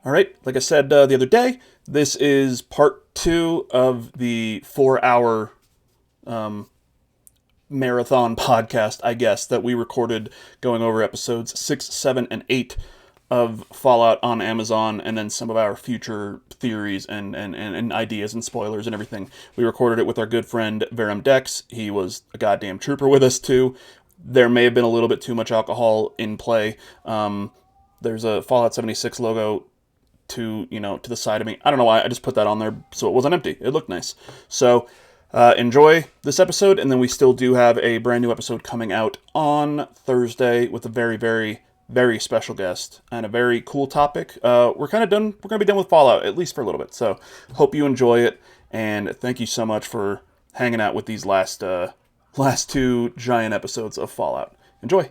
All right, like I said the other day, this is part 2 of the 4-hour marathon podcast, I guess, that we recorded going over episodes 6, 7, and 8 of Fallout on Amazon, and then some of our future theories and ideas and spoilers and everything. We recorded it with our good friend VerumDex. He was a goddamn trooper with us, too. There may have been a little bit too much alcohol in play. There's a Fallout 76 logo to the side of me. I don't know why. I just put that on there so it wasn't empty. It looked nice. So enjoy this episode, and then we still do have a brand new episode coming out on Thursday with a very, very, very special guest and a very cool topic. We're kind of done. We're going to be done with Fallout, at least for a little bit. So hope you enjoy it, and thank you so much for hanging out with these last 2 giant episodes of Fallout. Enjoy.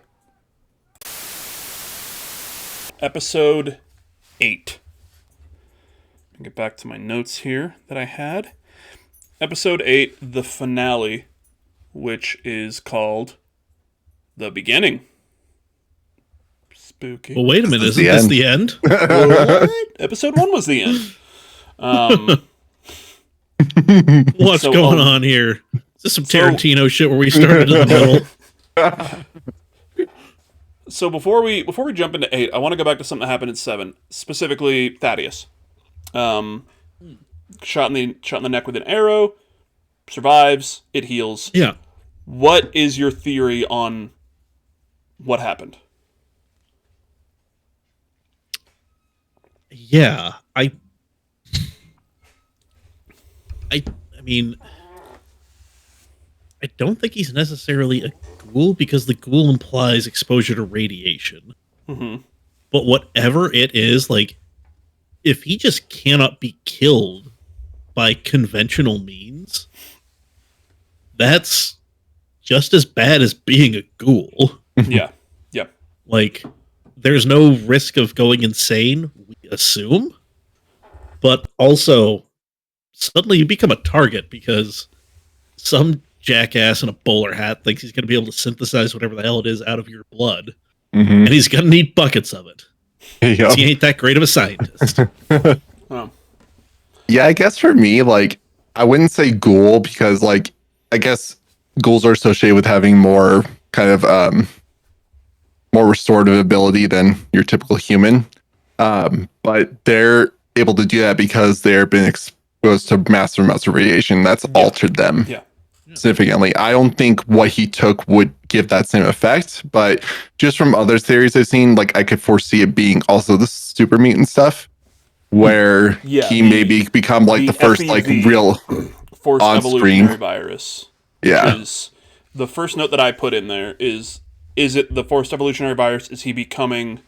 Episode 8. Get back to my notes here that I had. Episode 8, the finale, which is called The Beginning. Spooky. Well, wait a minute, isn't this the end? What? Episode 1 was the end. What's going on here? Is this some Tarantino shit where we started in the middle? So before we jump into 8, I want to go back to something that happened in 7, specifically Thaddeus. Shot in the neck with an arrow, survives, it heals. Yeah. What is your theory on what happened? Yeah, I mean, I don't think he's necessarily a ghoul because the ghoul implies exposure to radiation. Mm-hmm. But whatever it is, like, if he just cannot be killed by conventional means, that's just as bad as being a ghoul. Yeah. Yep. Like, there's no risk of going insane, we assume. But also, suddenly you become a target because some jackass in a bowler hat thinks he's going to be able to synthesize whatever the hell it is out of your blood. Mm-hmm. And he's going to need buckets of it. Yep. He ain't that great of a scientist. Oh. Yeah, I guess for me, like, I wouldn't say ghoul because, like, I guess ghouls are associated with having more kind of more restorative ability than your typical human. But they're able to do that because they've been exposed to massive amounts of radiation that's altered them significantly. I don't think what he took would give that same effect, but just from other theories I've seen, like, I could foresee it being also the super mutant stuff, where he maybe become like the first FEV, like real forced evolutionary virus. Yeah. Is the first note that I put in there is it the forced evolutionary virus? Is he becoming?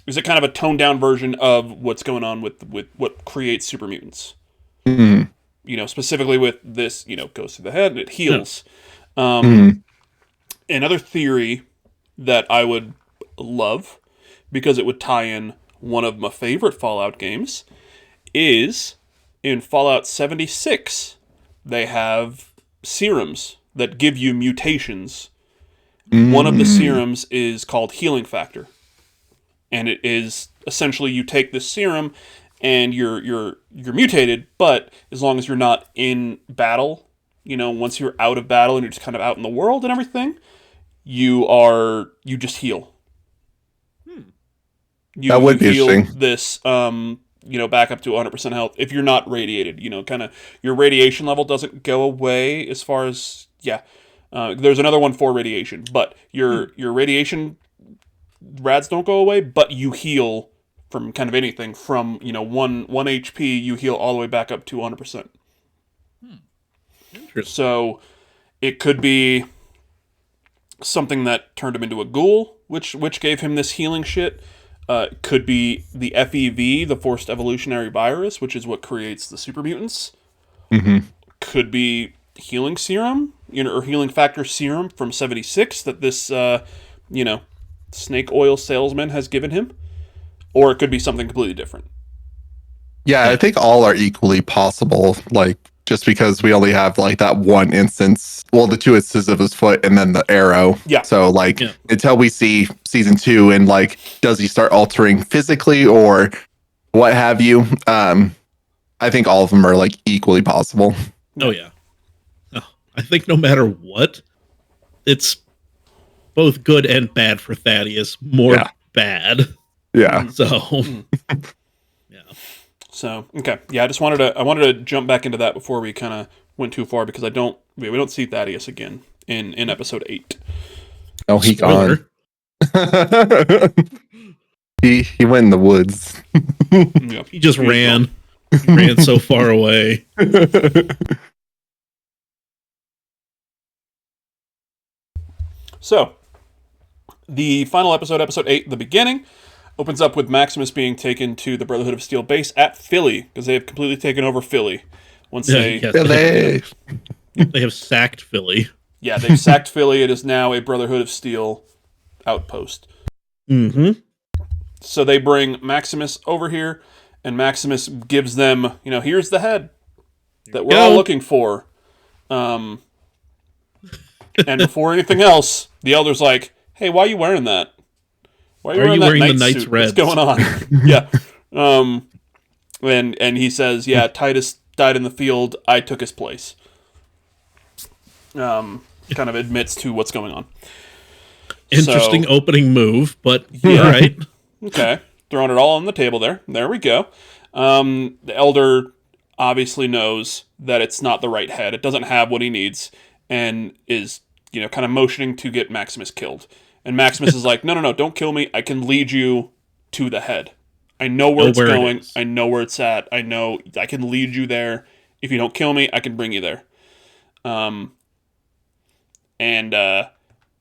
Is it kind of a toned down version of what's going on with what creates super mutants? Mm-hmm. Specifically with this, goes through the head and it heals. Another theory that I would love, because it would tie in one of my favorite Fallout games, is in Fallout 76, they have serums that give you mutations. One of the serums is called Healing Factor. And it is essentially you take this serum and you're mutated, but as long as you're not in battle, once you're out of battle and you're just kind of out in the world and everything, you just heal. That would be heal interesting. This back up to 100% health if you're not radiated. Kind of your radiation level doesn't go away as far as there's another one for radiation, but your radiation rads don't go away, but you heal from kind of anything from 1 HP you heal all the way back up to 100%. Interesting. So it could be something that turned him into a ghoul, which gave him this healing shit. Could be the FEV, the forced evolutionary virus, which is what creates the super mutants. Mm-hmm. Could be healing serum, or healing factor serum from 76 that this, snake oil salesman has given him. Or it could be something completely different. Yeah, I think all are equally possible. Like, just because we only have like that one instance, well, the 2 instances of his foot and then the arrow. Yeah. So until we see season 2 and like, does he start altering physically, or what have you. I think all of them are like equally possible. Oh yeah. Oh, I think no matter what, it's both good and bad for Thaddeus. More Yeah. bad. Yeah. So yeah. So okay, yeah, I wanted to jump back into that before we kind of went too far because we don't see Thaddeus again in episode 8. Oh, he Spoiler. gone. He went in the woods. Yep. He just He's ran. gone. He ran so far away. So, the final episode, episode 8, the beginning, opens up with Maximus being taken to the Brotherhood of Steel base at Philly because they have completely taken over Philly. Once they, Yes, they have sacked Philly. yeah, they've sacked Philly. It is now a Brotherhood of Steel outpost. Mm-hmm. So they bring Maximus over here, and Maximus gives them, here's the head that we're all looking for. And before anything else, the Elder's like, hey, why are you wearing that? Why are you wearing that the knight Knight's suit? Reds? What's going on? Yeah. And he says, yeah, Titus died in the field. I took his place. Kind of admits to what's going on. Interesting opening move, but Yeah. all right. Okay. Throwing it all on the table there. There we go. The Elder obviously knows that it's not the right head. It doesn't have what he needs and is, kind of motioning to get Maximus killed. And Maximus is like, no, don't kill me. I can lead you to the head. I know where it's going. I know where it's at. I know I can lead you there. If you don't kill me, I can bring you there. And the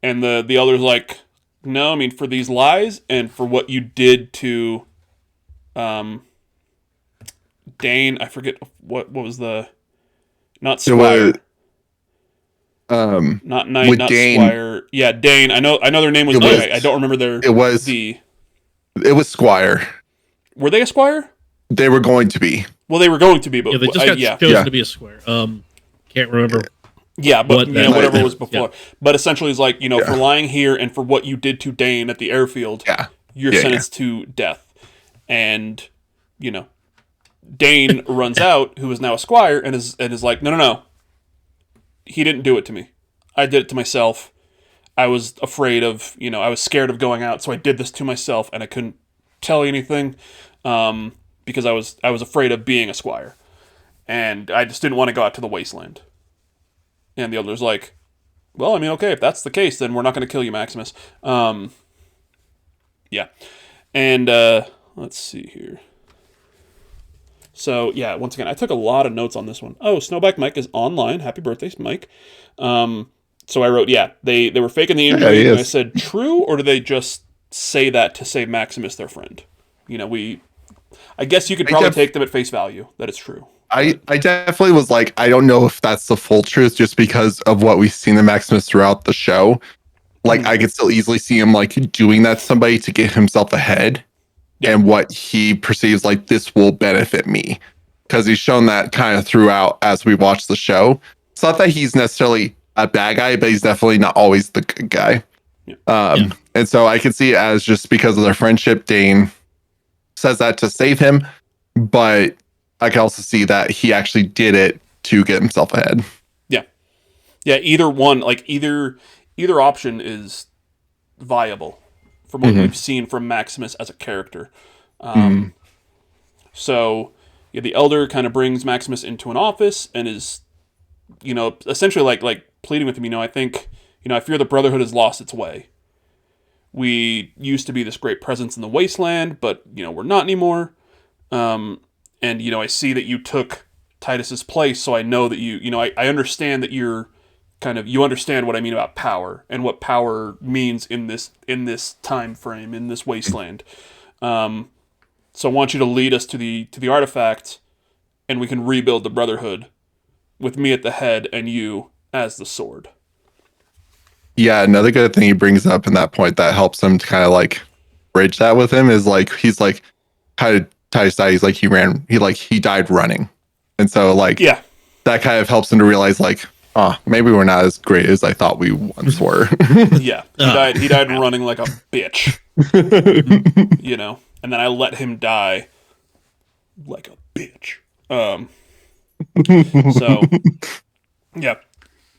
Elder's like, no, I mean, for these lies and for what you did to Dane, I forget what was the, not Squire. Not Knight, with not Dane, Squire. Yeah, Dane. I know their name was Dane. I don't remember their. It was Squire. Were they a Squire? They were going to be. Well, they were going to be, but Yeah, they just got chosen to be a square. Can't remember. Yeah, but whatever was before. Yeah. But essentially, it's like for lying here and for what you did to Dane at the airfield, you're sentenced to death. And Dane runs out, who is now a Squire, and is like, no. He didn't do it to me. I did it to myself. I was afraid of, I was scared of going out, so I did this to myself, and I couldn't tell you anything because I was afraid of being a Squire, and I just didn't want to go out to the wasteland. And the Elder's like, well, I mean, okay, if that's the case, then we're not going to kill you, Maximus. Yeah, and let's see here. So, yeah, once again, I took a lot of notes on this one. Oh, Snowback Mike is online. Happy birthday, Mike. So I wrote, they were faking the injury. And I said, true, or do they just say that to save Maximus their friend? I guess you could probably take them at face value, that it's true. I definitely was like, I don't know if that's the full truth just because of what we've seen in Maximus throughout the show. Like, I could still easily see him, like, doing that to somebody to get himself ahead. Yeah. And what he perceives like this will benefit me because he's shown that kind of throughout as we watch the show. It's not that he's necessarily a bad guy, but he's definitely not always the good guy. Yeah. And so I can see it as just because of their friendship, Dane says that to save him, but I can also see that he actually did it to get himself ahead. Yeah. Yeah. Either one, like either option is viable. From what we've seen from Maximus as a character. So, the Elder kind of brings Maximus into an office and is, essentially like pleading with him, I think, I fear the Brotherhood has lost its way. We used to be this great presence in the wasteland, but, we're not anymore. And, I see that you took Titus's place, so I know that I understand that you're you understand what I mean about power and what power means in this time frame, in this wasteland. So I want you to lead us to the artifact, and we can rebuild the Brotherhood with me at the head and you as the sword. Yeah, another good thing he brings up in that point that helps him to kind of like bridge that with him is like he's like, how did Titus die? He's like he died running, and so like that kind of helps him to realize like, maybe we're not as great as I thought we once were. Yeah, he died running like a bitch. And then I let him die like a bitch. So, yeah.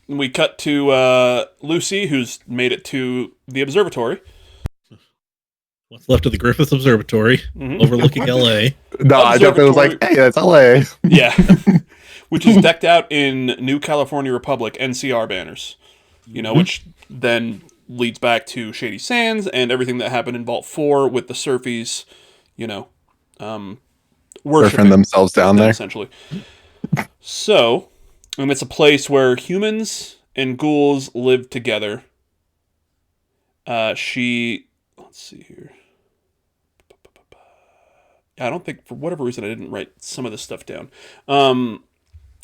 We cut to Lucy, who's made it to the observatory. What's left of the Griffith Observatory, overlooking LA. No, I definitely was like, hey, that's LA. Yeah. Which is decked out in New California Republic NCR banners. You know, which then leads back to Shady Sands and everything that happened in Vault 4 with the Surfies, you know, worshiping themselves down there. essentially. So, it's a place where humans and ghouls live together. Let's see here. I don't think, for whatever reason, I didn't write some of this stuff down.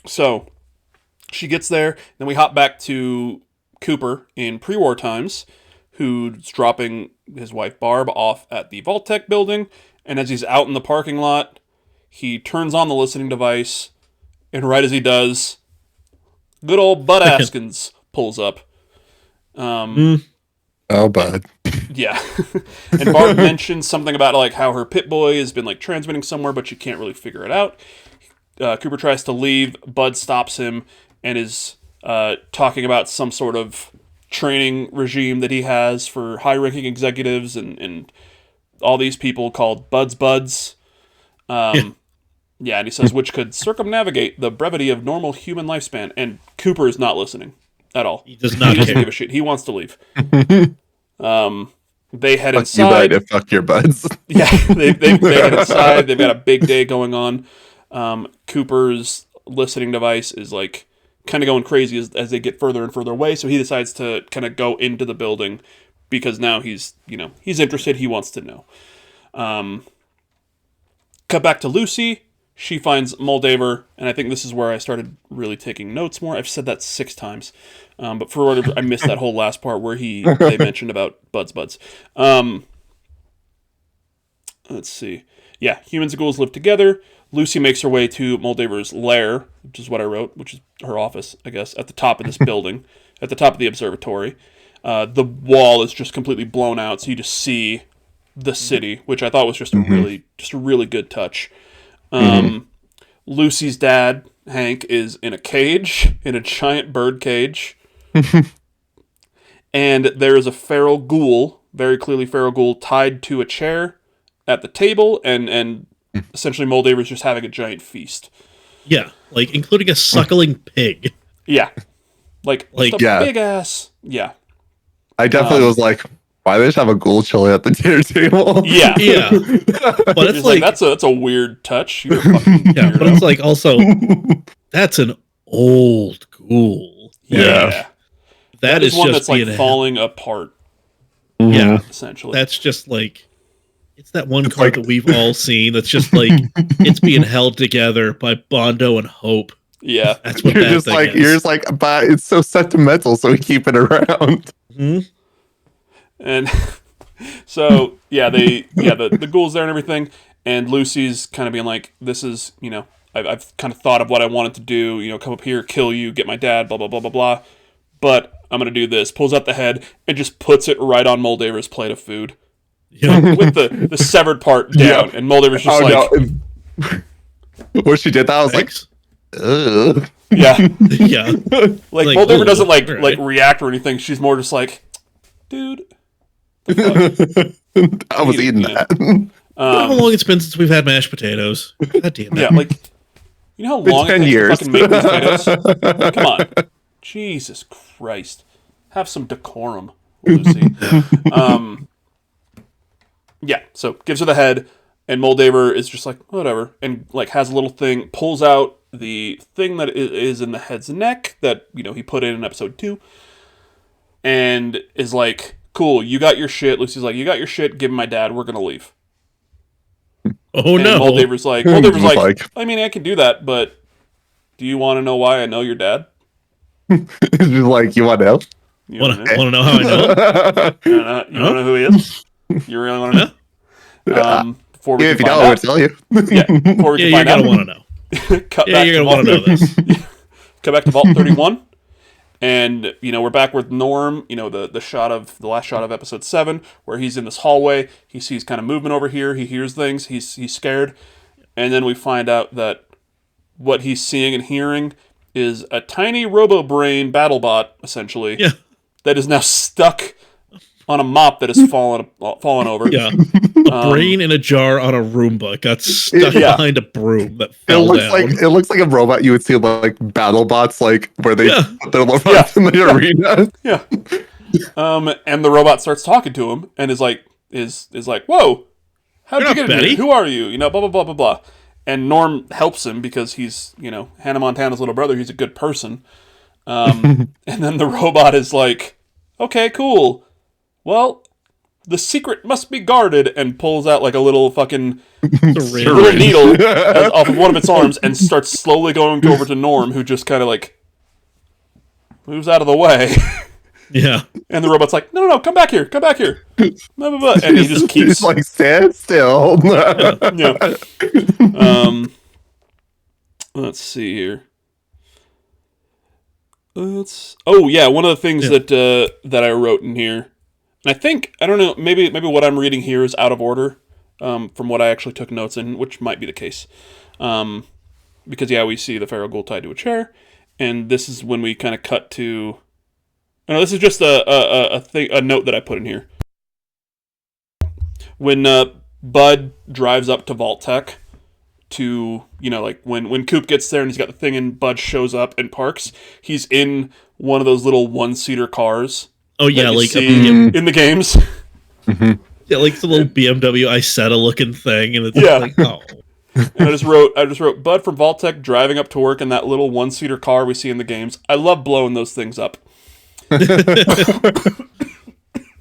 So, she gets there, then we hop back to Cooper in pre-war times, who's dropping his wife Barb off at the Vault-Tec building, and as he's out in the parking lot, he turns on the listening device, and right as he does, good old Bud Askins pulls up. Oh, Bud. Yeah. And Barb mentions something about like how her Pip-Boy has been like transmitting somewhere, but she can't really figure it out. Cooper tries to leave. Bud stops him and is talking about some sort of training regime that he has for high-ranking executives and all these people called Buds. Yeah, and he says, which could circumnavigate the brevity of normal human lifespan. And Cooper is not listening at all. He does not He doesn't care. give a shit. He wants to leave. They head Fuck inside. you, Bud, and fuck your buds. Yeah, they head inside. They've got a big day going on. Cooper's listening device is like kind of going crazy as they get further and further away. So he decides to kind of go into the building because now he's interested. He wants to know. Cut back to Lucy. She finds Moldaver, and I think this is where I started really taking notes more. I've said that 6 times, but for whatever, I missed that whole last part where they mentioned about Buds. Let's see. Yeah, humans and ghouls live together. Lucy makes her way to Moldaver's lair, which is what I wrote, which is her office, I guess, at the top of this building, at the top of the observatory. The wall is just completely blown out, so you just see the city, which I thought was just a really good touch. Lucy's dad, Hank, is in a cage, in a giant bird cage. And there is a feral ghoul, very clearly feral ghoul, tied to a chair at the table, and essentially Moldaver's just having a giant feast. Yeah, like including a suckling pig. Yeah. Like just a yeah. big ass. Yeah. I definitely was like, why do they just have a ghoul chilling at the dinner table? Yeah. Yeah, but it's like like that's a weird touch. You're a fucking yeah, weirdo. but it's like also that's an old ghoul. Yeah. That is one just that's like being falling apart, yeah. essentially. That's just like it's that one card that we've all seen. That's just like it's being held together by Bondo and Hope. Yeah. That's what You're that just thing like is. you're just like, but it's so sentimental, so we keep it around. And so the ghoul's there and everything, and Lucy's kind of being like, this is, I've kind of thought of what I wanted to do, come up here, kill you, get my dad, blah blah blah blah blah, but I'm gonna do this. Pulls out the head and just puts it right on Moldaver's plate of food, with the severed part down, and Moldaver's just no. When she did that, I was Thanks. like, ugh. yeah, Yeah, like Like, Moldaver ooh, doesn't like right. react or anything. She's more just like, dude. I was eating that. how long it's been since we've had mashed potatoes? God damn it! Yeah, like, you know how long it 10 takes years. to fucking make these potatoes? Come on. Jesus Christ. Have some decorum, Lucy. Yeah, so gives her the head, and Moldaver is just like, whatever, and like has a little thing, pulls out the thing that is in the head's neck that, he put in episode 2, and is like, cool, you got your shit. Lucy's like, you got your shit, give him my dad, we're gonna leave. Oh And no! Moldaver's like, I mean, I can do that, but do you want to know why I know your dad? It's just like, you want to know? You Want wanna to know how I know? You want to know who he is? You really want to know? Before we If you can don't, find I'm out. going to tell you. Yeah, before we Yeah, can you're find gonna out. want to know. Cut Yeah, back you're to gonna want to Vault, know this. cut back to Vault 31, and we're back with Norm. The last shot of episode 7, where he's in this hallway. He sees kind of movement over here. He hears things. He's scared, and then we find out that what he's seeing and hearing is a tiny robo-brain BattleBot, essentially, Yeah. that is now stuck on a mop that has fallen over. Yeah. A brain in a jar on a Roomba got stuck Yeah. behind a broom that It fell looks down. like a robot you would see like BattleBots, like where they Yeah. put their robots in the arena. Yeah. And the robot starts talking to him and is like, "Whoa, how'd You're you not get in Betty. here? Who are you? You know, blah blah blah blah blah." And Norm helps him because he's, you know, Hannah Montana's little brother. He's a good person. And then the robot is like, "Okay, cool. Well, the secret must be guarded," and pulls out like a little fucking Syringe. little needle off of one of its arms and starts slowly going over to Norm, who just kind of like moves out of the way. Yeah. And the robot's like, no, come back here. Blah, blah, blah. And he just keeps He's like, stand still. yeah. Let's see here. One of the things that I wrote in here, and I think, I don't know, maybe what I'm reading here is out of order from what I actually took notes in, which might be the case. Because we see the feral ghoul tied to a chair, and this is when we kind of cut to. No, this is just a note that I put in here. When Bud drives up to Vault Tech to, you know, like when Coop gets there and he's got the thing and Bud shows up and parks, he's in one of those little one-seater cars. Oh yeah, like in the games. Yeah, like the little BMW Isetta looking thing, and it's like, oh. And I just wrote Bud from Vault Tech driving up to work in that little one-seater car we see in the games. I love blowing those things up.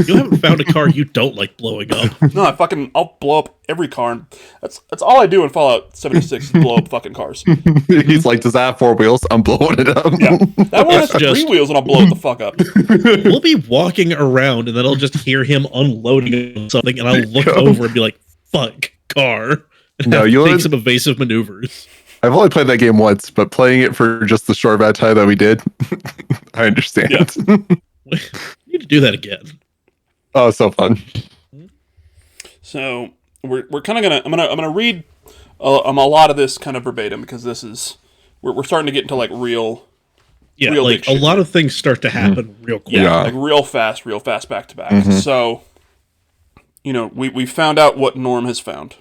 You haven't found a car you don't like blowing up. No, I'll blow up every car. That's all I do in Fallout 76 is blow up fucking cars. He's like, does that have 4 wheels? I'm blowing it up. Yeah, that one has It's just- 3 wheels and I'll blow it the fuck up. We'll be walking around, and then I'll just hear him unloading something, and I'll look over and be like, "Fuck, car!" And No, have to you'll- take some evasive maneuvers. I've only played that game once, but playing it for just the short amount of time that we did, I understand. Yeah. We need to do that again. Oh, so fun. So we're kind of I'm gonna read a lot of this kind of verbatim because this is we're starting to get into like real Like big a shit lot here. of things start to happen real quick. Yeah. like real fast back to back. So you know we found out what Norm has found.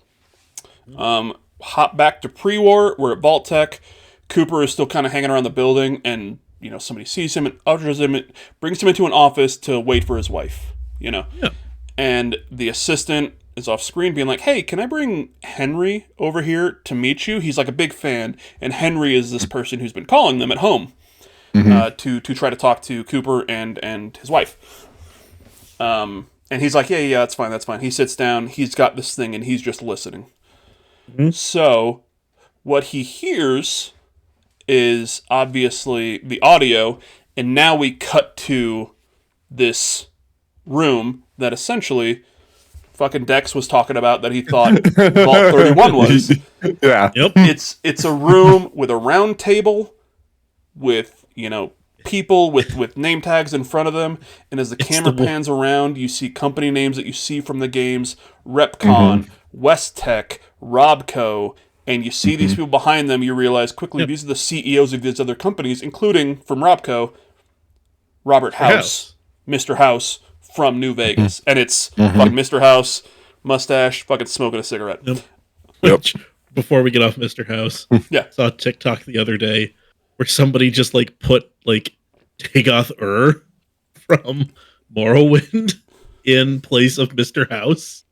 Hop back to pre-war. We're at Vault Tech. Cooper is still kind of hanging around the building, and you know somebody sees him and ushers him, brings him into an office to wait for his wife. You know, and the assistant is off screen being like, "Hey, can I bring Henry over here to meet you?" He's like a big fan, and Henry is this person who's been calling them at home to try to talk to Cooper and his wife. And he's like, "Yeah, that's fine." He sits down. He's got this thing, and he's just listening. So, what he hears is obviously the audio, and now we cut to this room that essentially fucking Dex was talking about that he thought Vault 31 was. Yeah. Yep. It's a room with a round table with, you know, people with name tags in front of them, and as the camera pans around, you see company names that you see from the games: Repcon, West Tech, Robco, and you see these people behind them. You realize quickly these are the CEOs of these other companies, including from Robco, Robert House, Mr. House from New Vegas, and it's fucking Mr. House, mustache, fucking smoking a cigarette. Which, before we get off Mr. House, Yeah. saw a TikTok the other day where somebody just like put like Dagoth from Morrowind in place of Mr. House.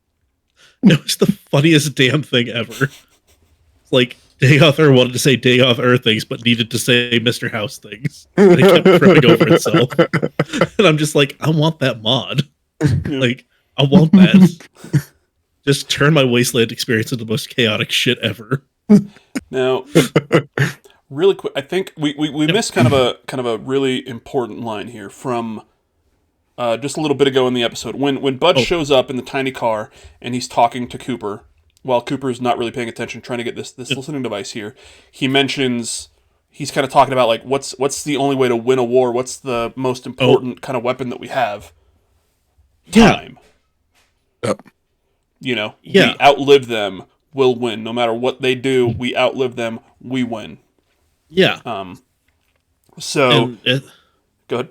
It was the funniest damn thing ever. It's like Dagoth wanted to say Dagoth things, but needed to say Mr. House things. And it kept tripping over itself. And I'm just like, I want that mod. Like, I want that. Just turn my Wasteland experience into the most chaotic shit ever. Now, really quick, I think we missed kind of a really important line here from just a little bit ago in the episode when Bud shows up in the tiny car and he's talking to Cooper while Cooper's not really paying attention, trying to get this listening device here. He mentions he's kind of talking about like what's the only way to win a war? What's the most important kind of weapon that we have? Time. Yep. You know, Yeah. we outlived them. will win. No matter what they do, we outlive them, we win. Yeah. So, go ahead.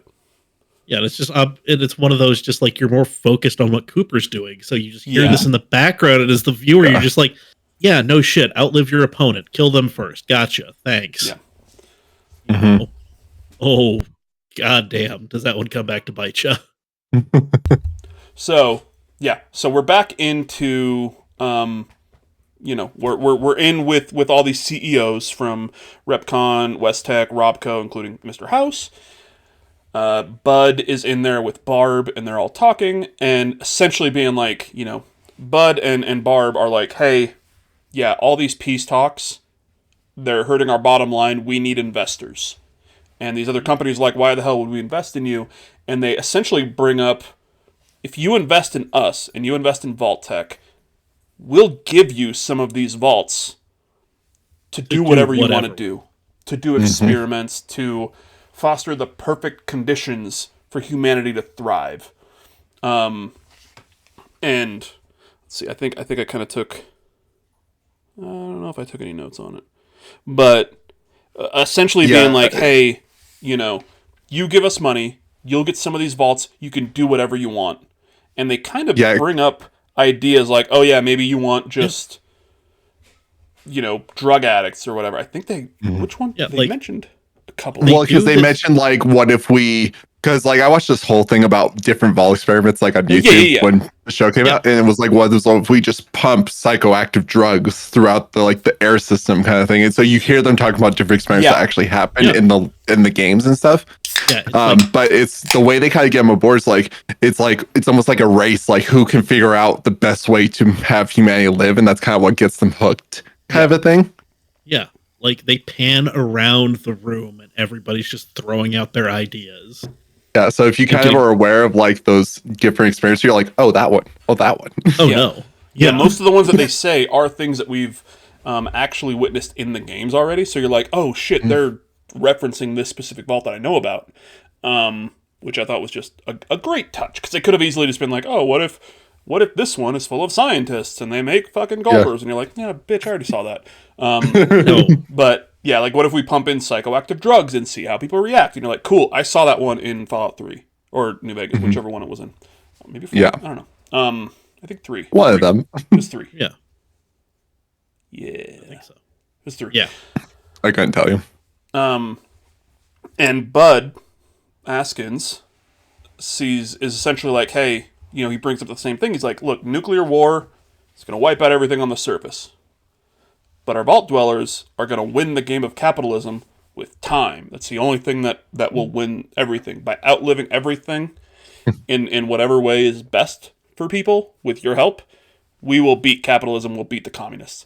Yeah, and it's just and it's one of those just like you're more focused on what Cooper's doing, so you just hear Yeah. this in the background, and as the viewer, you're just like, yeah, no shit, outlive your opponent, kill them first, gotcha, thanks. Yeah. You know? Oh, goddamn, does that one come back to bite you? So we're back into we're in with all these CEOs from Repcon, Westech, Robco, including Mr. House. Bud is in there with Barb, and they're all talking, and essentially being like, Bud and Barb are like, hey, yeah, all these peace talks, they're hurting our bottom line. We need investors. And these other companies are like, why the hell would we invest in you? And they essentially bring up, if you invest in us and you invest in Vault Tech, we'll give you some of these vaults to do whatever you want to do. To do experiments, to foster the perfect conditions for humanity to thrive. And let's see, I think I kind of took, I don't know if I took any notes on it, but essentially being like, hey, you give us money, you'll get some of these vaults, you can do whatever you want. And they kind of bring up ideas like, oh yeah, maybe you want just, drug addicts or whatever. I think which one? They mentioned a couple. Well, because they mentioned, like, what if we, because, like, I watched this whole thing about different vault experiments, like, on YouTube when the show came out, and it was like, what if we just pump psychoactive drugs throughout the air system kind of thing. And so you hear them talking about different experiments that actually happen in the games and stuff. Yeah, but it's the way they kind of get them aboard. It's almost like a race, like who can figure out the best way to have humanity live, and that's kind of what gets them hooked, kind of a thing. Yeah, like they pan around the room, and everybody's just throwing out their ideas. Yeah, so if you kind of are aware of like those different experiences, you're like, oh, that one, that one. Oh no, yeah, most of the ones that they say are things that we've actually witnessed in the games already. So you're like, oh shit, they're referencing this specific vault that I know about, which I thought was just a great touch, because they could have easily just been like, oh, what if this one is full of scientists and they make fucking golfers, and you're like, yeah, bitch, I already saw that. No, but yeah, like what if we pump in psychoactive drugs and see how people react? And you're like, cool, I saw that one in Fallout 3 or New Vegas, whichever one it was in. Maybe 4? I don't know. I think 3. One of them. It was 3. Yeah. I think so. It was 3. Yeah. I couldn't tell you. And Bud Askins is essentially like, hey, he brings up the same thing. He's like, look, nuclear war is going to wipe out everything on the surface. But our vault dwellers are going to win the game of capitalism with time. That's the only thing that will win everything. By outliving everything in whatever way is best for people, with your help, we will beat capitalism, we'll beat the communists.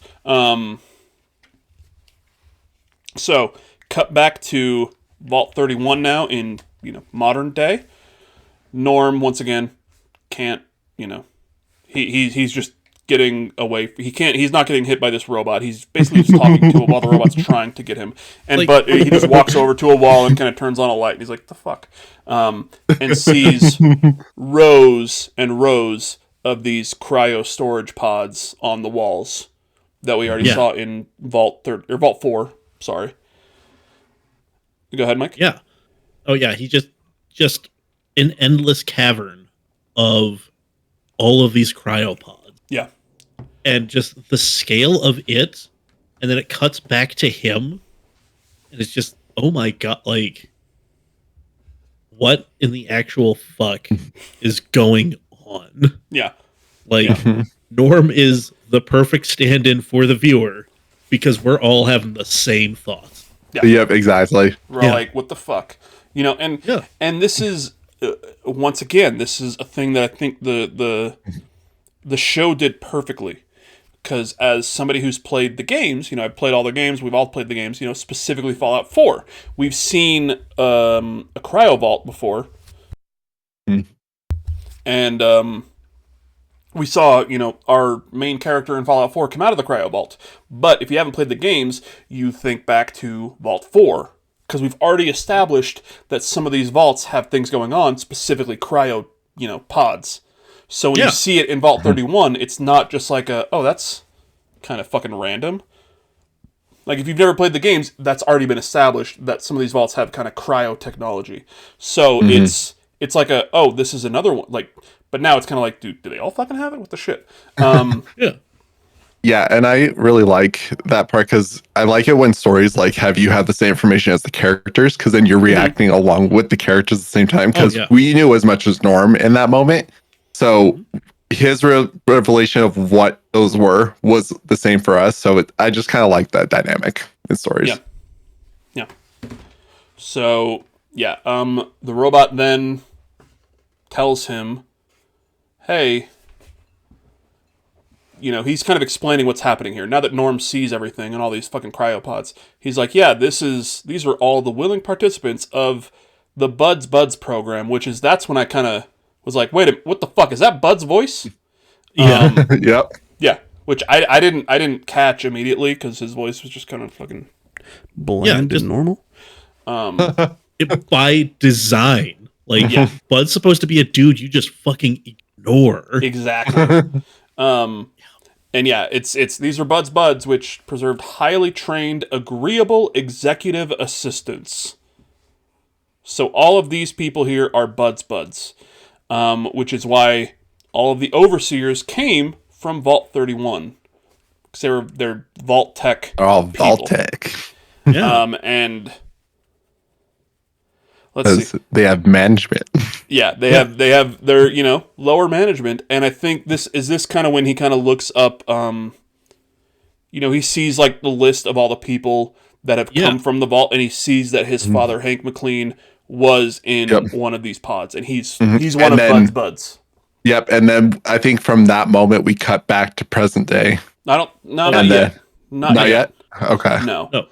So, cut back to Vault 31 now in, modern day. Norm, once again, can't, he's just getting away. He's not getting hit by this robot. He's basically just talking to him while the robot's trying to get him. But he just walks over to a wall and kind of turns on a light. And he's like, the fuck? And sees rows and rows of these cryo storage pods on the walls that we already saw in Vault 4. Sorry. Go ahead, Mike. Yeah. Oh yeah. He just an endless cavern of all of these cryopods. Yeah. And just the scale of it, and then it cuts back to him, and it's just, oh my god, like, what in the actual fuck is going on? Yeah. Like, Norm is the perfect stand-in for the viewer, because we're all having the same thoughts. Yeah. Yep, exactly. We're all like, what the fuck? And this is, once again, this is a thing that I think the show did perfectly, because as somebody who's played the games, I've played all the games, we've all played the games, specifically Fallout 4. We've seen a cryo vault before. And we saw, our main character in Fallout 4 come out of the cryo vault. But if you haven't played the games, you think back to Vault 4, because we've already established that some of these vaults have things going on, specifically cryo, pods. So when you see it in Vault 31, it's not just like that's kind of fucking random. Like, if you've never played the games, that's already been established that some of these vaults have kind of cryo technology. So it's like this is another one. Like, but now it's kind of like, dude, do they all fucking have it? What the shit? Yeah. Yeah, and I really like that part because I like it when stories like have you have the same information as the characters, because then you're reacting along with the characters at the same time, because we knew as much as Norm in that moment. So his revelation of what those were was the same for us. So I just kind of like that dynamic in stories. Yeah. So yeah, the robot then tells him, "Hey." You know, he's kind of explaining what's happening here. Now that Norm sees everything and all these fucking cryopods, he's like, yeah, these are all the willing participants of the Buds program, that's when I kind of was like, wait a minute, what the fuck? Is that Bud's voice? Yeah. Yep. Yeah. Which I didn't catch immediately because his voice was just kind of fucking bland and normal. By design. Like, Bud's supposed to be a dude you just fucking ignore. Exactly. And yeah, it's these are Buds, which preserved highly trained, agreeable executive assistants. So all of these people here are Buds, which is why all of the overseers came from Vault 31, because they're Vault Tech. They're all people. Vault Tech. Yeah. And let's see. They have management. Yeah, they have their, lower management, and I think this kind of when he kind of looks up, he sees like the list of all the people that have come from the vault, and he sees that his father Hank McLean was in one of these pods, and he's one of Bud's. Yep, and then I think from that moment we cut back to present day. Not yet. Not yet. Okay. No.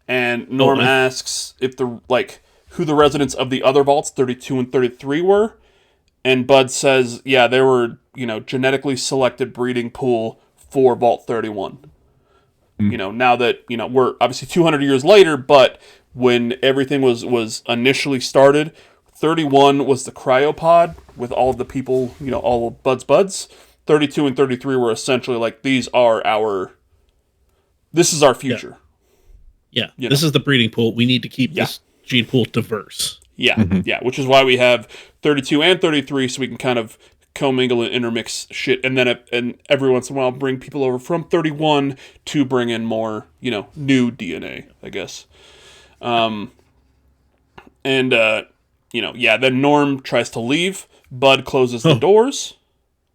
And Norm asks if who the residents of the other vaults, 32 and 33, were. And Bud says, yeah, they were, genetically selected breeding pool for Vault 31. Now that, we're obviously 200 years later, but when everything was initially started, 31 was the cryopod with all of the people, all of Bud's. 32 and 33 were essentially like, this is our future. Yeah. This is the breeding pool. We need to keep this gene pool diverse. Yeah, which is why we have 32 and 33, so we can kind of commingle and intermix shit, and then and every once in a while bring people over from 31 to bring in more, new DNA, I guess. Then Norm tries to leave. Bud closes the doors.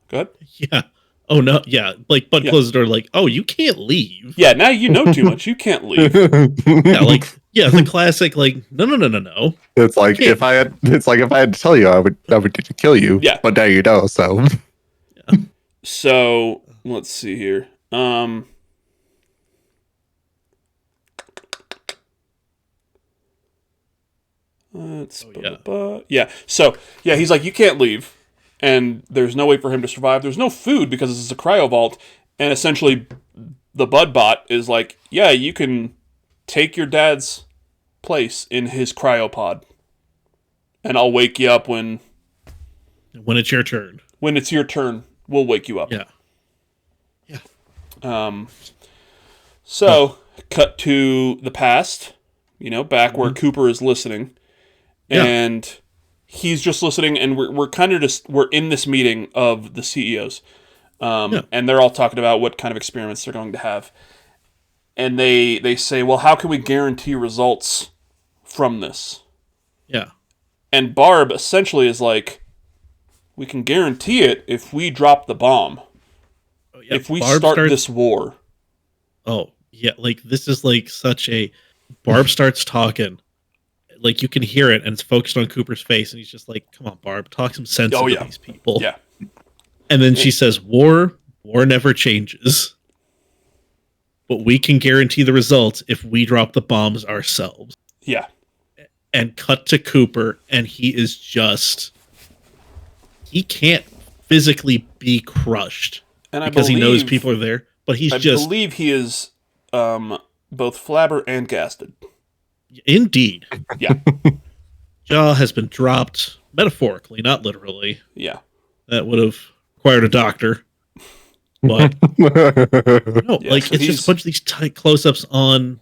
Go ahead. Yeah. Oh, no. Yeah. Like, Bud closes the door, like, oh, you can't leave. Yeah, now you know too much. You can't leave. The classic, like, no. It's like if I had to tell you, I would kill you. Yeah. But now you know, so. Yeah. So, let's see here. So, he's like, you can't leave. And there's no way for him to survive. There's no food because this is a cryo vault. And essentially, the Bud bot is like, yeah, you can take your dad's place in his cryopod. And I'll wake you up when it's your turn. When it's your turn, we'll wake you up. Yeah. So, cut to the past, back where Cooper is listening. Yeah. And he's just listening, and we're in this meeting of the CEOs. And they're all talking about what kind of experiments they're going to have. And they say, well, how can we guarantee results from this? Yeah. And Barb essentially is like, we can guarantee it if we drop the bomb. Oh, yeah. If we start this war. Oh, yeah. Like, this is like such a... Barb starts talking. Like, you can hear it, and it's focused on Cooper's face, and he's just like, come on, Barb, talk some sense into these people. Yeah. And then she says, war never changes. But we can guarantee the results if we drop the bombs ourselves. Yeah. And cut to Cooper, and he is just... He can't physically be crushed. And because he knows people are there, but I believe he is both flabber and gasted. Indeed. Yeah. Jaw has been dropped, metaphorically, not literally. Yeah. That would have required a doctor. But no, Yeah, like so it's just a he's bunch of these tight close-ups on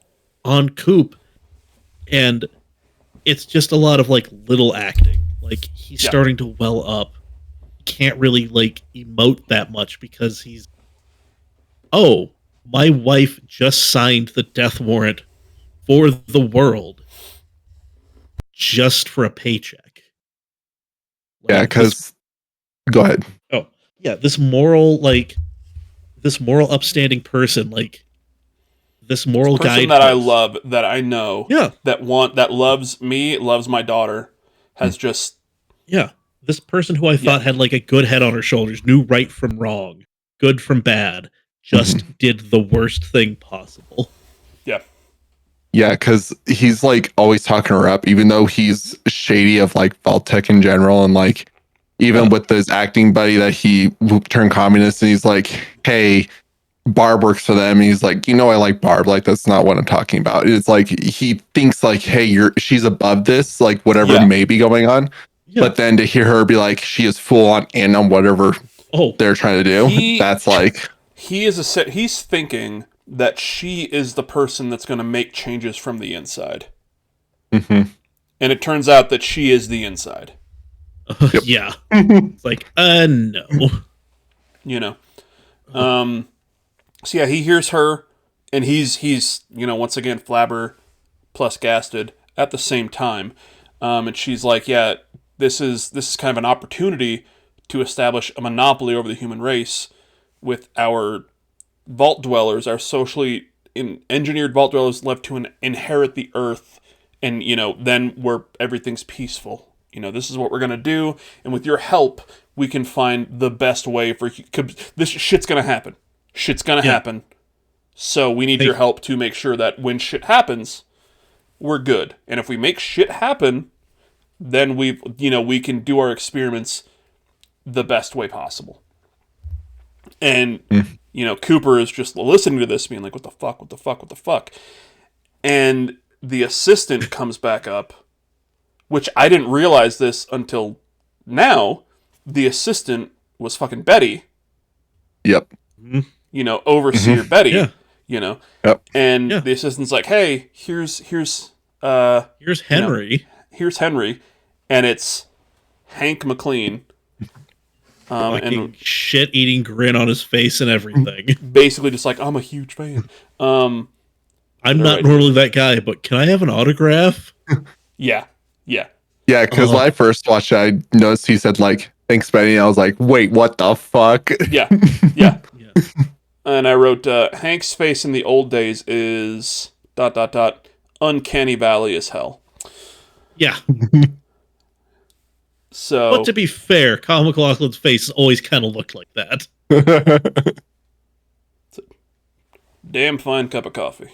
Coop, and it's just a lot of like little acting. Like he's yeah, starting to well up. He can't really like emote that much because he's oh, my wife just signed the death warrant for the world just for a paycheck. Yeah, Like this because go ahead. oh yeah, this moral upstanding person, like this moral person that I guidepost. love, that I know, Yeah, that loves me, loves my daughter, has just yeah. This person who I yeah, thought had like a good head on her shoulders, knew right from wrong, good from bad, Mhm. just did the worst thing possible. yeah, Yeah, because he's like always talking her up, even though he's shady of like Vault-Tec in general, and like even Yeah, with his acting buddy that he turned communist, and he's like, "Hey, Barb works for them," and he's like, I like Barb. Like that's not what I'm talking about. It's like he thinks like, "Hey, she's above this, like whatever yeah. may be going on." yeah. But then to hear her be like, she is full on in on whatever Oh, they're trying to do, He that's like, he's thinking that she is the person that's going to make changes from the inside, mhm. and it turns out that she is the inside. Yep. yeah. It's like, no. You know. Um. So yeah, he hears her, and he's once again flabber plus gasted at the same time, and she's like, yeah, this is kind of an opportunity to establish a monopoly over the human race with our vault dwellers, our socially engineered vault dwellers, left to inherit the earth, and then where everything's peaceful. This is what we're gonna do, and with your help, we can find the best way for this shit's gonna happen. Shit's gonna Yeah. happen. So we need Hey. your help to make sure that when shit happens, we're good. And if we make shit happen, then we can do our experiments the best way possible. And Cooper is just listening to this, being like, "What the fuck? What the fuck? What the fuck?" And the assistant comes back up, which I didn't realize this until now. The assistant was fucking Betty, Yep. overseer Mhm. Yeah. Betty, Yep. and Yeah. the assistant's like, "Hey, here's Here's you know, Henry. here's Henry," and it's Hank McLean, and Fucking shit eating grin on his face and everything. basically just like, "I'm a huge fan." I'm They're not right here. normally that guy, but can I have an autograph? Yeah, yeah, Yeah, because when I first watched it, I noticed he said like, "Thanks, Benny." And I was like, "Wait, what the fuck?" yeah, yeah. Yeah. And I wrote, Hank's face in the old days is ... uncanny valley as hell. Yeah. But So to be fair, Kyle MacLachlan's face has always kind of looked like that. damn fine cup of coffee.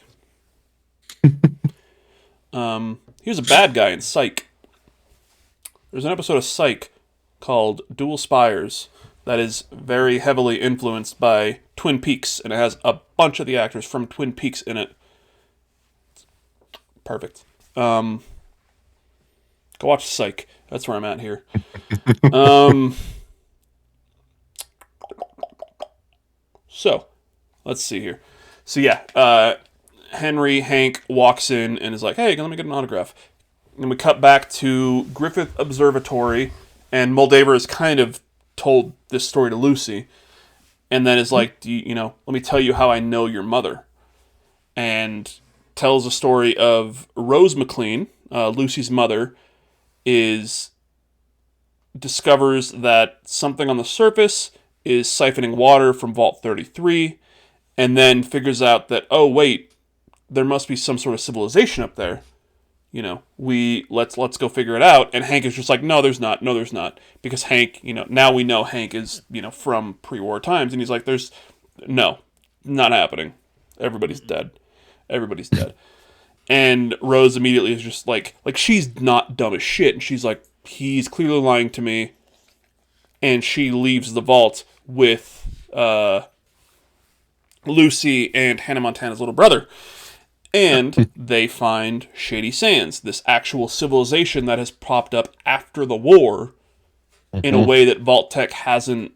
He was a bad guy in Psych. There's an episode of Psych called Dual Spires that is very heavily influenced by Twin Peaks, and it has a bunch of the actors from Twin Peaks in it. Perfect. Go watch Psych. That's where I'm at here. So, let's see here. So yeah, Hank walks in and is like, "Hey, let me get an autograph." And we cut back to Griffith Observatory, and Moldaver has kind of told this story to Lucy, and then is like, let me tell you how I know your mother," and tells a story of Rose McLean, Lucy's mother, discovers that something on the surface is siphoning water from Vault 33, and then figures out that, oh wait, there must be some sort of civilization up there. Let's go figure it out. And Hank is just like, no, there's not, because Hank, now we know Hank is, from pre-war times, and he's like, there's no, not happening. Everybody's dead. Everybody's dead. And Rose immediately is just like she's not dumb as shit, and she's like, he's clearly lying to me. And she leaves the vault with Lucy and Hannah Montana's little brother. And they find Shady Sands, this actual civilization that has popped up after the war in a way that Vault-Tec hasn't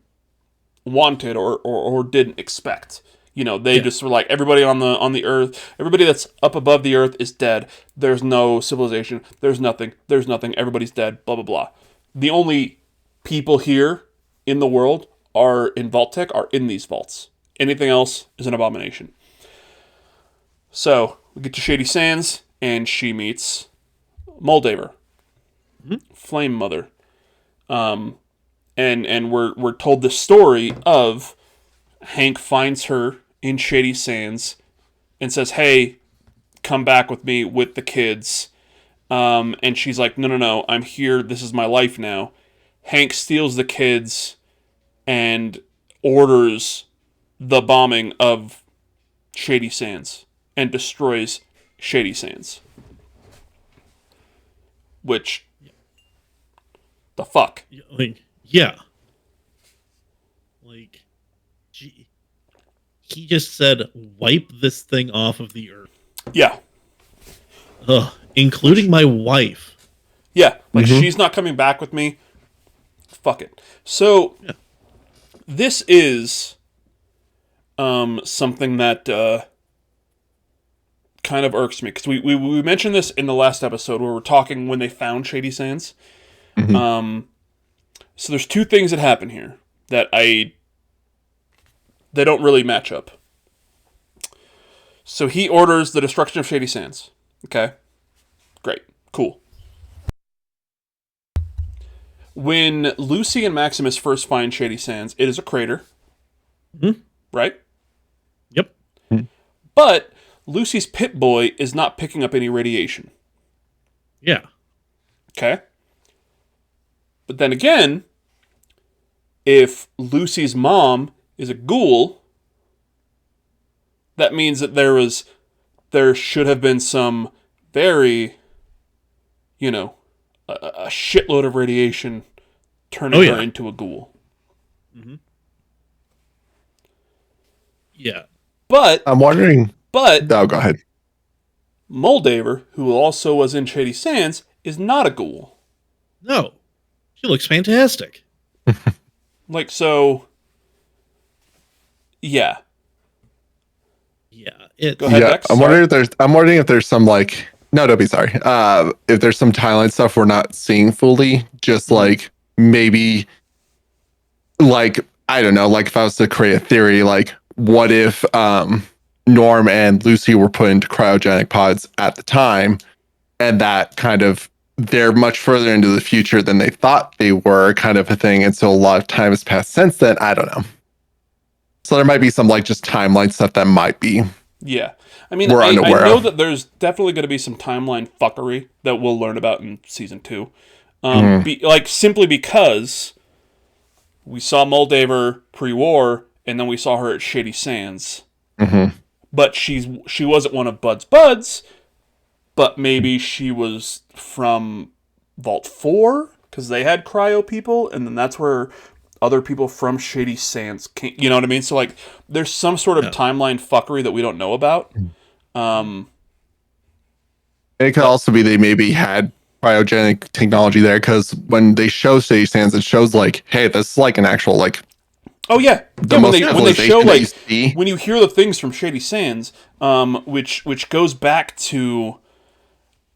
wanted or didn't expect. You know, they just were like, everybody on the earth, everybody that's up above the earth is dead. There's no civilization. There's nothing. Everybody's dead. Blah, blah, blah. The only people here in the world are in Vault Tech, are in these vaults. Anything else is an abomination. So, we get to Shady Sands, and she meets Moldaver. Flame Mother. And we're told the story of Hank finds her in Shady Sands and says, hey, come back with me with the kids. And she's like, no, I'm here. This is my life now. Hank steals the kids and orders the bombing of Shady Sands and destroys Shady Sands. Which, the fuck? Like, yeah. Like, he just said, wipe this thing off of the earth. Yeah. Ugh, including my wife. Yeah, like she's not coming back with me. Fuck it. So, this is something that kind of irks me. Because we mentioned this in the last episode where we're talking when they found Shady Sands. So there's two things that happen here that they don't really match up. So he orders the destruction of Shady Sands. Okay. Great. Cool. When Lucy and Maximus first find Shady Sands, it is a crater. Right? Yep. But Lucy's Pip-Boy is not picking up any radiation. Yeah. Okay? But then again, if Lucy's mom is a ghoul, that means that there should have been some very, a shitload of radiation turning her into a ghoul. Yeah. But I'm wondering. But Oh, go ahead. Moldaver, who also was in Shady Sands, is not a ghoul. No. She looks fantastic. Like, so, yeah. Yeah. Go ahead, Dex. I'm wondering if there's some like, no, don't be sorry. If there's some timeline stuff we're not seeing fully, just like maybe, like, I don't know, like if I was to create a theory, like what if Norm and Lucy were put into cryogenic pods at the time, and that kind of, they're much further into the future than they thought they were, kind of a thing, and so a lot of time has passed since then. I don't know. So there might be some like just timeline stuff that might be. Yeah. I mean, We're I unaware know of. that there's definitely going to be some timeline fuckery that we'll learn about in season 2. Simply because we saw Moldaver pre-war, and then we saw her at Shady Sands. But she wasn't one of Bud's buds, but maybe she was from Vault 4, because they had cryo people, and then that's where other people from Shady Sands came. You know what I mean? So, like, there's some sort of timeline fuckery that we don't know about. It could also be they maybe had cryogenic technology there, because when they show Shady Sands, it shows like, hey, this is like an actual like. Oh yeah, The when most they show civilization that like you see. when you hear the things from Shady Sands, which goes back to,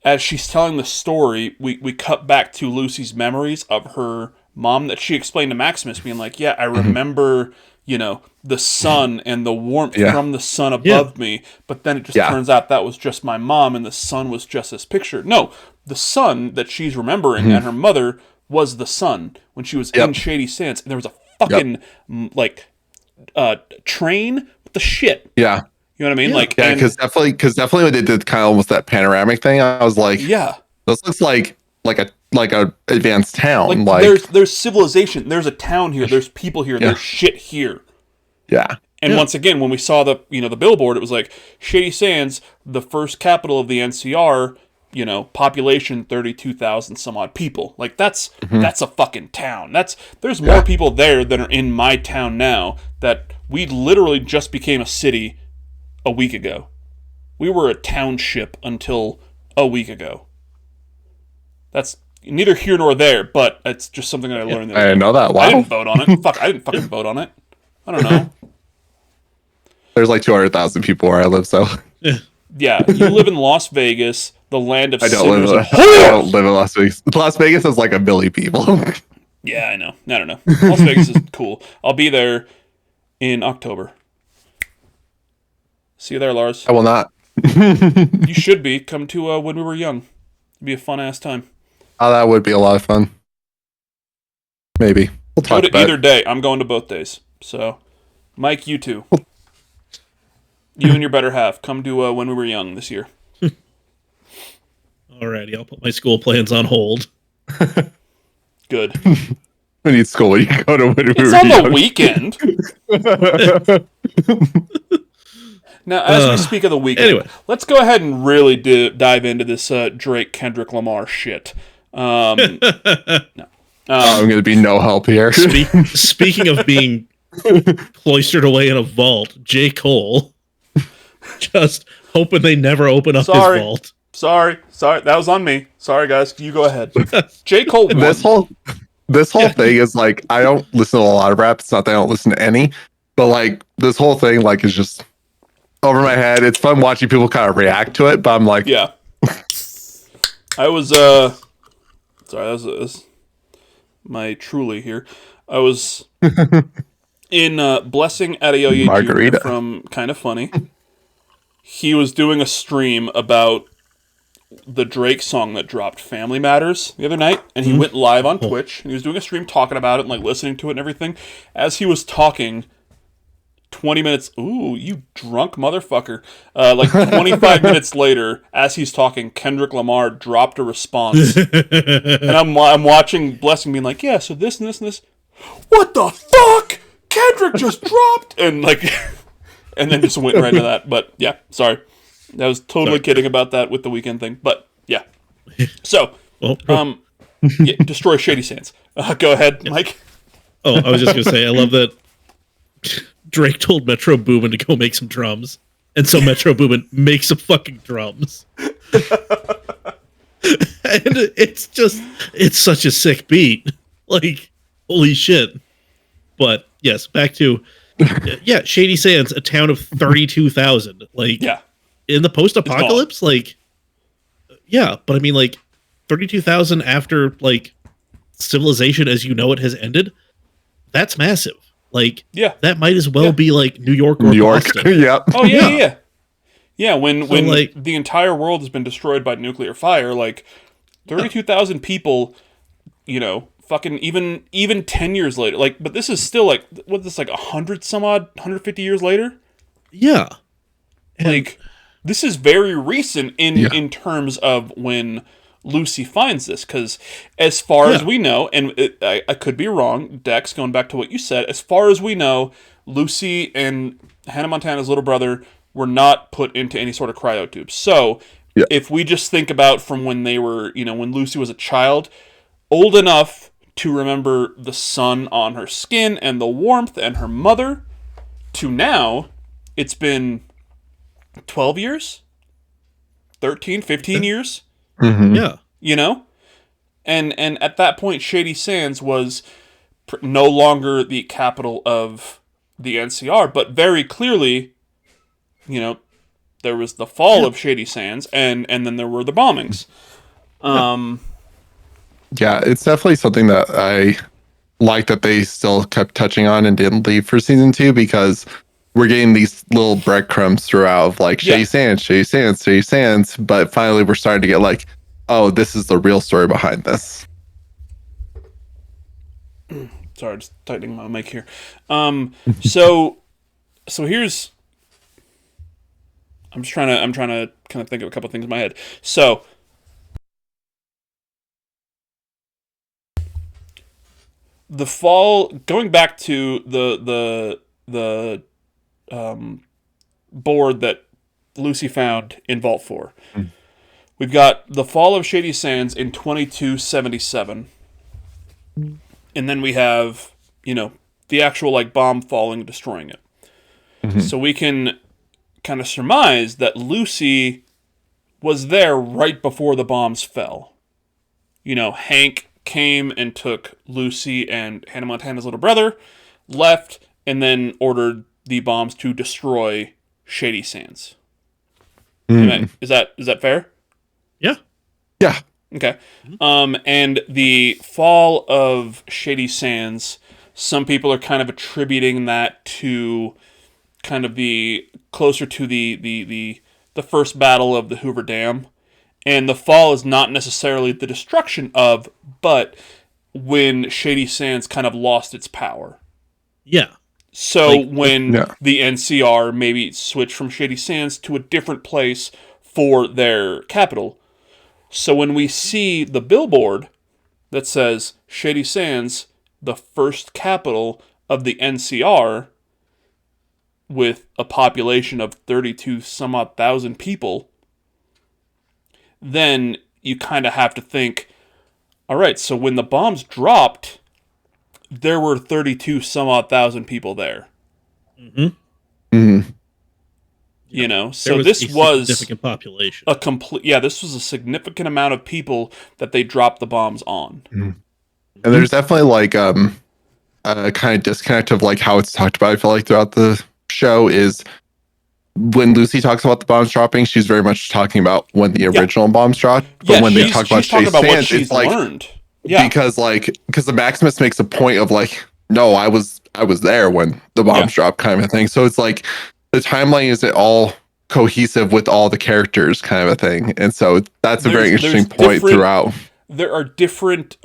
as she's telling the story, we cut back to Lucy's memories of her mom that she explained to Maximus, being like, yeah, I remember, the sun and the warmth from the sun above me, but then it just turns out that was just my mom, and the sun was just this picture. No, the sun that she's remembering and her mother was the sun when she was in Shady Sands, and there was a fucking train with the shit. Yeah. You know what I mean? Yeah, because definitely when they did kind of almost that panoramic thing, I was like, this looks like a advanced town. Like there's civilization. There's a town here. There's people here. There's shit here. Yeah. And once again, when we saw the billboard, it was like Shady Sands, the first capital of the NCR. Population 32,000 some odd people. Like that's a fucking town. There's more people there than are in my town now. That we literally just became a city a week ago. We were a township until a week ago. That's neither here nor there, but it's just something that I learned. I didn't know that. Wow. I didn't vote on it. I didn't fucking vote on it. I don't know. There's like 200,000 people where I live, so Yeah, you live in Las Vegas, the land of I don't live. sinners and I don't whores. live in Las Vegas. Las Vegas has like a billion people. Yeah, I know. I don't know. Las Vegas is cool. I'll be there in October. See you there, Lars. I will not. You should be. Come to When We Were Young. It'd be a fun ass time. Oh, that would be a lot of fun. Maybe we'll Go talk to about either day. I'm going to both days. So, Mike, you too. You and your better half. Come to When We Were Young this year. Alrighty, I'll put my school plans on hold. Good. We need school. You can go to when we It's were on the young. weekend. Now, as we speak of the weekend, Anyway. let's go ahead and really dive into this Drake Kendrick Lamar shit. I'm going to be no help here. Speaking of being cloistered away in a vault, J. Cole, just hoping they never open up his vault. Sorry, that was on me. Sorry, guys, you go ahead. J. Cole won. This whole thing is like, I don't listen to a lot of rap. It's not that I don't listen to any, but like this whole thing like is just over my head. It's fun watching people kind of react to it, but I'm like, Yeah. I was sorry, that was my truly here. I was in Blessing Adeoye Margarita. Jr. from Kind of Funny. He was doing a stream about the Drake song that dropped, Family Matters, the other night, and he went live on Twitch, and he was doing a stream talking about it and like listening to it and everything. As he was talking, 20 minutes, ooh, you drunk motherfucker. Like 25 minutes later, as he's talking, Kendrick Lamar dropped a response. And I'm watching Blessing being like, yeah, so this and this and this. What the fuck? Kendrick just dropped! And like, and then just went right into that. But yeah, sorry. I was totally kidding about that with the weekend thing. But yeah. So, yeah, destroy Shady Sands. Go ahead, Mike. Oh, I was just going to say, I love that Drake told Metro Boomin to go make some drums. And so Metro Boomin makes some fucking drums. And it's such a sick beat. Like, holy shit. But yes, back to, yeah, Shady Sands, a town of 32,000. Like, Yeah. in the post-apocalypse, like, yeah, but I mean, like, 32,000 after, like, civilization as you know it has ended, that's massive. Like, yeah, that might as well be, like, New York or New York. Boston. Yep. Oh, yeah. Yeah, when like, the entire world has been destroyed by nuclear fire, like, 32,000 people, you know, fucking even 10 years later, like, but this is still, like, what is this, like, 100 some odd, 150 years later? Yeah. Like, this is very recent in terms of when Lucy finds this, because as far as we know, and I could be wrong, Dex, going back to what you said, as far as we know, Lucy and Hannah Montana's little brother were not put into any sort of cryotubes. So, if we just think about from when they were, you know, when Lucy was a child, old enough to remember the sun on her skin and the warmth and her mother, to now, it's been 12 years? 13, 15 years? Mm-hmm. Yeah. You know? And at that point, Shady Sands was no longer the capital of the NCR, but very clearly, you know, there was the fall of Shady Sands, and then there were the bombings. Yeah, it's definitely something that I like that they still kept touching on and didn't leave for season 2, because we're getting these little breadcrumbs throughout of like Shady Sands, Shady Sands, Shady Sands, but finally we're starting to get like, oh, this is the real story behind this. Sorry, just tightening my mic here. So here's, I'm trying to kind of think of a couple things in my head. So, the fall, going back to the board that Lucy found in Vault 4. We've got the fall of Shady Sands in 2277. And then we have, you know, the actual like bomb falling and destroying it. Mm-hmm. So we can kind of surmise that Lucy was there right before the bombs fell. You know, Hank came and took Lucy and Hannah Montana's little brother, left, and then ordered the bombs to destroy Shady Sands. Is that fair? Yeah. Yeah. Okay. And the fall of Shady Sands, some people are kind of attributing that to kind of the closer to the first battle of the Hoover Dam. And the fall is not necessarily the destruction of, but when Shady Sands kind of lost its power. Yeah. So Like, when yeah. the NCR maybe switched from Shady Sands to a different place for their capital. So when we see the billboard that says Shady Sands, the first capital of the NCR, with a population of 32 some odd thousand people, then you kind of have to think, all right, so when the bombs dropped, there were 32 some odd thousand people there. You know, so this was significant population. a complete, this was a significant amount of people that they dropped the bombs on. And there's definitely like a kind of disconnect of like how it's talked about. I feel like throughout the show is when Lucy talks about the bombs dropping, she's very much talking about when the original bombs dropped. But when they talk about she's talking Chase about what Sands, she's it's like learned. Yeah, because the Maximus makes a point of like, no, I was there when the bombs dropped, kind of a thing. So it's like the timeline isn't all cohesive with all the characters, kind of a thing. And so that's a very interesting point throughout. There are different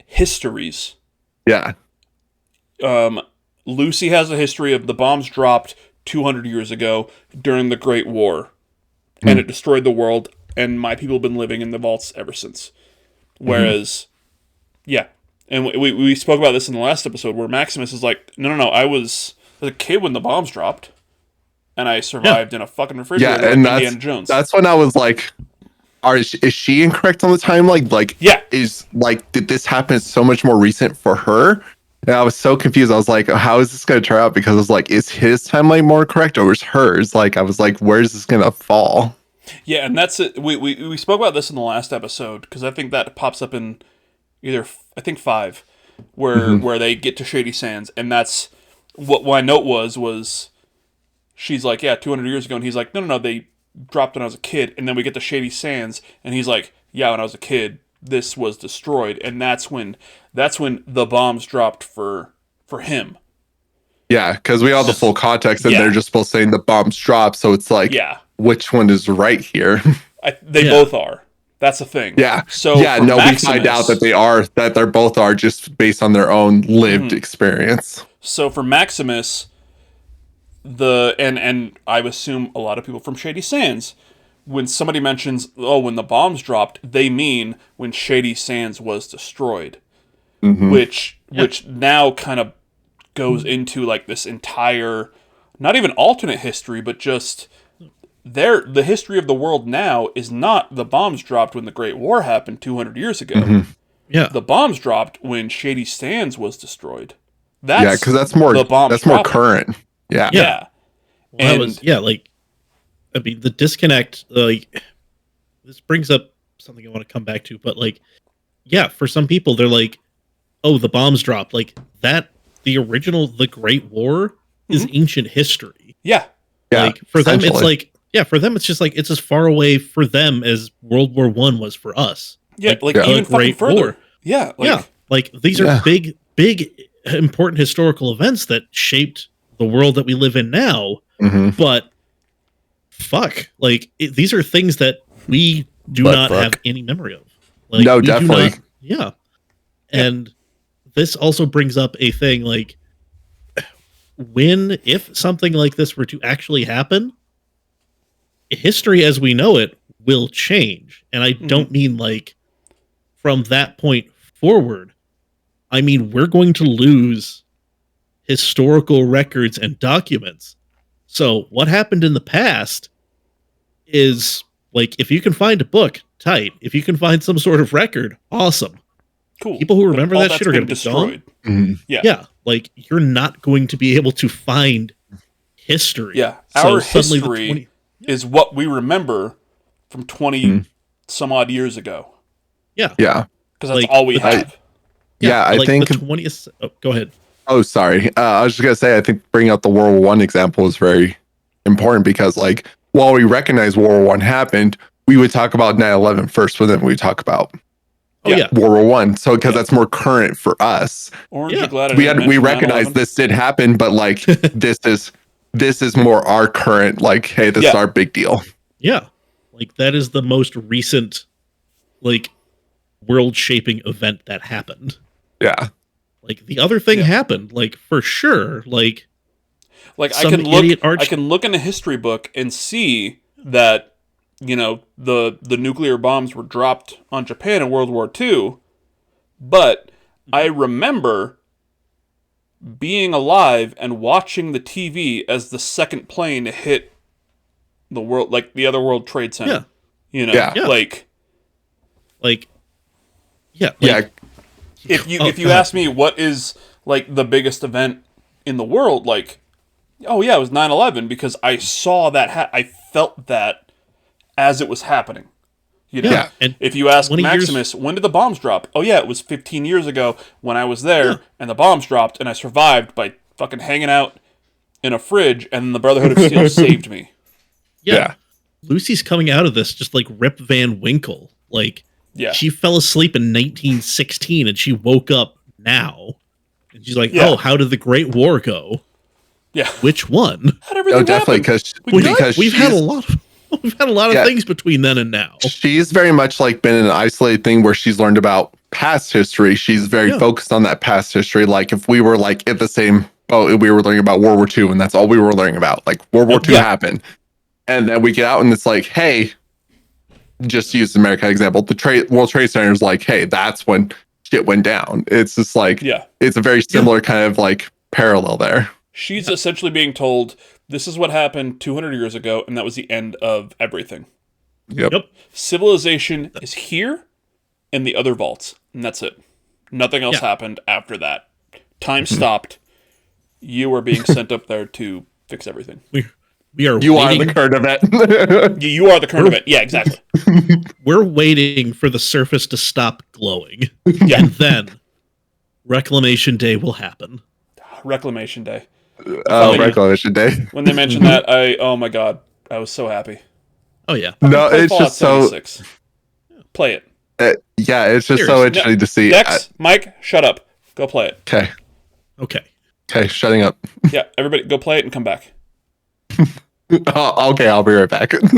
histories. Yeah. Lucy has a history of the bombs dropped 200 years ago during the Great War, and it destroyed the world, and my people have been living in the vaults ever since. Whereas, and we spoke about this in the last episode, where Maximus is like, no, I was a kid when the bombs dropped, and I survived in a fucking refrigerator and like Indiana Jones. That's when I was like, is she incorrect on the timeline? Like, did this happen so much more recent for her? And I was so confused. I was like, how is this going to turn out? Because I was like, is his timeline more correct or is hers? Like, I was like, where's this going to fall? Yeah, and that's it. We spoke about this in the last episode, because I think that pops up in either, I think 5, where they get to Shady Sands, and that's what my note was she's like, 200 years ago, and he's like, no, they dropped when I was a kid, and then we get to Shady Sands, and he's like, when I was a kid, this was destroyed, and that's when the bombs dropped for him. Yeah, because we have the full context, and they're just both saying the bombs dropped, so it's like, which one is right here? They both are. That's the thing. Yeah. So we find out that they're both are just based on their own lived experience. So for Maximus, and I assume a lot of people from Shady Sands, when somebody mentions, when the bombs dropped, they mean when Shady Sands was destroyed, which now kind of goes into like this entire, not even alternate history, but just the history of the world now is not the bombs dropped when the Great War happened 200 years ago. Yeah, the bombs dropped when Shady Sands was destroyed. Because that's more more current. Yeah. Yeah. Well, I mean, the disconnect, like, this brings up something I want to come back to, but like, for some people, they're like, oh, the bombs dropped. Like, the original, the Great War is ancient history. Yeah. Like, for them, it's like, for them, it's just like, it's as far away for them as World War I was for us. Yeah, like even fucking further. War. Yeah. Like, these are big, important historical events that shaped the world that we live in now. But fuck, like, these are things that we do not have any memory of. Like, no, definitely. And this also brings up a thing, like, if something like this were to actually happen, history as we know it will change. And I don't mean like from that point forward. I mean, we're going to lose historical records and documents. So what happened in the past is, like, if you can find a book, tight. If you can find some sort of record, awesome. Cool. People who remember that shit are going to be destroyed. Yeah, like, you're not going to be able to find history. Yeah, our history is what we remember from 20 some odd years ago. Yeah. Yeah. Because that's all we have. I like think the 20th. Oh, go ahead. Oh, sorry. I was just gonna say, I think bringing up the World War One example is very important because, like, while we recognize World War One happened, we would talk about 9/11 first, but then we talk about Oh yeah. World War One. So because that's more current for us, Orange, Yeah. you're glad I didn't we mention recognize 9/11? this did happen, but like this is more our current. Like, hey, this is Yeah. our big deal. Yeah. Like that is the most recent like world shaping event that happened. Yeah, Like the other thing Yeah. happened, like for sure. Like I some can look idiot I can look in a history book and see that, you know, the nuclear bombs were dropped on Japan in World War II, but I remember being alive and watching the TV as the second plane hit the world, like the other World Trade Center. Yeah. You know, Yeah. like yeah, yeah. like, if you Oh, if you go ahead. ask me what is like the biggest event in the world, like, oh yeah, it was 9/11 because I saw that I felt that as it was happening. You know, Yeah, and if you ask 20 years- Maximus, when did the bombs drop? Oh yeah, it was 15 years ago when I was there Yeah. and the bombs dropped and I survived by fucking hanging out in a fridge and the Brotherhood of Steel saved me. yeah. Lucy's coming out of this just like Rip Van Winkle. Like Yeah. she fell asleep in 1916 and she woke up now. And she's like, Yeah. "Oh, how did the Great War go? Yeah. Which one?" How'd everything No, definitely happen? because We've had a lot of Yeah. things between then and now. she's very much like been an isolated thing where she's learned about past history. She's very Yeah. focused on that past history. Like if we were like in the same boat, we were learning about World War II, and that's all we were learning about. Like World War II Yeah. happened, and then we get out and it's like, hey, just to use the America example, the World Trade Center is like, hey, that's when shit went down. It's just like, Yeah. it's a very similar kind of like parallel there. She's essentially being told this is what happened 200 years ago and that was the end of everything. Yep. Yep. Civilization is here in the other vaults, and that's it. Nothing else Yeah. happened after that. Time stopped. You are being sent up there to fix everything. We are You are waiting, the current event. You are the current event. Yeah, exactly. we're waiting for the surface to stop glowing. Yeah. And then Reclamation Day will happen. Reclamation Day. Reclamation Day. When they mentioned that, oh my god, I was so happy. Oh yeah. No, Play it's Fallout just so 76. Play it. yeah, it's just so Seriously. interesting to see. Dex, Mike, shut up. Go play it. Okay, Okay. shutting up. Yeah, everybody go play it and come back. Okay, I'll be right back. Did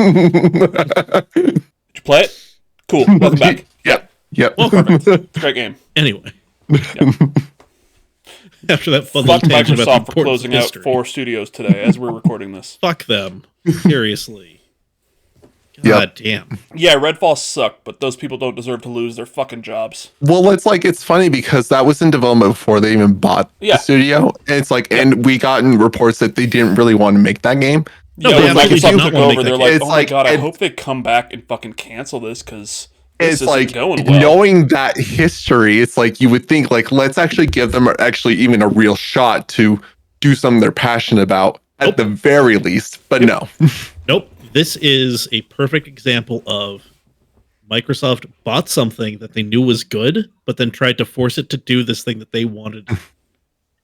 you play it? Cool. Welcome back. Yep. It's a great game. Anyway. After that fun Fuck little tangent about Microsoft the for importance closing of out history. 4 studios today as we're recording this. Fuck them. Seriously. Yep. God damn. Yeah, Redfall sucked, but those people don't deserve to lose their fucking jobs. Well, it's funny because that was in development before they even bought Yeah. the studio. And it's like, and we gotten reports that they didn't really want to make that game. No, yeah, they when absolutely Microsoft did not took wanna make over, that they're game. like, It's oh my like- god, I and- hope they come back and fucking cancel this because this It's isn't like going well. knowing that history, it's like you would think like let's actually give them actually even a real shot to do something they're passionate about at Nope. the very least. But no. Nope. This is a perfect example of Microsoft bought something that they knew was good, but then tried to force it to do this thing that they wanted.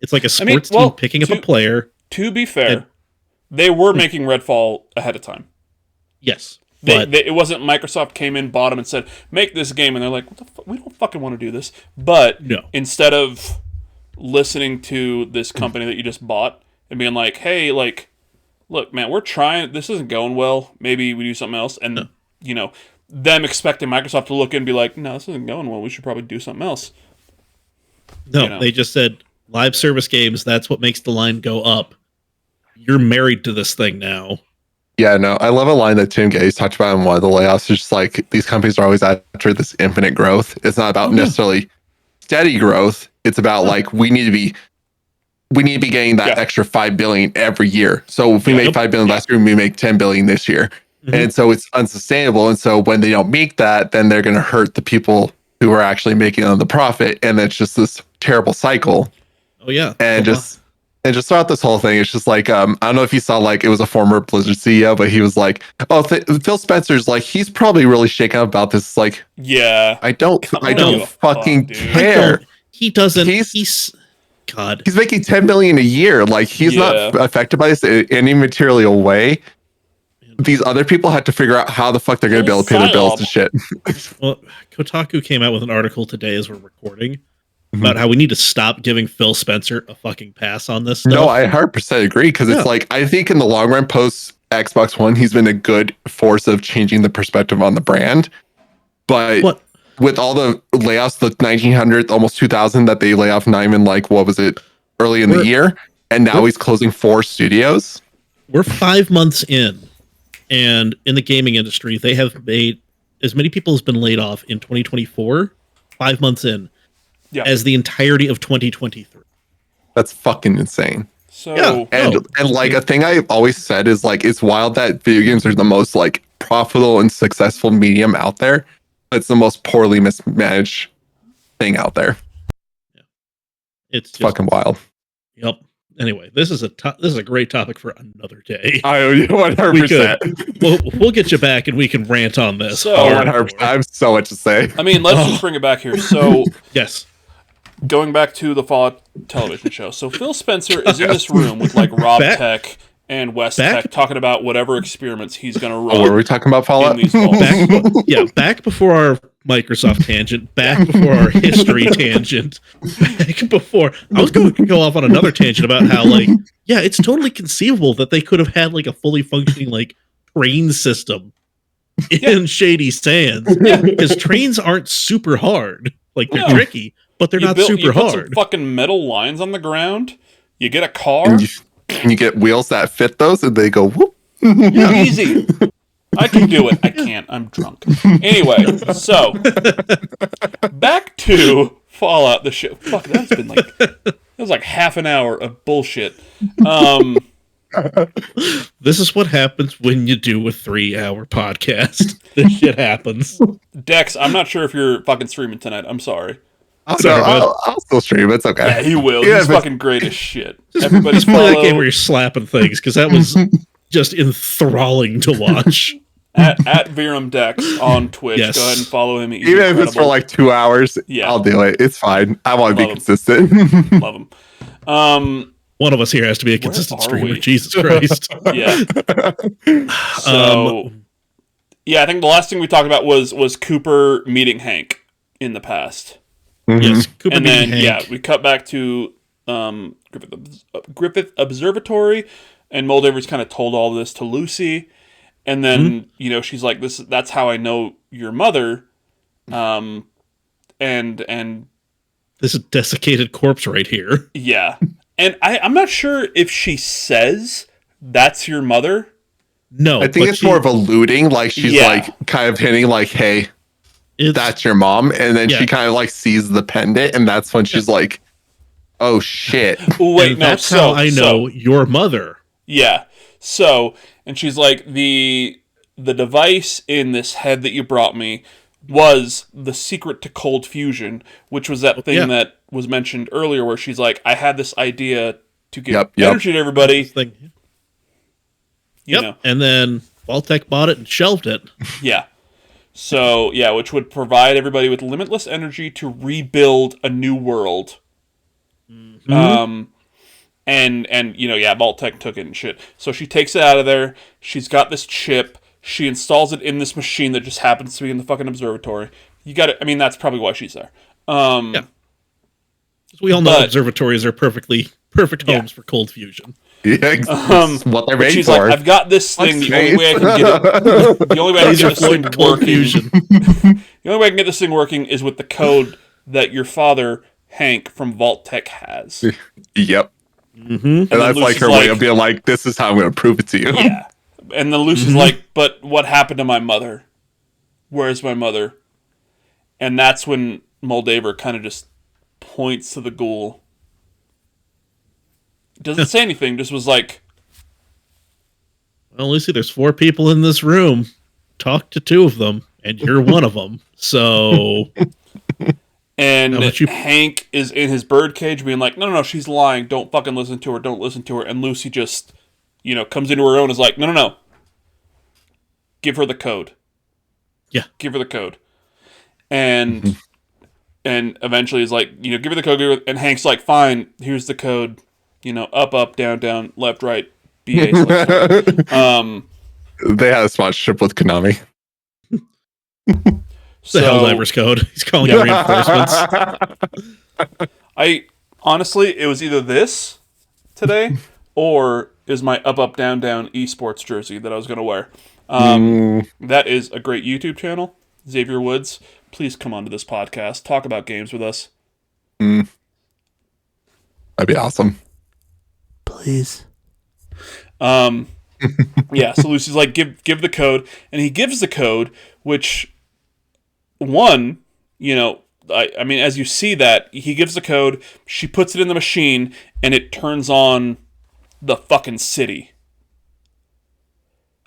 It's like a I mean, sports well, team picking up to- a player. To be fair, And- they were making Redfall ahead of time. Yes. But It wasn't Microsoft came in, bought them, and said, make this game. And they're like, what the we don't fucking want to do this. But No. instead of listening to this company that you just bought and being like, hey, like, look, man, we're trying. This isn't going well. Maybe we do something else. And, you know, them expecting Microsoft to look in and be like, no, this isn't going well. We should probably do something else. no, you know. they just said live service games, that's what makes the line go up. You're married to this thing now. Yeah, no, I love a line that Tim Gates talked about in one of the layoffs. It's just like these companies are always after this infinite growth. It's not about necessarily steady growth. It's about like we need to be getting that Yeah. extra 5 billion every year. So if we made Yep. 5 billion last year, we make 10 billion this year. Mhm. And so it's unsustainable. And so when they don't make that, then they're going to hurt the people who are actually making on the profit. And it's just this terrible cycle. Oh yeah. And just throughout this whole thing, it's just like I don't know if you saw, like, it was a former Blizzard CEO, but he was like, "Oh, Phil Spencer's like he's probably really shaken up about this." It's like, Yeah. I don't give a fucking fuck, dude. care. He doesn't. He's- He's God. He's making 10 million a year. Like, he's not affected by this in any material way. These other people had to figure out how the fuck they're going to be able to pay their bills and shit. Well, Kotaku came out with an article today as we're recording about how we need to stop giving Phil Spencer a fucking pass on this stuff. No, I 100% agree, because it's like, I think in the long run, post Xbox One, he's been a good force of changing the perspective on the brand. But with all the layoffs, the 1900, almost 2000 that they lay off, not even like, what was it, early in the year? And now he's closing 4 studios. We're 5 months in. And in the gaming industry, they have made as many people has been laid off in 2024, 5 months in, as the entirety of 2023. That's fucking insane. So and like a thing I've always said is like, it's wild that video games are the most like profitable and successful medium out there. But it's the most poorly mismanaged thing out there. Yeah. It's just fucking wild. Yep. Anyway, this is a great topic for another day. I 100%. We'll get you back and we can rant on this. So, 100%. I have so much to say. I mean, let's just bring it back here. So, yes, going back to the Fallout television show. So Phil Spencer is in this room with like Rob Tech and West Tech talking about whatever experiments he's going to run. Oh, were we talking about Fallout? Back before our Microsoft tangent, back before our history tangent, back before I was going to go off on another tangent about how like, yeah, it's totally conceivable that they could have had like a fully functioning like train system in Shady Sands, because trains aren't super hard. Like they're tricky, but they're not super hard. Put some fucking metal lines on the ground. You get a car. And you get wheels that fit those, and they go whoop. Easy. I can do it. I can't. I'm drunk. Anyway, so back to Fallout. The show. Fuck, that's been like that was like half an hour of bullshit. This is what happens when you do a 3-hour podcast. This shit happens. Dex, I'm not sure if you're fucking streaming tonight. I'm sorry. I'll still stream. It's okay. Yeah, he will. He's fucking great as shit. Everybody's play that game where you're slapping things, because that was just enthralling to watch. At VerumDex on Twitch. Yes. Go ahead and follow him. He's even if it's for like 2 hours, I'll do it. It's fine. I want to be consistent. Love him. One of us here has to be a consistent streamer. Jesus Christ. Yeah. So, I think the last thing we talked about was Cooper meeting Hank in the past. Mm-hmm. Yes, Cooper and meeting then Hank. we cut back to Griffith Observatory, and Moldaver's kind of told all this to Lucy. And then, she's like, that's how I know your mother. And this is a desiccated corpse right here. Yeah. And I'm not sure if she says that's your mother. No. I think it's more of alluding, like she's like kind of hinting like, hey, that's your mom. And then she kind of like sees the pendant, and that's when she's like, oh shit. Wait, that's how I know your mother. Yeah. So, and she's like, the device in this head that you brought me was the secret to cold fusion, which was that thing that was mentioned earlier where she's like, I had this idea to give energy to everybody. You know. And then Vault-Tec bought it and shelved it. Yeah. So, which would provide everybody with limitless energy to rebuild a new world. Mm-hmm. And Vault-Tec took it and shit. So she takes it out of there. She's got this chip. She installs it in this machine that just happens to be in the fucking observatory. You got it. I mean, that's probably why she's there. We all know observatories are perfect homes for cold fusion. Yeah, what they're made she's for. Like, I've got this thing. The only way I can get it. The only way I can get this thing working. The only way I can get this thing working is with the code that your father, Hank from Vault-Tec, has. Yep. Mm-hmm. And that's like her way of being like, this is how I'm going to prove it to you. Yeah. And then Lucy's like, but what happened to my mother? Where's my mother? And that's when Moldaver kind of just points to the ghoul. Doesn't say anything, just was like, well, Lucy, there's 4 people in this room. Talk to 2 of them, and you're one of them. So... And Hank is in his birdcage being like, no, she's lying. Don't fucking listen to her. Don't listen to her. And Lucy just, comes into her own and is like, no. Give her the code. Yeah. Give her the code. And And eventually he's like, you know, give her the code. And Hank's like, fine, here's the code. You know, up, up, down, down, left, right, BA select. They had a sponsorship with Konami. It's the Helldivers code. He's calling it reinforcements. I honestly, it was either this today or is my up, up, down, down esports jersey that I was going to wear. That is a great YouTube channel. Xavier Woods, please come onto this podcast. Talk about games with us. That'd be awesome. Please. Yeah, so Lucy's like, give the code, and he gives the code, which one, you know, I mean, as you see that, he gives the code, she puts it in the machine, and it turns on the fucking city.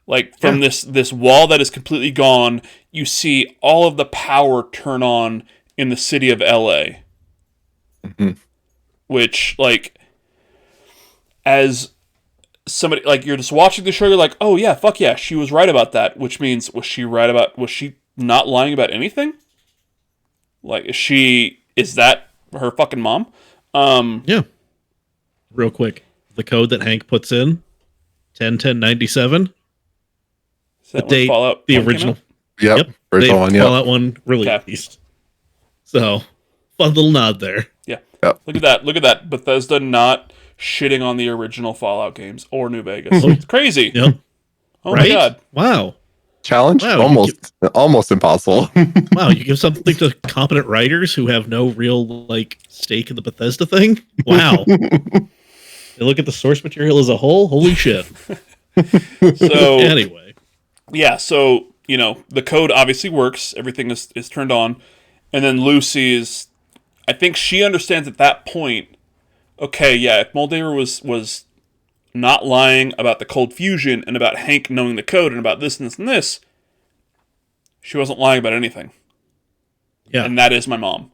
Like, from this wall that is completely gone, you see all of the power turn on in the city of LA. Which, like, as somebody, like, you're just watching the show, you're like, oh yeah, fuck yeah, she was right about that. Which means, was she not lying about anything? Like, is that her fucking mom? Yeah. Real quick. The code that Hank puts in, 10/10/97. The date, Fallout the 1 came original. out? Yep. Original one, yep. Fallout 1 released. So, fun little nod there. Yeah. Yep. Look at that. Bethesda not shitting on the original Fallout games or New Vegas. It's crazy. Yep. Oh right? my god. Wow. Challenge? Wow, almost impossible. Wow, you give something to competent writers who have no real, like, stake in the Bethesda thing? Wow. They look at the source material as a whole? Holy shit. So anyway. Yeah, so, you know, the code obviously works. Everything is turned on. And then Lucy is, I think she understands at that point, okay, yeah, if Moldaver was not lying about the cold fusion and about Hank knowing the code and about this and this and this, she wasn't lying about anything. Yeah. And that is my mom.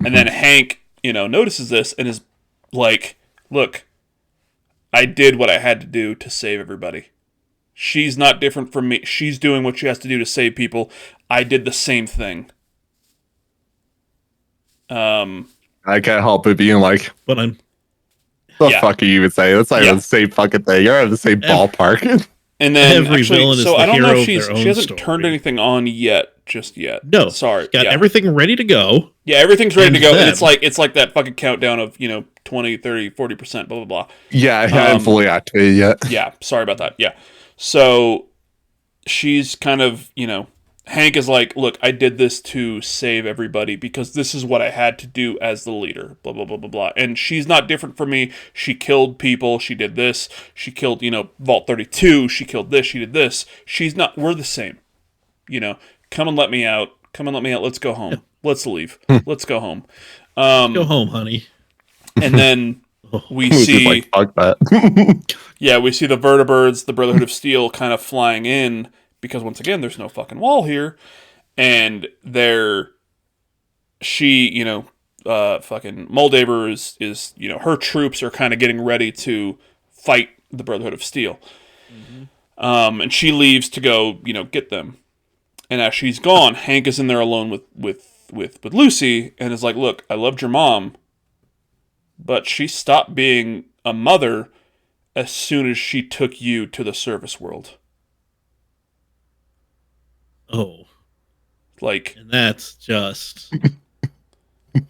And then Hank, you know, notices this and is like, look, I did what I had to do to save everybody. She's not different from me. She's doing what she has to do to save people. I did the same thing. I can't help it being like, But I'm... the fuck are you even saying? That's not even the same fucking thing. You're in the same ballpark. And then, every villain is so the I don't hero know if of their she own hasn't story. turned anything on just yet. No. Sorry. Got everything ready to go. Yeah, everything's ready And to go. then- And it's like that fucking countdown of, you know, 20, 30, 40%, blah, blah, blah. Yeah, I haven't fully activated yet. Yeah, sorry about that. Yeah. So she's kind of, you know, Hank is like, look, I did this to save everybody because this is what I had to do as the leader, blah, blah, blah, blah, blah. And she's not different from me. She killed people. She did this. She killed, you know, Vault 32. She killed this. She did this. She's not, we're the same. You know, come and let me out. Come and let me out. Let's go home. Let's leave. Let's go home. Go home, honey. And then we Just see, like, fuck that. yeah, we see the Vertibirds, the Brotherhood of Steel, kind of flying in because once again, there's no fucking wall here, and you know, fucking Moldaver is, you know, her troops are kind of getting ready to fight the Brotherhood of Steel, and she leaves to go, you know, get them, and as she's gone, Hank is in there alone with Lucy, and is like, look, I loved your mom, but she stopped being a mother as soon as she took you to the service world. Oh. Like, And that's just... like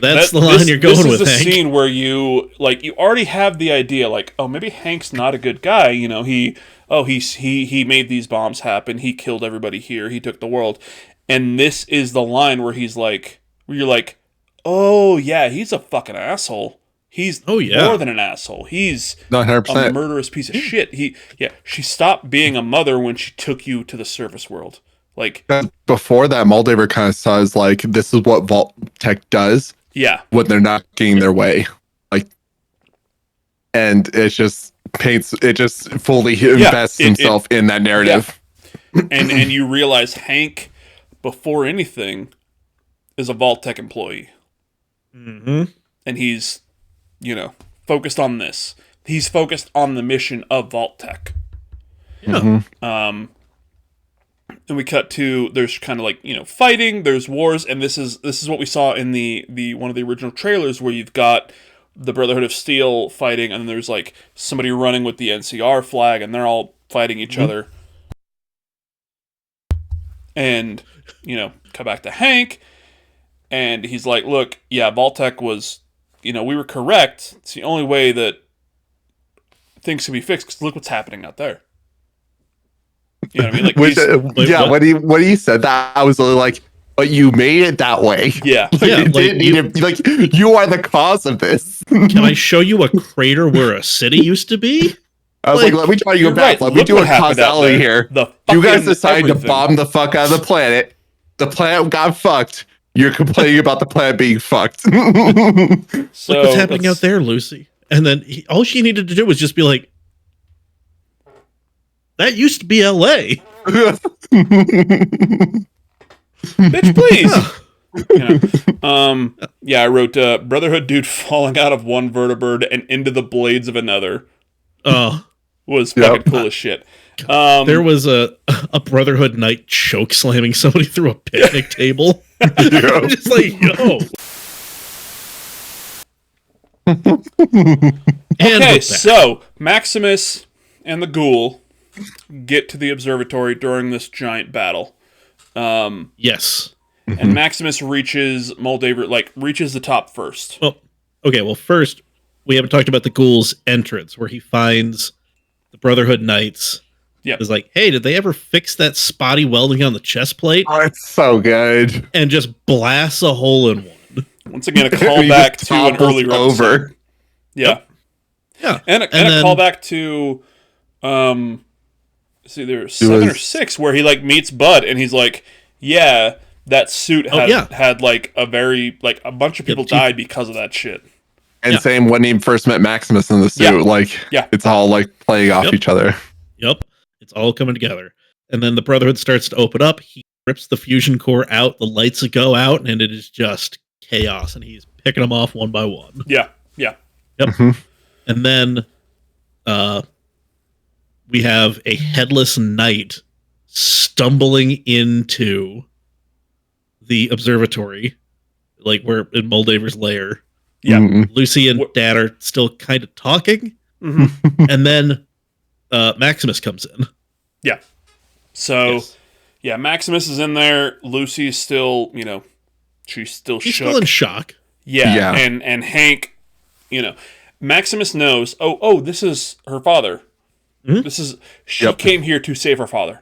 that's the line you're going with, This is the Hank. scene where you already have the idea, like, oh, maybe Hank's not a good guy. You know, he made these bombs happen. He killed everybody here. He took the world. And this is the line where he's like, where you're like, oh yeah, he's a fucking asshole. He's more than an asshole. He's 100%. a murderous piece of shit. She stopped being a mother when she took you to the service world. Like, before that, Moldaver kind of says like, this is what Vault Tech does. Yeah. When they're not getting their way. Like, and it just fully invests himself in that narrative. Yeah. and you realize Hank, before anything, is a Vault Tech employee. Mm-hmm. And he's, you know, focused on this. He's focused on the mission of Vault Tech. Yeah. and we cut to there's kind of like fighting, there's wars, and this is what we saw in the one of the original trailers where you've got the Brotherhood of Steel fighting, and then there's like somebody running with the NCR flag, and they're all fighting each other. And come back to Hank, and he's like, "Look, yeah, Vault-Tec was, we were correct. It's the only way that things can be fixed. Because look what's happening out there." You know what I mean? Like, when he said that, I was really like, "But you made it that way." Yeah, you are the cause of this. Can I show you a crater where a city used to be? I was like, let me try you back. Let me do a causality here. You guys decided to bomb the fuck out of the planet. The planet got fucked. You're complaining about the planet being fucked. So look what's happening out there, Lucy. And then all she needed to do was just be like, that used to be LA. Bitch, please. Yeah, I wrote Brotherhood dude falling out of one vertibird and into the blades of another. Was fucking cool as shit. There was a Brotherhood knight choke slamming somebody through a picnic table. Just like, yo. Okay, so Maximus and the Ghoul get to the observatory during this giant battle. Yes. And Maximus reaches Moldaver, reaches the top first. Well, okay, first, we haven't talked about the Ghoul's entrance, where he finds the Brotherhood Knights. Yeah. It's like, hey, did they ever fix that spotty welding on the chest plate? Oh, it's so good. And just blasts a hole in one. Once again, a callback to an earlier episode. Yeah. Yeah. And a callback to, it's either 7 or 6, where he, meets Bud, and he's like, yeah, that suit had a bunch of people died because of that shit. And same when he first met Maximus in the suit, it's all playing off each other. Yep. It's all coming together. And then the Brotherhood starts to open up. He rips the fusion core out. The lights go out, and it is just chaos. And he's picking them off one by one. Yeah. Yep. And then we have a headless knight stumbling into the observatory, where in Moldaver's lair. Yeah. Lucy and Dad are still kind of talking. And then Maximus comes in. Yeah. So, Maximus is in there. Lucy's still, she's still shook. Still in shock. Yeah. And Hank, Maximus knows, this is her father. She came here to save her father.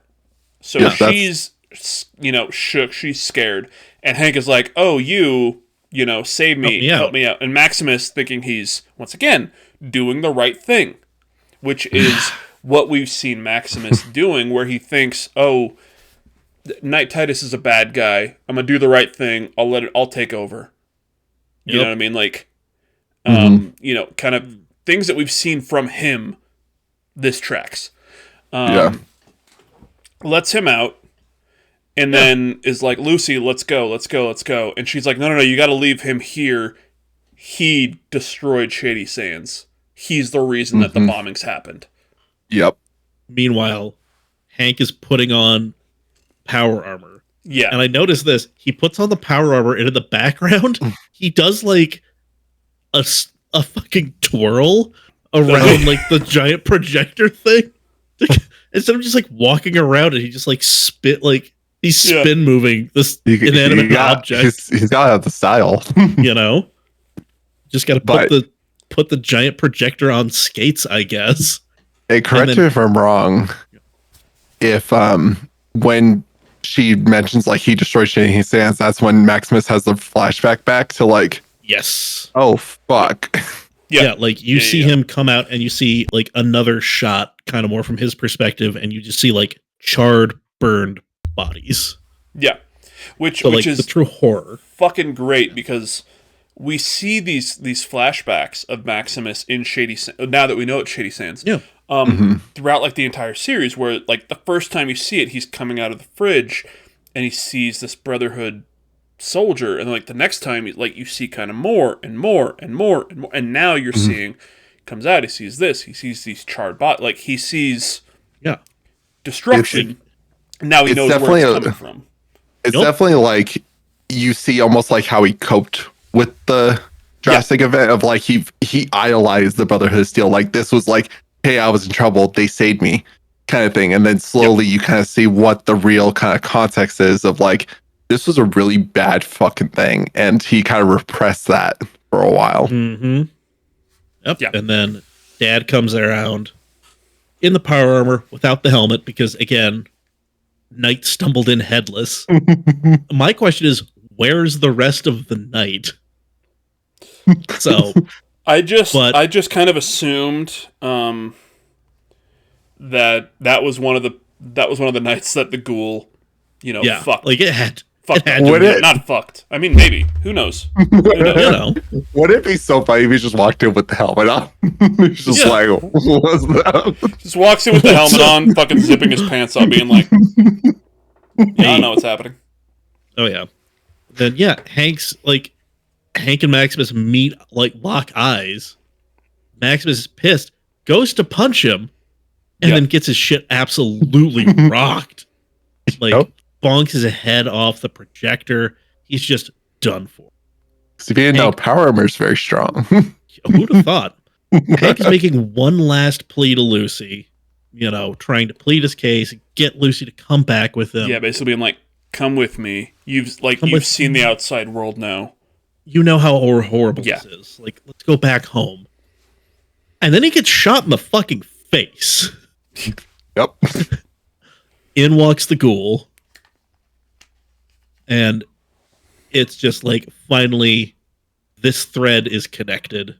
So she's, shook. She's scared. And Hank is like, save me, help me out. And Maximus, thinking he's, once again, doing the right thing, which is what we've seen Maximus doing, where he thinks, Knight Titus is a bad guy. I'm going to do the right thing. I'll take over. You know what I mean? Kind of things that we've seen from him this tracks. Lets him out. And then is like, Lucy, let's go. And she's like, no, you got to leave him here. He destroyed Shady Sands. He's the reason that the bombings happened. Yep. Meanwhile, Hank is putting on power armor. Yeah. And I noticed this. He puts on the power armor, and in the background, he does a fucking twirl around the giant projector thing. Instead of just walking around it, he just he's spin moving this inanimate object. He's got to have the style. Just got to put the giant projector on skates, I guess. Hey, correct me if I'm wrong. If when she mentions he destroyed Shady Sands, that's when Maximus has the flashback back to yes. Oh fuck. Yeah, you see him come out, and you see another shot, kind of more from his perspective, and you just see charred, burned bodies. Yeah, which is the true horror. Fucking great, because we see these flashbacks of Maximus in Shady Sands, now that we know it's Shady Sands. Yeah. Throughout the entire series, where the first time you see it, he's coming out of the fridge and he sees this Brotherhood soldier, and the next time you see kind of more and more and more and more, and now you're seeing, comes out, he sees this, he sees these charred bodies, he sees destruction. Now he It's knows where definitely it's a- coming from. It's Nope. definitely like you see almost like how he coped with the drastic event of like he idolized the Brotherhood of Steel. Like this was like, hey, I was in trouble, they saved me, kind of thing. And then slowly you kind of see what the real kind of context is of like this was a really bad fucking thing, and he kind of repressed that for a while. Mm-hmm. Yep. Yeah. And then Dad comes around in the power armor without the helmet because, again, Knight stumbled in headless. My question is, where's the rest of the Knight? So, I just But- kind of assumed that was one of the nights that the ghoul, yeah, fucked. like it had Fucked. it had to Would be, it? Not fucked. I mean, maybe. Who knows? Who knows? you know. Would it be so funny if he just walked in with the helmet on? He's just Yeah. like, what's that? Just walks in with the helmet on, fucking zipping his pants up, being like, "Yeah, I know what's happening." Oh yeah. Then yeah, Hank and Maximus meet, like lock eyes. Maximus is pissed, goes to punch him, and Yeah. then gets his shit absolutely rocked. Like Yep. bonks his head off the projector. He's just done for. So if you didn't know, Hank- power armor is very strong. Who'd have thought? Hank is making one last plea to Lucy, trying to plead his case, get Lucy to come back with him. Yeah, basically being like, "Come with me. You've Come with seen me. the outside world now." You know how horrible Yeah. this is. Like, let's go back home. And then he gets shot in the fucking face. Yep. In walks the ghoul. And it's just like, finally, this thread is connected.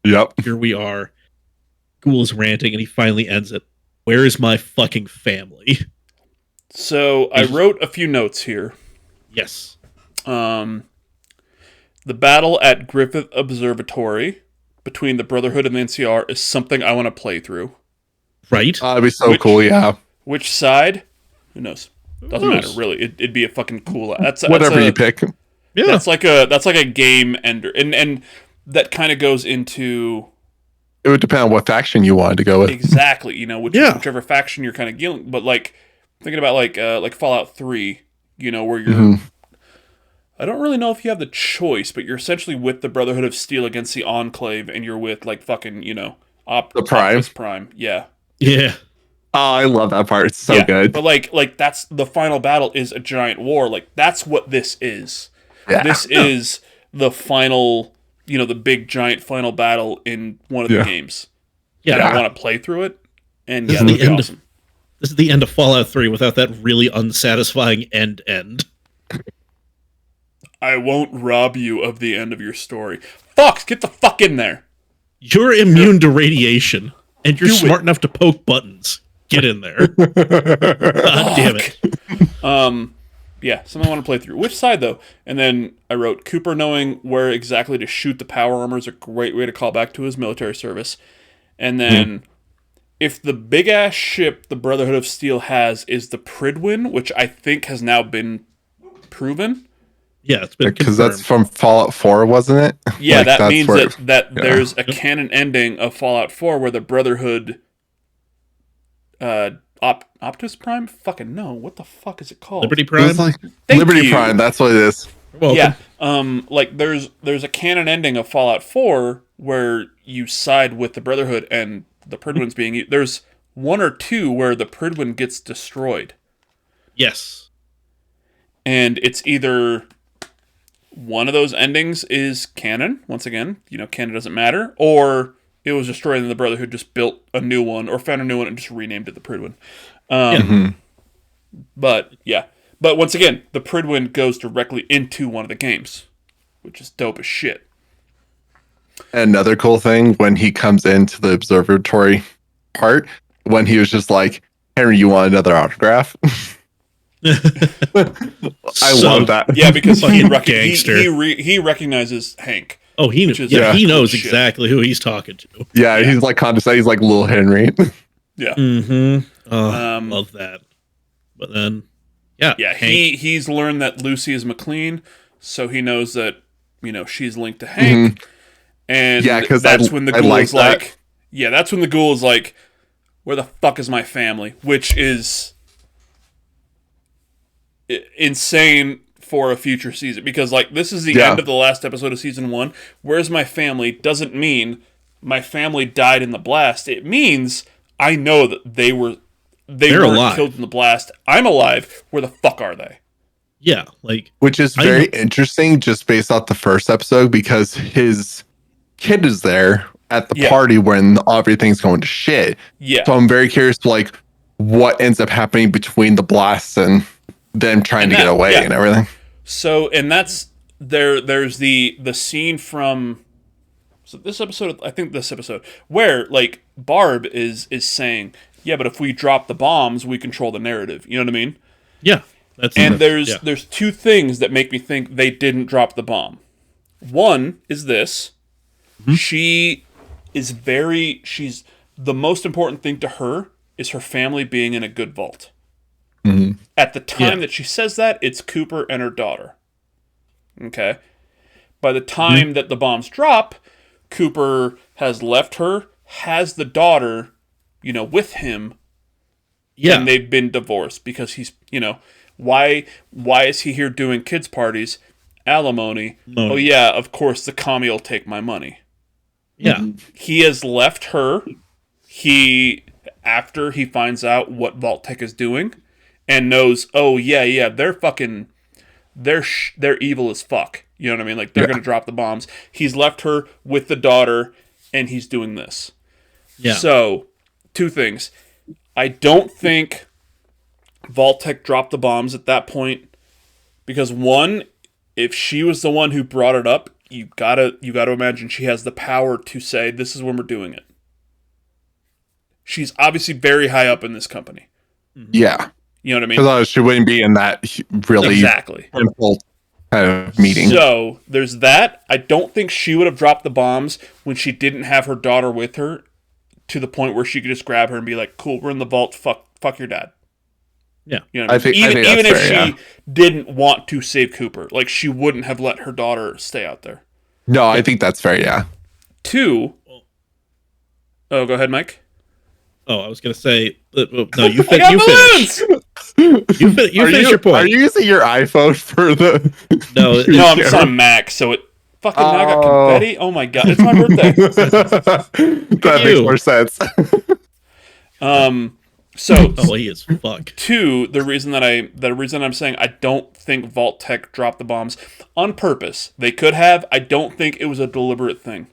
Yep. Here we are. Ghoul is ranting, and he finally ends it. Where is my fucking family? So I wrote a few notes here. Yes. The battle at Griffith Observatory between the Brotherhood and the NCR is something I want to play through. Right? That'd be so Which- cool. Yeah. Which side? Who knows? Doesn't Who matter knows? really. It'd be a fucking cool. That's Whatever you pick. Yeah. That's like a game ender, and that kind of goes into It would depend on what faction you wanted to go with. exactly Yeah. whichever faction you're kind of dealing. But like thinking about like Fallout 3, where you're. Mhm. I don't really know if you have the choice, but you're essentially with the Brotherhood of Steel against the Enclave, and you're with like fucking The Prime. Optimus Prime. Yeah. Yeah. Oh, I love that part. It's so Yeah, good. But like that's the final battle is a giant war. Like that's what this is. Yeah. This is the final, the big giant final battle in one of the Yeah. games. Yeah. And I want to play through it. And This yeah, is the that'd be end of- awesome. This is the end of Fallout 3 without that really unsatisfying end. I won't rob you of the end of your story. Fox, get the fuck in there. You're immune to radiation, and you're Do smart enough to poke buttons. Get in there. God damn it. Yeah, something I want to play through. Which side though? And then I wrote Cooper knowing where exactly to shoot the power armor is a great way to call back to his military service. And then if the big ass ship the Brotherhood of Steel has is the Pridwin, which I think has now been proven. Yeah, it's been Because confirmed. that's from Fallout 4, wasn't it? Yeah, Like, that that's means where- that yeah. there's a canon ending of Fallout 4 where the Brotherhood Optimus Prime? Fucking no. What the fuck is it called? Liberty It Prime. was like Thank Liberty you. Prime. That's what it is. You're welcome. Yeah. Like there's a canon ending of Fallout 4 where you side with the Brotherhood and the Pridwin's being there's one or two where the Pridwin gets destroyed. Yes. And it's either one of those endings is canon, once again, canon doesn't matter, or it was destroyed and the Brotherhood just built a new one or found a new one and just renamed it the Pridwin. But yeah. But once again, the Pridwin goes directly into one of the games, which is dope as shit. Another cool thing when he comes into the observatory part, when he was just like, Henry, you want another autograph? I love that. Yeah, because Fucking gangster. he recognizes Hank. Oh, he knows. is Yeah, he cool knows shit. exactly who he's talking to. Yeah, he's like condescending. He's like little Henry. Yeah. Mm-hmm. Oh, Um, love that. But then, yeah, Yeah, Hank, he's learned that Lucy is McLean, so he knows that, she's linked to Hank. And Yeah, 'cause that's I- when the I ghoul like is that. like, yeah, that's when the ghoul is like, where the fuck is my family? Which is insane for a future season, because like this is the Yeah. end of the last episode of season 1. Where's my family? Doesn't mean my family died in the blast. It means I know that they're weren't alive. killed in the blast. I'm alive. Where the fuck are they? Yeah, like Which is very interesting just based off the first episode because his kid is there at the Yeah. party when everything's going to shit. Yeah. So I'm very curious to like what ends up happening between the blasts and them trying And to get that- away yeah. and everything. So, and that's there's the scene from this episode where like Barb is saying, yeah, but if we drop the bombs, we control the narrative. You know what I mean? yeah. There's two things that make me think they didn't drop the bomb. One is this. Mm-hmm. She's the most important thing to her is her family being in a good vault. Mm-hmm. At the time that she says that, it's Cooper and her daughter. Okay? By the time that the bombs drop, Cooper has left her, has the daughter, with him, and they've been divorced because he's, why is he here doing kids' parties? Alimony. Oh, yeah, of course, the commie will take my money. Yeah. He has left her, after he finds out what Vault-Tec is doing, and knows, oh yeah, they're evil as fuck. You know what I mean? Like they're gonna drop the bombs. He's left her with the daughter, and he's doing this. Yeah. So, two things. I don't think Vault-Tec dropped the bombs at that point because one, if she was the one who brought it up, you gotta imagine she has the power to say this is when we're doing it. She's obviously very high up in this company. Yeah. You know what I mean? Because she wouldn't be in that really Exactly. simple kind of meeting. So there's that. I don't think she would have dropped the bombs when she didn't have her daughter with her, to the point where she could just grab her and be like, "Cool, we're in the vault. Fuck your dad." Yeah. You know what I mean? I think even that's if fair, she didn't want to save Cooper, like she wouldn't have let her daughter stay out there. No, I think that's fair. Yeah. Two. Oh, go ahead, Mike. Oh, I was gonna say no. You I got finish. balloons! You finish your point. Are you using your iPhone for the? No, No, I'm just on Mac, so it fucking now I got confetti. Oh my god, it's my birthday. That makes more sense. So oh, he is fuck. two, the reason I'm saying I don't think Vault-Tec dropped the bombs on purpose. They could have. I don't think it was a deliberate thing.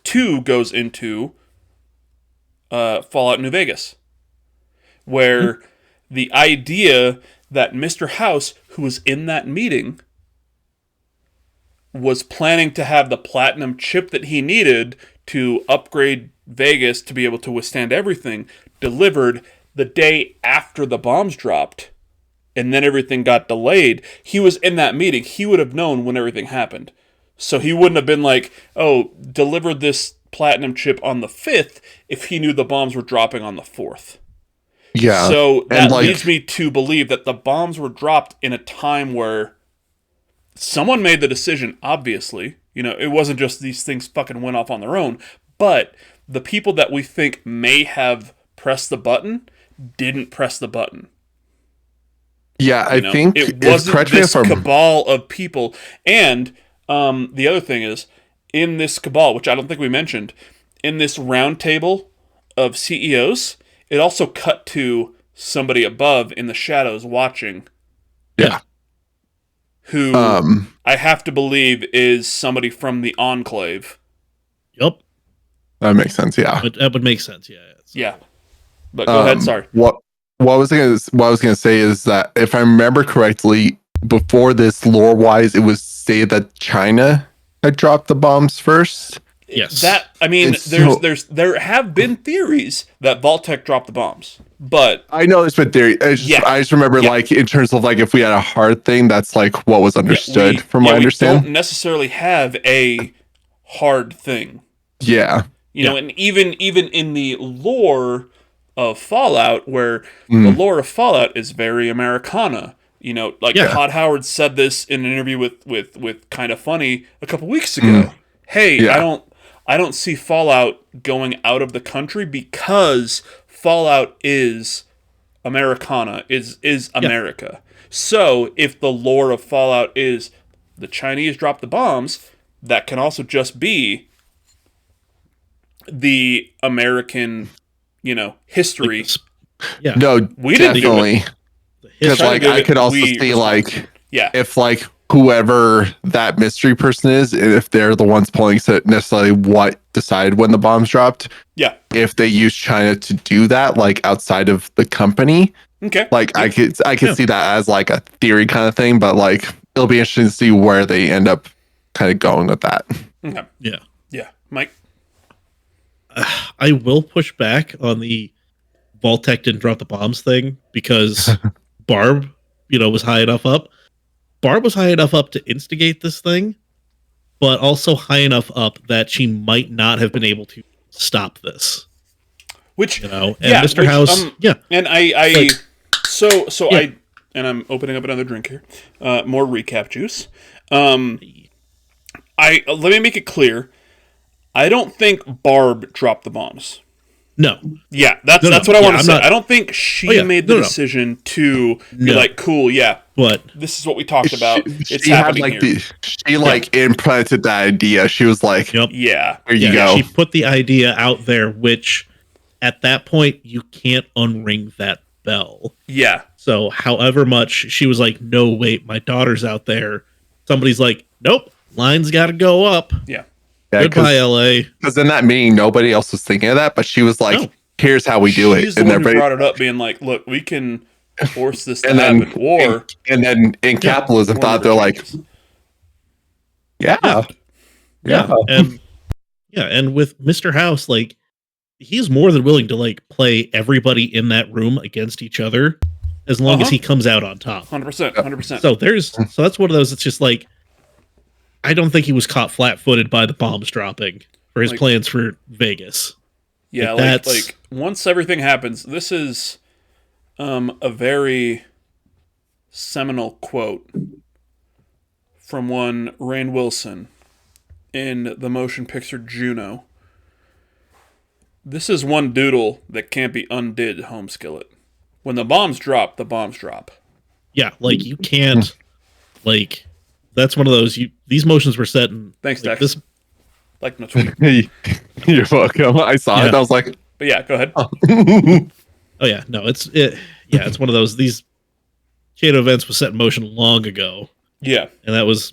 Two goes into Fallout New Vegas, where the idea that Mr. House, who was in that meeting, was planning to have the platinum chip that he needed to upgrade Vegas to be able to withstand everything, delivered the day after the bombs dropped, and then everything got delayed. He was in that meeting. He would have known when everything happened. So he wouldn't have been like, oh, deliver this platinum chip on the 5th if he knew the bombs were dropping on the 4th. Yeah. So that leads me to believe that the bombs were dropped in a time where someone made the decision, obviously. It wasn't just these things fucking went off on their own, but the people that we think may have pressed the button didn't press the button. Yeah, I think it wasn't this cabal of people. And the other thing is, in this cabal, which I don't think we mentioned, in this round table of CEOs, it also cut to somebody above in the shadows watching. Yeah. Who I have to believe is somebody from the Enclave. Yep. That makes sense. Yeah. That would make sense. Yeah. Yeah. But go ahead. Sorry. What I was gonna say is that if I remember correctly, before this, lore wise, it was stated that China had dropped the bombs first. Yes. There have been theories that Vault-Tec dropped the bombs, but I know there's been theory. I just remember like in terms of like if we had a hard thing, that's like what was understood from what I understand. We don't necessarily have a hard thing. Yeah. And even in the lore of Fallout, where the lore of Fallout is very Americana. Todd Howard said this in an interview with Kind of Funny a couple weeks ago. Hey, I don't see Fallout going out of the country because Fallout is Americana, is America. So if the lore of Fallout is the Chinese dropped the bombs, that can also just be the American, history. Yeah. No, We didn't do definitely. Because China like did I it, could also we see responded to like it. Yeah. if like whoever that mystery person is, if they're the ones pulling necessarily what decide when the bombs dropped, Yeah. if they use China to do that, like outside of the company, Okay. like I could see that as like a theory kind of thing, but like it'll be interesting to see where they end up kind of going with that. Okay. Yeah. Yeah. Mike? I will push back on the Vault-Tec didn't drop the bombs thing because Barb, was high enough up. Barb was high enough up to instigate this thing, but also high enough up that she might not have been able to stop this. Which, and Mr. House, and I Yeah. and I'm opening up another drink here, more recap juice. Let me make it clear. I don't think Barb dropped the bombs. No. Yeah, that's what I want to say. I don't think she made the No. decision to be like, cool, yeah, But this is what we talked about. It's She had happening like here. she like implanted that idea. She was like, yep. Yeah. "Here you go." She put the idea out there, which at that point you can't unring that bell. Yeah. So however much she was like, no, wait, my daughter's out there. Somebody's like, nope, line's got to go up. Yeah. Yeah, Goodbye, LA. Because in that meeting, nobody else was thinking of that, but she was like, No. "Here's how we do She's it," the one who brought it up, being like, "Look, we can force this to happen." Or and then in capitalism, thought they're like, Yeah. And with Mr. House, like, he's more than willing to like play everybody in that room against each other as long as he comes out on top. 100%. So that's one of those. It's just like, I don't think he was caught flat-footed by the bombs dropping for his plans for Vegas. Yeah, like once everything happens, this is a very seminal quote from one Rainn Wilson in the motion picture Juno. This is one doodle that can't be undid, home skillet. When the bombs drop, the bombs drop. Yeah, like you can't, like, that's one of those. These motions were set in. Thanks, like, Dex. Like no tweet. You're welcome. I saw it. I was like, but yeah, go ahead. Oh yeah, no, it's one of those. These chain of events was set in motion long ago. Yeah, and that was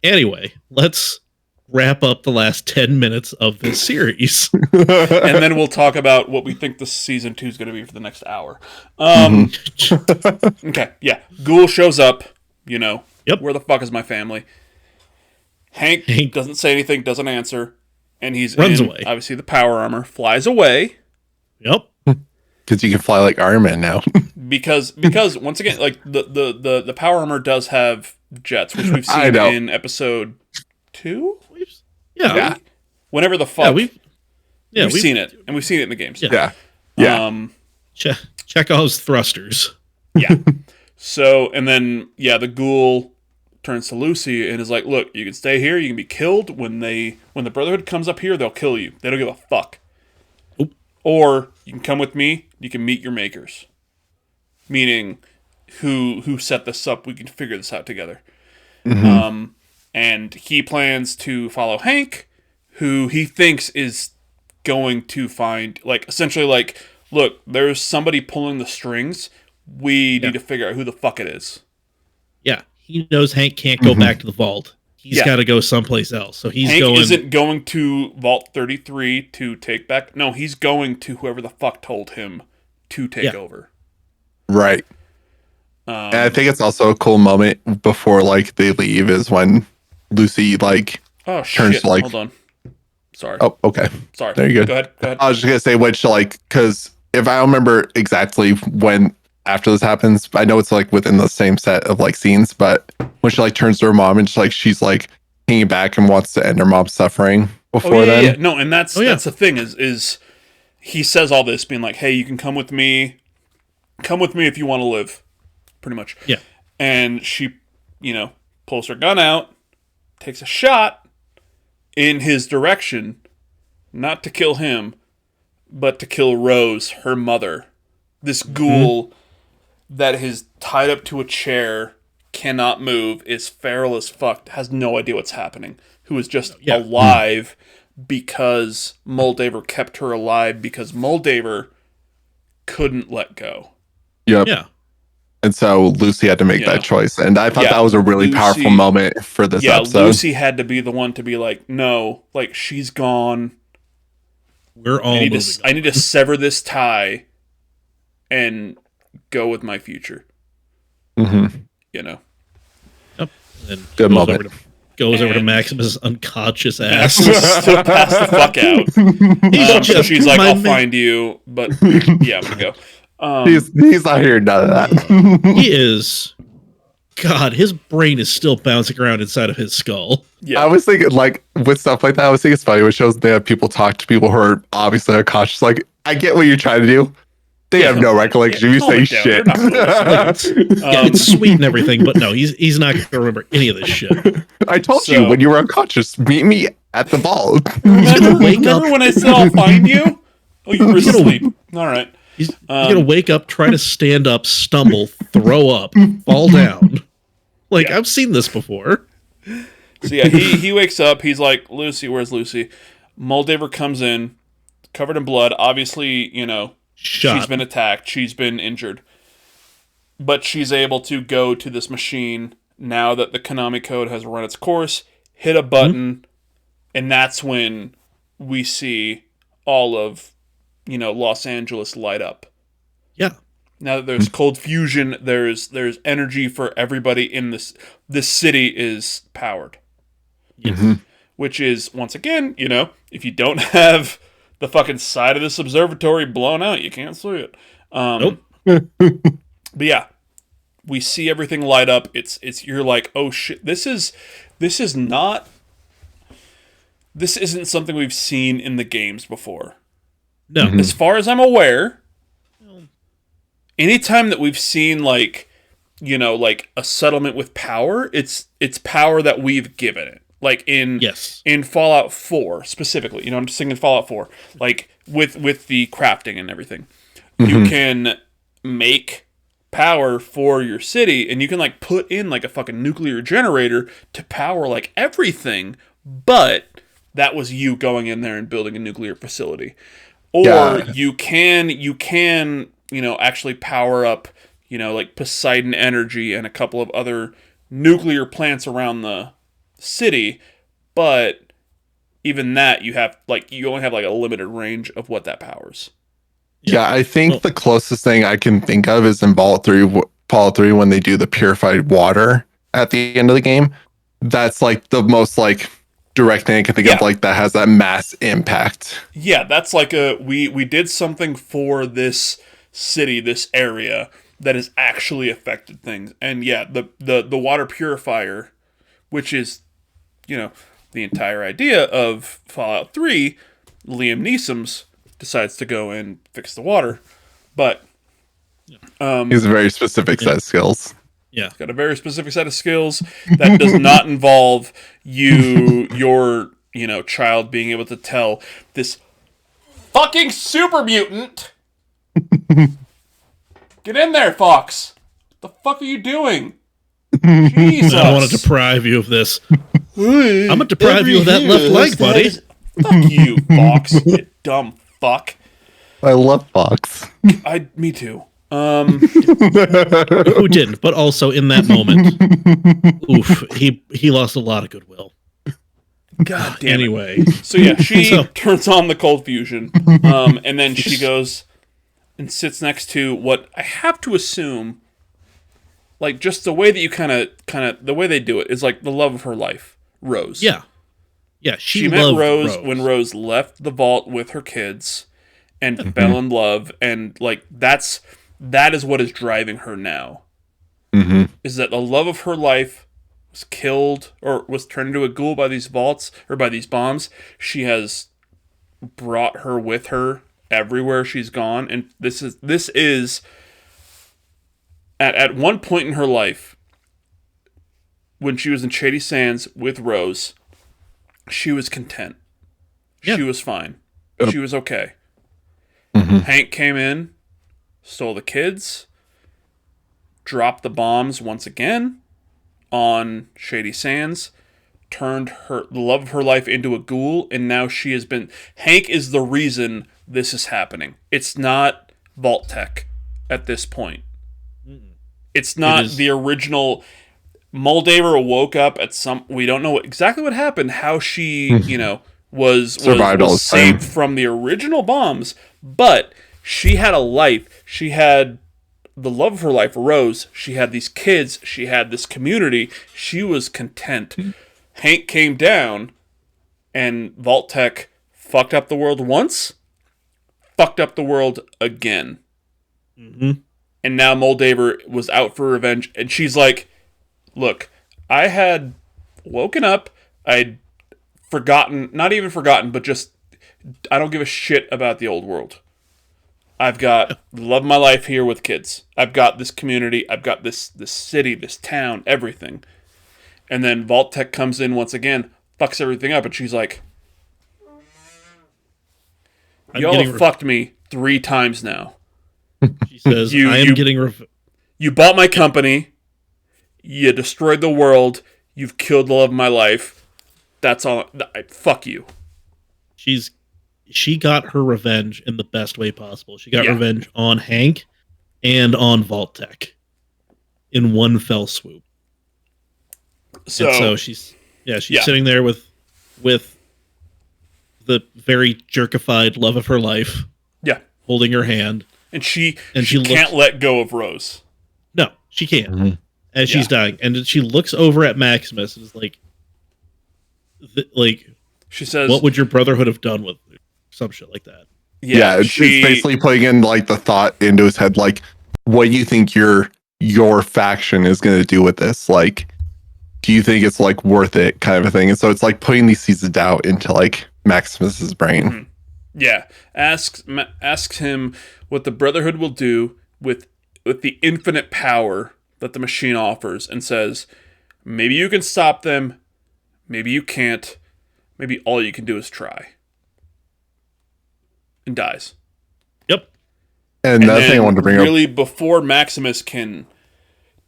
Anyway, let's wrap up the last 10 minutes of this series, and then we'll talk about what we think the season 2 is going to be for the next hour. Okay, yeah, Ghoul shows up. Yep. Where the fuck is my family? Hank doesn't say anything, doesn't answer, and he's runs away. Obviously, the power armor flies away. Yep. Because you can fly like Iron Man now. because once again, like the power armor does have jets, which we've seen in episode 2. Yeah. Whenever the fuck. We've seen it, and we've seen it in the games. Yeah. Chekhov's thrusters. Yeah. So, and then the Ghoul turns to Lucy and is like, "Look, you can stay here. You can be killed when the Brotherhood comes up here. They'll kill you. They don't give a fuck. Oop. Or you can come with me. You can meet your makers." Meaning, who set this up? We can figure this out together. Mm-hmm. And he plans to follow Hank, who he thinks is going to find, like, essentially, like, look, there's somebody pulling the strings. We need to figure out who the fuck it is. Yeah, he knows Hank can't go back to the vault. He's got to go someplace else. So Hank isn't going to Vault 33 to take back. No, he's going to whoever the fuck told him to take over. Right. And I think it's also a cool moment before like they leave is when Lucy like turns to like. Hold on. Sorry. Oh, okay. Sorry. There you go. Go ahead. I was just gonna say which like because if I don't remember exactly when after this happens, I know it's like within the same set of like scenes, but when she like turns to her mom and she's like hanging back and wants to end her mom's suffering before then. Yeah. No, and that's the thing is he says all this being like, "Hey, you can come with me. Come with me if you want to live." Pretty much. Yeah. And she, pulls her gun out, takes a shot in his direction, not to kill him, but to kill Rose, her mother. This ghoul that is tied up to a chair, cannot move, is feral as fuck, has no idea what's happening, who is just alive because Moldaver kept her alive because Moldaver couldn't let go. Yep. Yeah. And so Lucy had to make that choice. And I thought that was a really powerful moment for this episode. Lucy had to be the one to be like, no, like, she's gone. We're all moving I need to sever this tie and go with my future. Mm-hmm. You know? Yep. And good moment. Goes over to Maximus' unconscious ass. Maximus is still passed the fuck out. So she's like, I'll find you. But yeah, I'm going to go. He's not hearing none of that. He is. God, his brain is still bouncing around inside of his skull. Yeah. I was thinking, like, with stuff like that, I was thinking it's funny when shows they have people talk to people who are obviously unconscious. Like, I get what you're trying to do. They have no recollection. You say shit. It's sweet and everything, but no, he's not going to remember any of this shit. I told you when you were unconscious, meet me at the ball. Remember when I said I'll find you? Oh, you were asleep. All right. He's going to wake up, try to stand up, stumble, throw up, fall down. Like, I've seen this before. So yeah, he wakes up. He's like, Lucy, where's Lucy? Moldaver comes in, covered in blood. Obviously, you know, she's been attacked. She's been injured. But she's able to go to this machine now that the Konami code has run its course, hit a button, and that's when we see all of, you know, Los Angeles light up. Yeah. Now that there's cold fusion, there's energy for everybody in this. This city is powered. Yes. Which is, once again, you know, if you don't have the fucking side of this observatory blown out, you can't see it. Nope. But yeah, we see everything light up. It's you're like, oh shit, this isn't something we've seen in the games before. No. As far as I'm aware, anytime that we've seen, like, you know, like a settlement with power, it's power that we've given it. Like in Fallout 4 specifically, you know, I'm just thinking Fallout 4, like with the crafting and everything, you can make power for your city, and you can like put in like a fucking nuclear generator to power like everything, but that was you going in there and building a nuclear facility. Or you can, you know, actually power up, you know, like Poseidon Energy and a couple of other nuclear plants around the city, but even that you only have like a limited range of what that powers. Yeah, I think the closest thing I can think of is in Fallout 3 when they do the purified water at the end of the game. That's like the most like direct thing I can think of, like, that has that mass impact. Yeah, that's like we did something for this city, this area, that has actually affected things. And yeah, the water purifier, which is, you know, the entire idea of Fallout 3, Liam Neeson's decides to go and fix the water. But he has a very specific set of skills. Yeah. He's got a very specific set of skills that does not involve your, you know, child being able to tell this fucking super mutant, get in there, Fox. What the fuck are you doing? Jesus. I want to deprive you of this. I'm going to deprive you of that left leg, buddy. Fuck you, Fox. You dumb fuck. I love Fox. Me too. Who didn't? But also in that moment, oof, he lost a lot of goodwill. God damn. Anyway, so yeah, she turns on the cold fusion, and then she goes and sits next to what I have to assume, like, just the way that you kind of the way they do it is like the love of her life, Rose. Yeah. She met Rose when Rose left the vault with her kids and fell in love, and like that is what is driving her now. Is that the love of her life was killed or was turned into a ghoul by these vaults or by these bombs. She has brought her with her everywhere she's gone, and this is at one point in her life when she was in Shady Sands with Rose, she was content. She was fine. She was okay. Hank came in, stole the kids, dropped the bombs once again on Shady Sands, turned the love of her life into a ghoul, and now she has been... Hank is the reason this is happening. It's not Vault Tech at this point. It's not the original... Moldaver woke up at some... We don't know exactly what happened, how she, was saved from the original bombs, but she had a life. She had the love of her life, Rose. She had these kids. She had this community. She was content. Hank came down, and Vault Tech fucked up the world once, fucked up the world again. Mm-hmm. And now Moldaver was out for revenge, and she's like, look, I had woken up, I'd forgotten, not even forgotten, but just, I don't give a shit about the old world. I've got the love of my life here with kids. I've got this community, I've got this city, this town, everything. And then Vault Tech comes in once again, fucks everything up, and she's like, y'all have fucked me 3 times now. She says, I am getting revenge. You bought my company, you destroyed the world, you've killed the love of my life. That's all. Fuck you. She got her revenge in the best way possible. She got revenge on Hank and on Vault Tech in one fell swoop. So she's sitting there with the very jerkified love of her life. Yeah. Holding her hand. And she can't let go of Rose. No, she can't. Mm-hmm. As she's dying. And she looks over at Maximus and is like, she says, what would your brotherhood have done with some shit like that? Yeah, it's basically putting in like the thought into his head, like, what do you think your faction is going to do with this? Like, do you think it's like worth it, kind of a thing? And so it's like putting these seeds of doubt into like Maximus's brain. Mm-hmm. Yeah, asks him what the Brotherhood will do with the infinite power that the machine offers, and says, maybe you can stop them, maybe you can't, maybe all you can do is try. And dies. Yep. And another thing I wanted to bring up, before Maximus can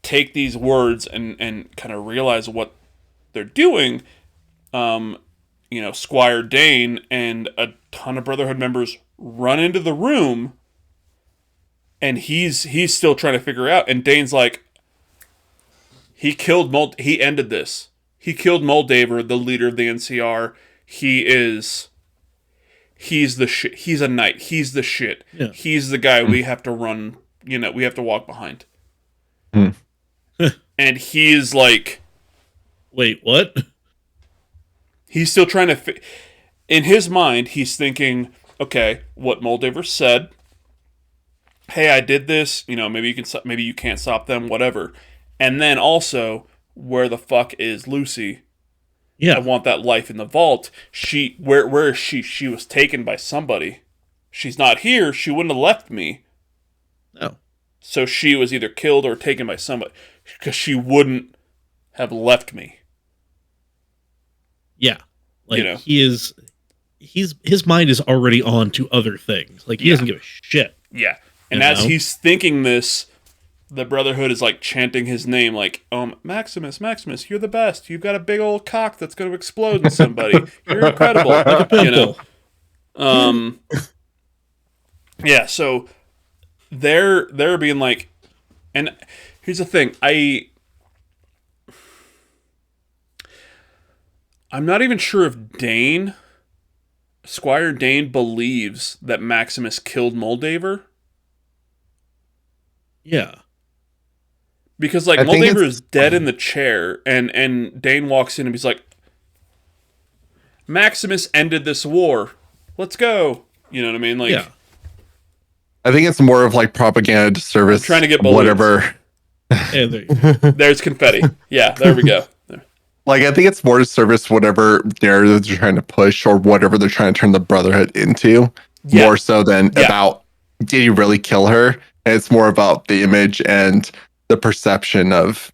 take these words and kind of realize what they're doing, Squire Dane and a ton of Brotherhood members run into the room, and he's still trying to figure out, and Dane's like, he ended this. He killed Moldaver, the leader of the NCR. He's the shit. He's a knight. He's the shit. Yeah. He's the guy we have to run, we have to walk behind. And he's like, wait, what? He's still trying to... In his mind, he's thinking, okay, what Moldaver said, hey, I did this, maybe you can't stop them, whatever. And then also, where the fuck is Lucy? Yeah. I want that life in the vault. Where is she? She was taken by somebody. She's not here. She wouldn't have left me. No. So she was either killed or taken by somebody, because she wouldn't have left me. Yeah. Like, his mind is already on to other things. Like, he doesn't give a shit. Yeah. And as he's thinking this, the Brotherhood is like chanting his name, like, Maximus, you're the best. You've got a big old cock that's going to explode in somebody. You're incredible. Like a pimple. Yeah, so they're being like, and here's the thing, I'm not even sure if Squire Dane believes that Maximus killed Moldaver. Yeah. Because, Moldaver is dead in the chair, and Dane walks in and he's like, Maximus ended this war. Let's go. You know what I mean? Like, yeah. I think it's more of, propaganda to service. I'm trying to get balloons. Whatever. There's confetti. Yeah, there we go. I think it's more to service whatever narrative they're trying to push or whatever they're trying to turn the Brotherhood into. Yeah. More so than about, did he really kill her? And it's more about the image and the perception of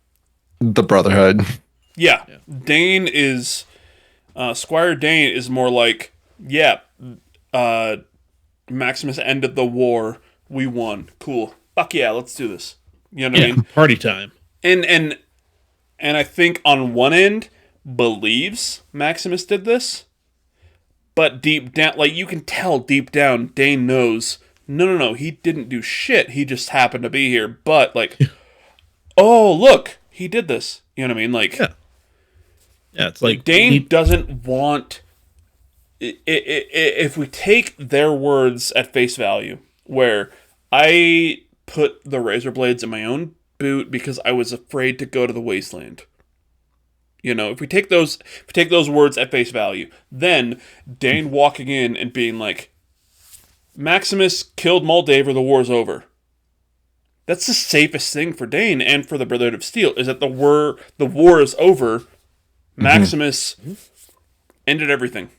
the Brotherhood. Yeah. Dane is... Squire Dane is more like, Maximus ended the war. We won. Cool. Fuck yeah, let's do this. You know what I mean? Party time. And I think on one end believes Maximus did this, but deep down, like you can tell deep down, Dane knows. No, he didn't do shit. He just happened to be here. But like, oh look, he did this. You know what I mean? Like, Yeah, it's like Dane doesn't want. If we take their words at face value, where I put the razor blades in my own boot because I was afraid to go to the wasteland. You know, if we take those words at face value, then Dane walking in and being like, Maximus killed Moldaver, the war's over. That's the safest thing for Dane and for the Brotherhood of Steel, is that the war is over. Maximus ended everything.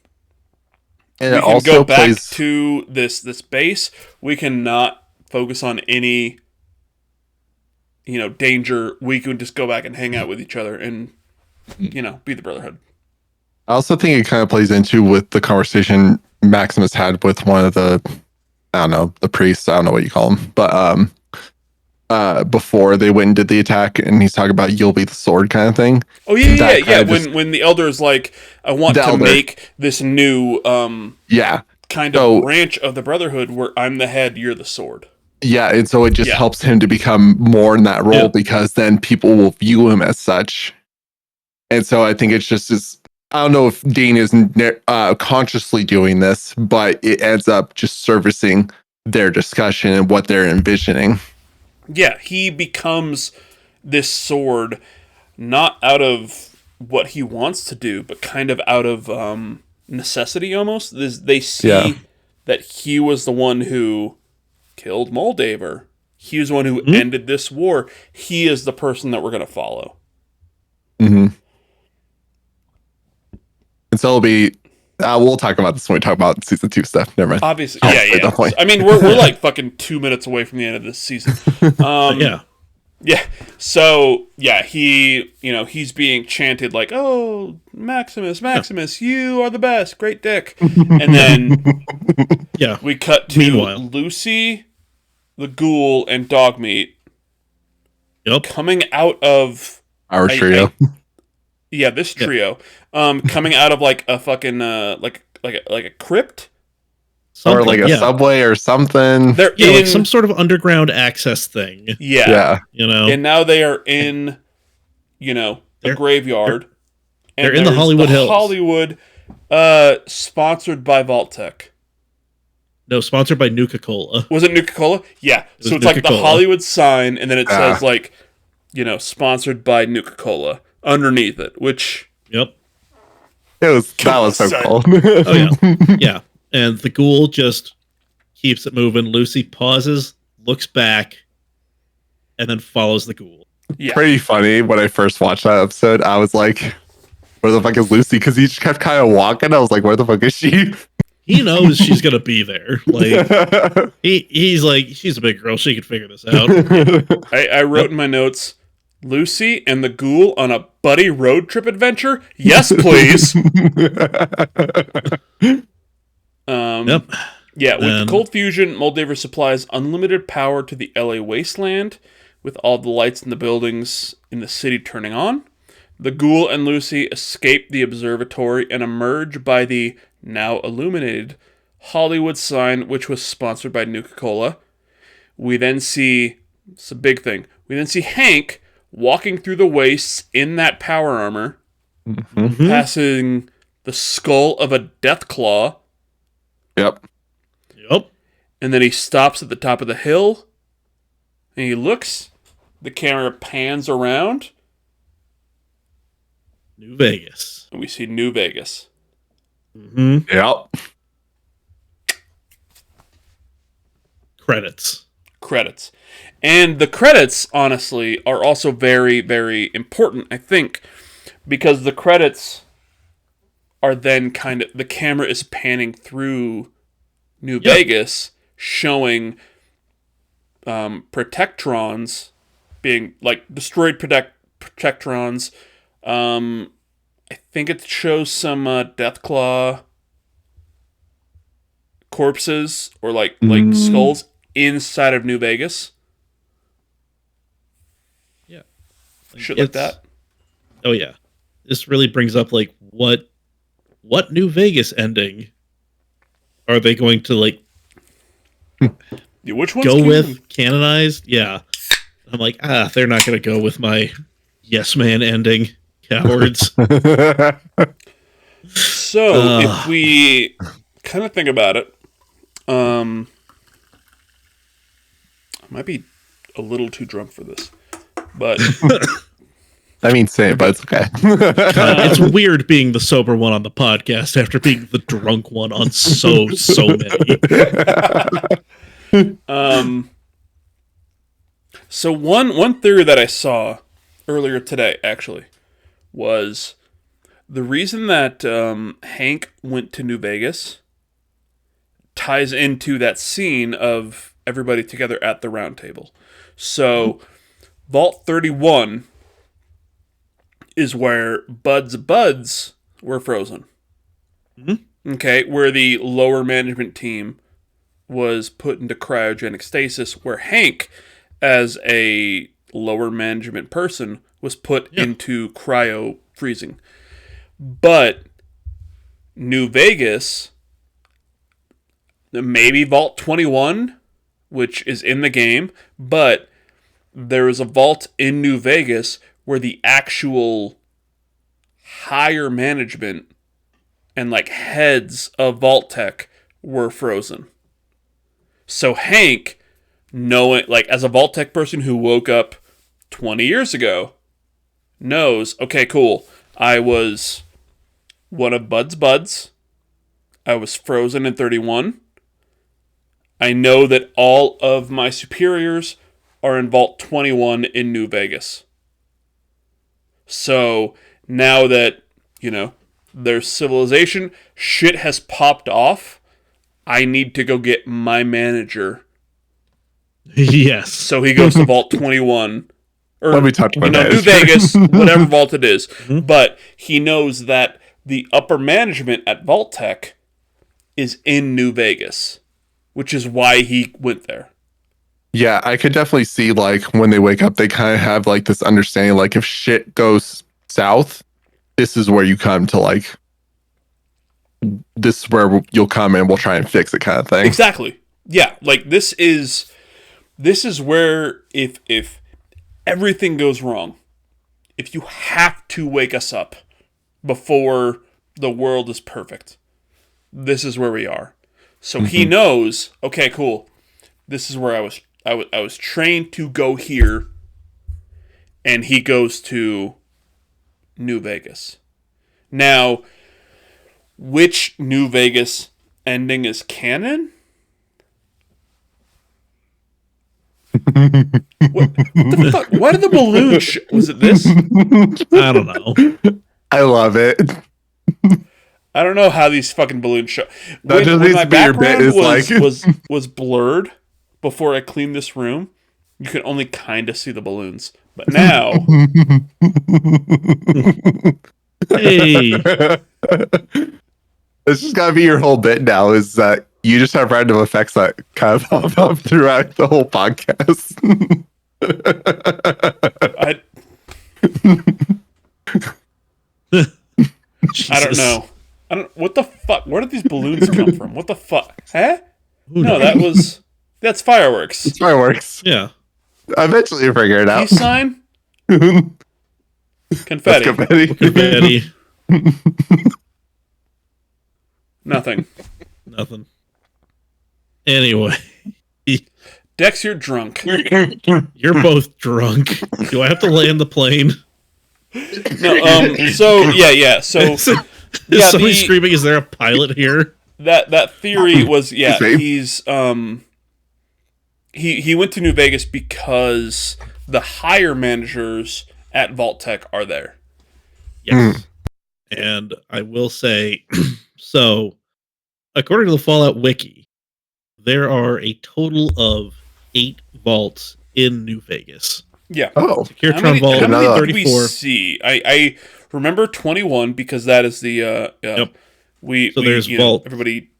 And we it can also go back plays to this base. We cannot focus on any, danger. We can just go back and hang out with each other and, be the Brotherhood. I also think it kind of plays into with the conversation Maximus had with one of the, I don't know, the priests. I don't know what you call them, but before they went and did the attack, and he's talking about "you'll be the sword" kind of thing. Oh yeah. When the elder is like, I want to make this new kind of branch of the Brotherhood where I'm the head, you're the sword. Yeah, and so it just helps him to become more in that role because then people will view him as such. And so I think it's just as, I don't know if Dane is consciously doing this, but it ends up just servicing their discussion and what they're envisioning. Yeah, he becomes this sword not out of what he wants to do, but kind of out of necessity almost. They see that he was the one who killed Moldaver. He was the one who ended this war. He is the person that we're going to follow. Mm-hmm. And so it'll be, we'll talk about this when we talk about season 2 stuff. Never mind. Obviously, yeah. I mean, we're like fucking 2 minutes away from the end of this season. Yeah. So, he's being chanted like, "Oh, Maximus, you are the best. Great dick." And then we cut to Lucy, the Ghoul, and Dogmeat coming out of our trio. This trio. Coming out of like a fucking like a crypt. Or like a subway or something. They're like some sort of underground access thing. Yeah. And now they are in, a graveyard. They're in the Hollywood Hills. Hollywood, sponsored by Vault-Tec. No, sponsored by Nuka-Cola. Was it Nuka-Cola? Yeah. So it's like the Hollywood sign, and then it says like, sponsored by Nuka-Cola underneath it, which... That was so cool. Yeah. And the Ghoul just keeps it moving. Lucy pauses, looks back, and then follows the Ghoul. Yeah. Pretty funny. When I first watched that episode, I was like, where the fuck is Lucy? Because he just kept kind of walking. I was like, where the fuck is she? He knows she's going to be there. Like, he's like, she's a big girl. She can figure this out. I wrote in my notes, Lucy and the Ghoul on a buddy road trip adventure? Yes, please. Yeah, with the cold fusion, Moldaver supplies unlimited power to the LA wasteland, with all the lights in the buildings in the city turning on. The Ghoul and Lucy escape the observatory and emerge by the now illuminated Hollywood sign, which was sponsored by Nuka-Cola. We then see, it's a big thing, we then see Hank walking through the wastes in that power armor, passing the skull of a Deathclaw. Yep. And then he stops at the top of the hill, and he looks, the camera pans around. New Vegas. And we see New Vegas. Yep. Credits. And the credits, honestly, are also very, very important, I think, because the credits are then kind of, the camera is panning through New Vegas, showing Protectrons being, like, destroyed Protectrons. I think it shows some Deathclaw corpses or like skulls inside of New Vegas. Shit like that. Oh yeah, this really brings up like what New Vegas ending are they going to like Yeah, which one's go canon? with canonized? Yeah, I'm like they're not going to go with my yes man ending, cowards. So if we kind of think about it, I might be a little too drunk for this, but I mean, same, but it's okay. It's weird being the sober one on the podcast after being the drunk one on so many. So one theory that I saw earlier today actually was the reason that Hank went to New Vegas ties into that scene of everybody together at the round table. So Vault 31 is where Bud's buds were frozen. Mm-hmm. Okay, where the lower management team was put into cryogenic stasis, where Hank, as a lower management person, was put into cryo freezing. But New Vegas, maybe Vault 21, which is in the game, but there is a vault in New Vegas where the actual higher management and like heads of Vault Tech were frozen. So Hank, knowing, like, as a Vault Tech person who woke up 20 years ago, knows, okay, cool, I was one of Bud's buds. I was frozen in 31. I know that all of my superiors are in Vault 21 in New Vegas. So now that, there's civilization, shit has popped off, I need to go get my manager. Yes. So he goes to Vault 21. Or, Let me touch my New Vegas, whatever vault it is. Mm-hmm. But he knows that the upper management at Vault Tech is in New Vegas, which is why he went there. Yeah, I could definitely see, like, when they wake up, they kind of have, like, this understanding, like, if shit goes south, this is where you come to, like, this is where you'll come and we'll try and fix it kind of thing. Exactly. Yeah, like, this is where if everything goes wrong, if you have to wake us up before the world is perfect, this is where we are. So he knows, okay, cool, this is where I was trained to go here, and he goes to New Vegas. Now, which New Vegas ending is canon? What the fuck? Why did the balloon was it this? I don't know. I love it. I don't know how these fucking balloons show. When my background was blurred before I cleaned this room, you could only kind of see the balloons. But now... Hey! This just gotta be your whole bit now, is that you just have random effects that kind of pop up throughout the whole podcast. I don't know. What the fuck? Where did these balloons come from? What the fuck? Huh? No, that's fireworks. It's fireworks. Yeah. Eventually you figure it out. Peace sign? Confetti. Confetti. Nothing. Anyway. Dex, you're drunk. You're both drunk. Do I have to land the plane? No, so, yeah. So, is somebody screaming, is there a pilot here? That theory was, he's, he went to New Vegas because the higher managers at Vault Tech are there. Yes. And I will say, so, according to the Fallout Wiki, there are a total of 8 vaults in New Vegas. Yeah. Oh. Securetron Vault, how many 34. did we see? I remember 21 because that is the... Yep. There's Vault. Everybody,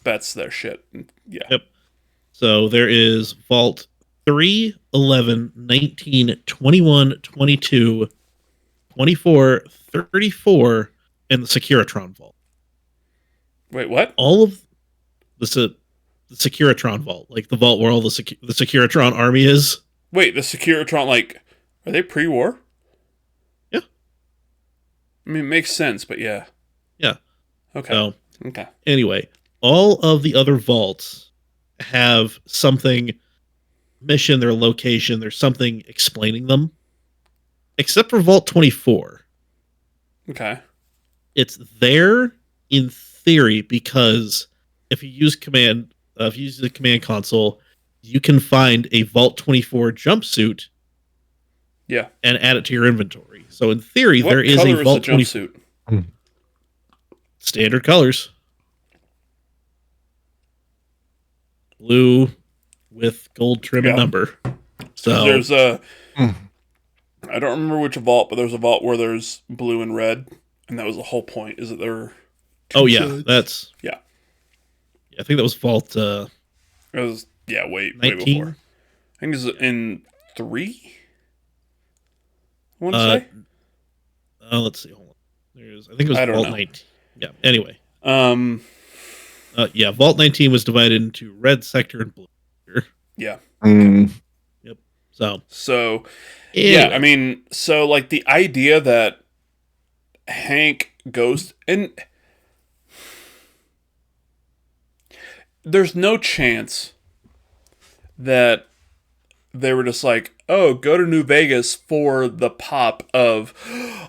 bets their shit. Yeah. Yep. So there is Vault 3, 11, 19, 21, 22, 24, 34, and the Securitron Vault. Wait, what? All of the Securitron Vault, like the vault where all the Securitron army is. Wait, the Securitron, like, are they pre-war? Yeah. I mean, it makes sense, but yeah. Yeah. Okay. So, okay. anyway, all of the other vaults have something, mission, their location, there's something explaining them. Except for Vault 24. Okay. It's there in theory because if you use the command console, you can find a Vault 24 jumpsuit. Yeah. And add it to your inventory. So in theory, What there is color a Vault the 24 jumpsuit? standard colors. Blue with gold trim and number. So there's a I don't remember which vault, but there's a vault where there's blue and red, and that was the whole point. Is that there? Oh yeah, that's yeah. I think that was Vault. It was way 19? before. I think it was in 3. I want to say. Let's see. Hold on. I think it was Vault 19. Yeah. Anyway. Yeah. Vault 19 was divided into red sector and blue sector. Yeah. Yep. So. Yeah. Anyway. I mean, so like the idea that Hank goes and there's no chance that they were just like, oh, go to New Vegas for the pop of,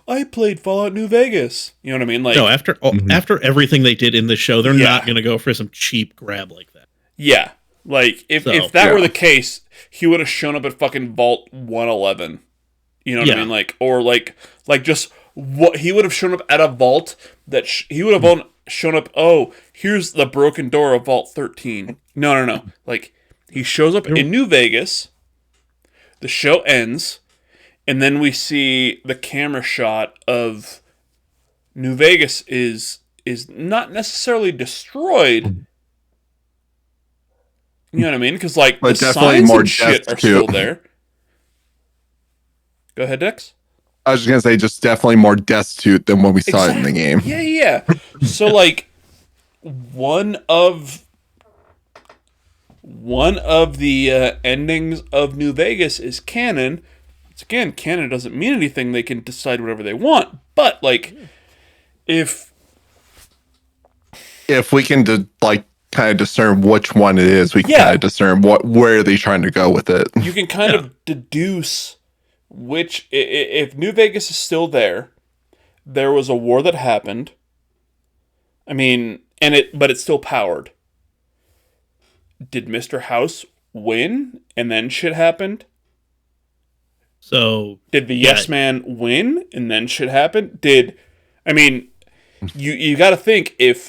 I played Fallout New Vegas. You know what I mean? Like, no, after everything they did in the show, they're not going to go for some cheap grab like that. Yeah. Like, if that were the case, he would have shown up at fucking Vault 111. You know what I mean? Like, or like just what he would have shown up at a vault that he would have shown up. Oh, here's the broken door of Vault 13. No. Like, he shows up in New Vegas. The show ends, and then we see the camera shot of New Vegas is not necessarily destroyed. You know what I mean? Because like but the definitely signs more and shit are still there. Go ahead, Dex. I was just gonna say, just definitely more destitute than what we saw in the game. Yeah. So like one of the endings of New Vegas is canon. It's, again, canon doesn't mean anything. They can decide whatever they want. But like, if we can kind of discern which one it is, we can kind of discern where are they trying to go with it. You can kind of deduce which, if New Vegas is still there was a war that happened. I mean, but it's still powered. Did Mr. House win and then shit happened? So did the Yes Man win and then shit happened? I mean, you got to think if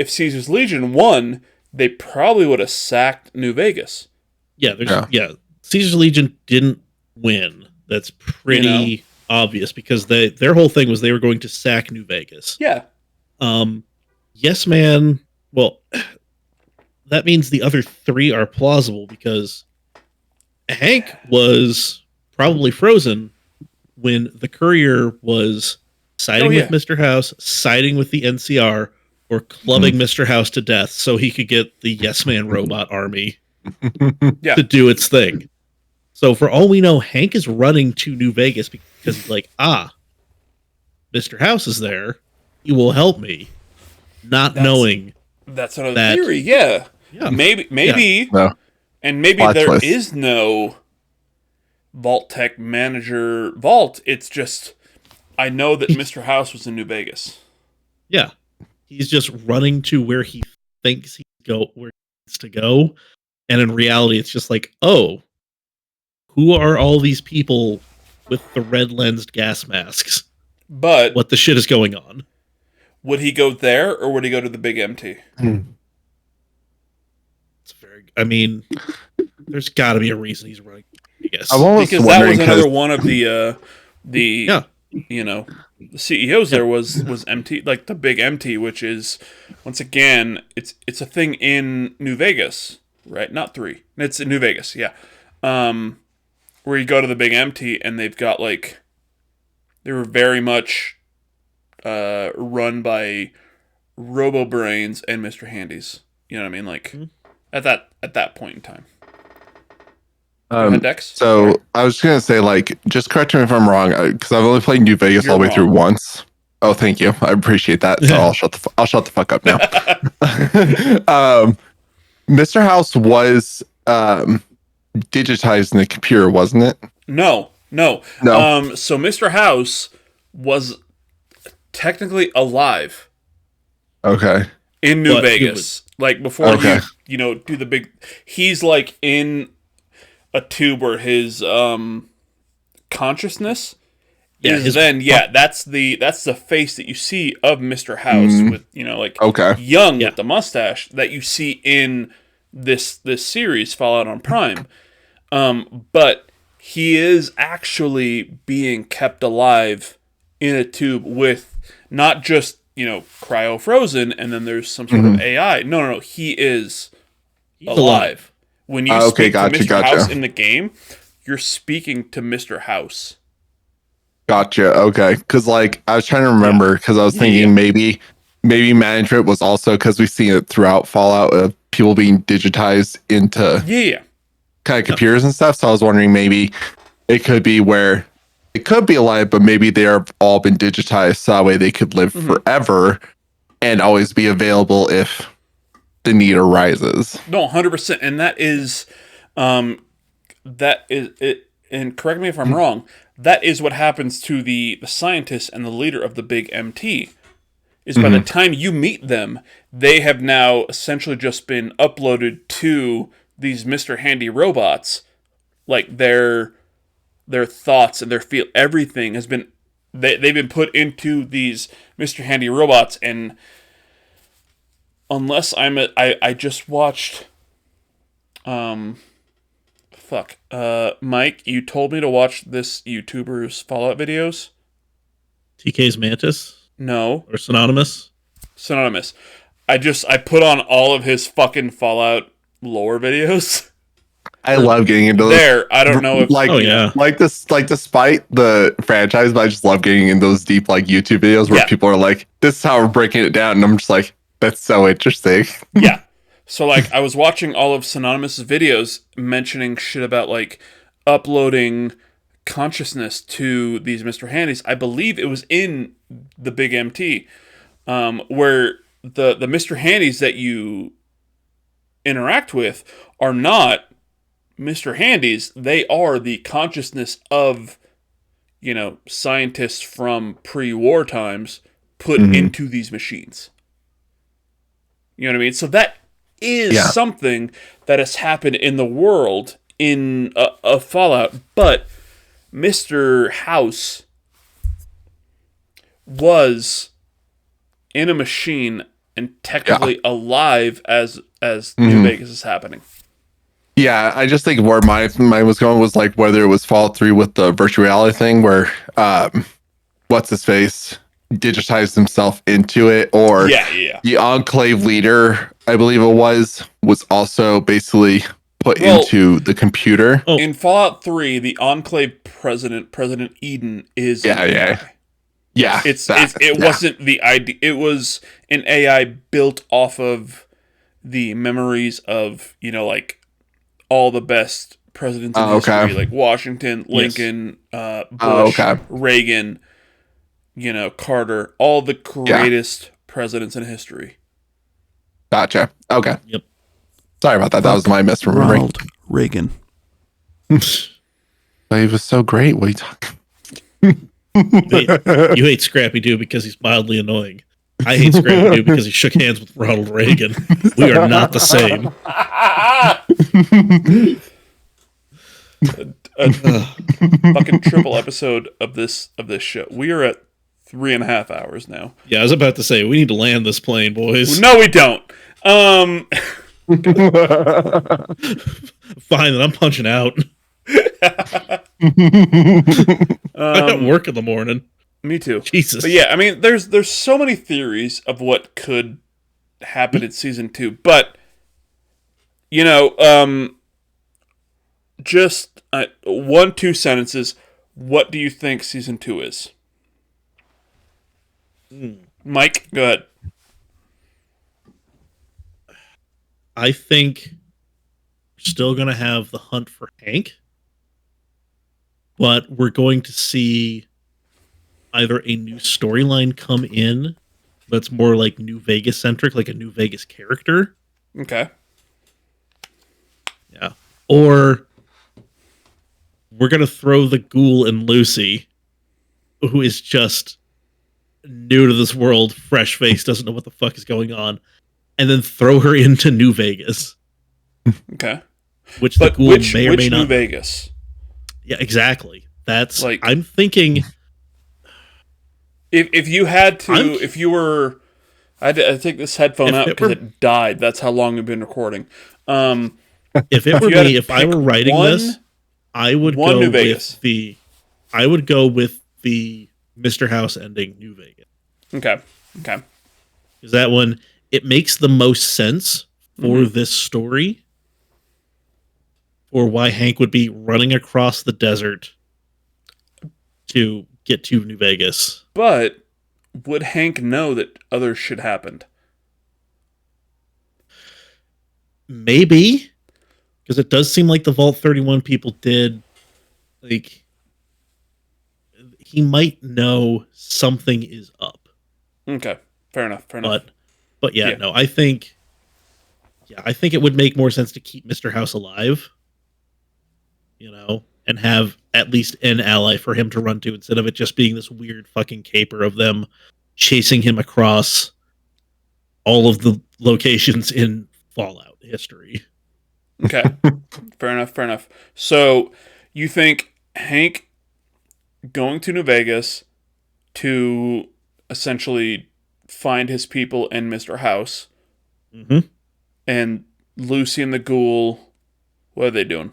Caesar's Legion won, they probably would have sacked New Vegas. Yeah, Caesar's Legion didn't win. That's pretty obvious because their whole thing was they were going to sack New Vegas. Yeah. Yes Man, well, that means the other 3 are plausible because Hank was probably frozen when the courier was siding with Mr. House, siding with the NCR, or clubbing Mr. House to death so he could get the Yes Man robot army to do its thing. So for all we know, Hank is running to New Vegas because he's like, Mr. House is there. He will help me. Not knowing that's another theory. Yeah. Maybe and maybe there is no Vault Tech Manager Vault. It's just I know that Mr. House was in New Vegas. Yeah. He's just running to where he thinks where he needs to go. And in reality, it's just like, oh, who are all these people with the red lensed gas masks? But what the shit is going on? Would he go there or would he go to the big MT? It's very. I mean, there's got to be a reason he's running. I guess because that was another one of the the CEOs there was MT, like the big MT, which is once again it's a thing in New Vegas. right? Not 3. It's in New Vegas, yeah. Where you go to the big empty, and they've got, like... They were very much run by Robo-Brains and Mr. Handies. You know what I mean? Like, at that point in time. Go ahead, Dex. So Sorry. I was gonna say, like, just correct me if I'm wrong, because I've only played New Vegas You're all the way wrong. through once. Oh, thank you. I appreciate that. So I'll shut the fuck up now. Mr. House was digitized in the computer, wasn't it? No. No. So Mr. House was technically alive Okay. in New But he Vegas. Like, before Okay. you do the big... He's, like, in a tube where his consciousness is that's the face that you see of Mr. House with, like, Okay. young with the mustache that you see in this series, Fallout on Prime. But he is actually being kept alive in a tube with not just, cryo frozen and then there's some sort of AI. No. He is alive. When you speak to Mr. House in the game, you're speaking to Mr. House. Gotcha. Okay. Because, like, I was trying to remember, because I was thinking maybe management was also, because we've seen it throughout Fallout of people being digitized into kind of computers and stuff. So I was wondering maybe it could be where it could be alive, but maybe they're all been digitized so that way they could live forever and always be available if the need arises. No, 100%. And that is it. And correct me if I'm wrong. That is what happens to the scientist and the leader of the big MT. Is by the time you meet them, they have now essentially just been uploaded to these Mr. Handy robots. Like, their thoughts and their feel, everything has been they've been put into these Mr. Handy robots. And unless I just watched Mike, you told me to watch this YouTuber's Fallout videos. TK's Mantis? No. Or Synonymous? I put on all of his fucking Fallout lore videos. I love getting into I don't know if despite the franchise, but I just love getting in those deep, like, YouTube videos where people are like, "This is how we're breaking it down," and I'm just like, "That's so interesting." Yeah. So, like, I was watching all of Synonymous's videos mentioning shit about, like, uploading consciousness to these Mr. Handies. I believe it was in the Big MT, where the Mr. Handies that you interact with are not Mr. Handies. They are the consciousness of, scientists from pre-war times put into these machines. You know what I mean? So that is something that has happened in the world in a Fallout, but Mr. House was in a machine and technically alive as New Vegas is happening. Yeah, I just think where my mind was going was, like, whether it was Fallout 3 with the virtual reality thing where what's his face digitized himself into it, or the Enclave leader, I believe it was also basically put into the computer. In Fallout 3, the Enclave President Eden, is an AI. Yeah. It wasn't the idea. It was an AI built off of the memories of, like, all the best presidents in history, like Washington, Lincoln, Bush, Reagan, Carter, all the greatest presidents in history. Gotcha. Okay. Yep. Sorry about that. That was my misremembering. Ronald Reagan. But he was so great. What are you talking? You hate Scrappy Doo because he's mildly annoying. I hate Scrappy Doo because he shook hands with Ronald Reagan. We are not the same. A fucking triple episode of this show. We are at 3.5 hours now. Yeah, I was about to say we need to land this plane, boys. No, we don't. Fine, then I'm punching out. I got work in the morning. Me too. Jesus. But yeah, I mean, there's so many theories of what could happen in season 2, but You know, just 1, 2 sentences. What do you think season 2 is? Mike, go ahead. I think we're still going to have the hunt for Hank, but we're going to see either a new storyline come in that's more like New Vegas centric, like a New Vegas character. Okay. Yeah. Or we're going to throw the ghoul in Lucy, who is just new to this world, fresh face, doesn't know what the fuck is going on, and then throw her into New Vegas. Okay. Which the ghoul may or may not. New Vegas? Yeah, exactly. That's like, I'm thinking. If you had to, if you were, I had to take this headphone out because it died. That's how long we've been recording. If it were me, if I were writing this, I would go with the. I would go with the Mr. House ending, New Vegas. Okay. Okay. Is that one? It makes the most sense for this story, or why Hank would be running across the desert to get to New Vegas. But would Hank know that other shit happened? Maybe, because it does seem like the Vault 31 people did. Like, he might know something is up. Okay, fair enough. Fair enough. But yeah, no, I think it would make more sense to keep Mr. House alive, you know, and have at least an ally for him to run to instead of it just being this weird fucking caper of them chasing him across all of the locations in Fallout history. Okay. Fair enough. Fair enough. So you think Hank going to New Vegas to essentially find his people and Mr. House, and Lucy and the ghoul, what are they doing?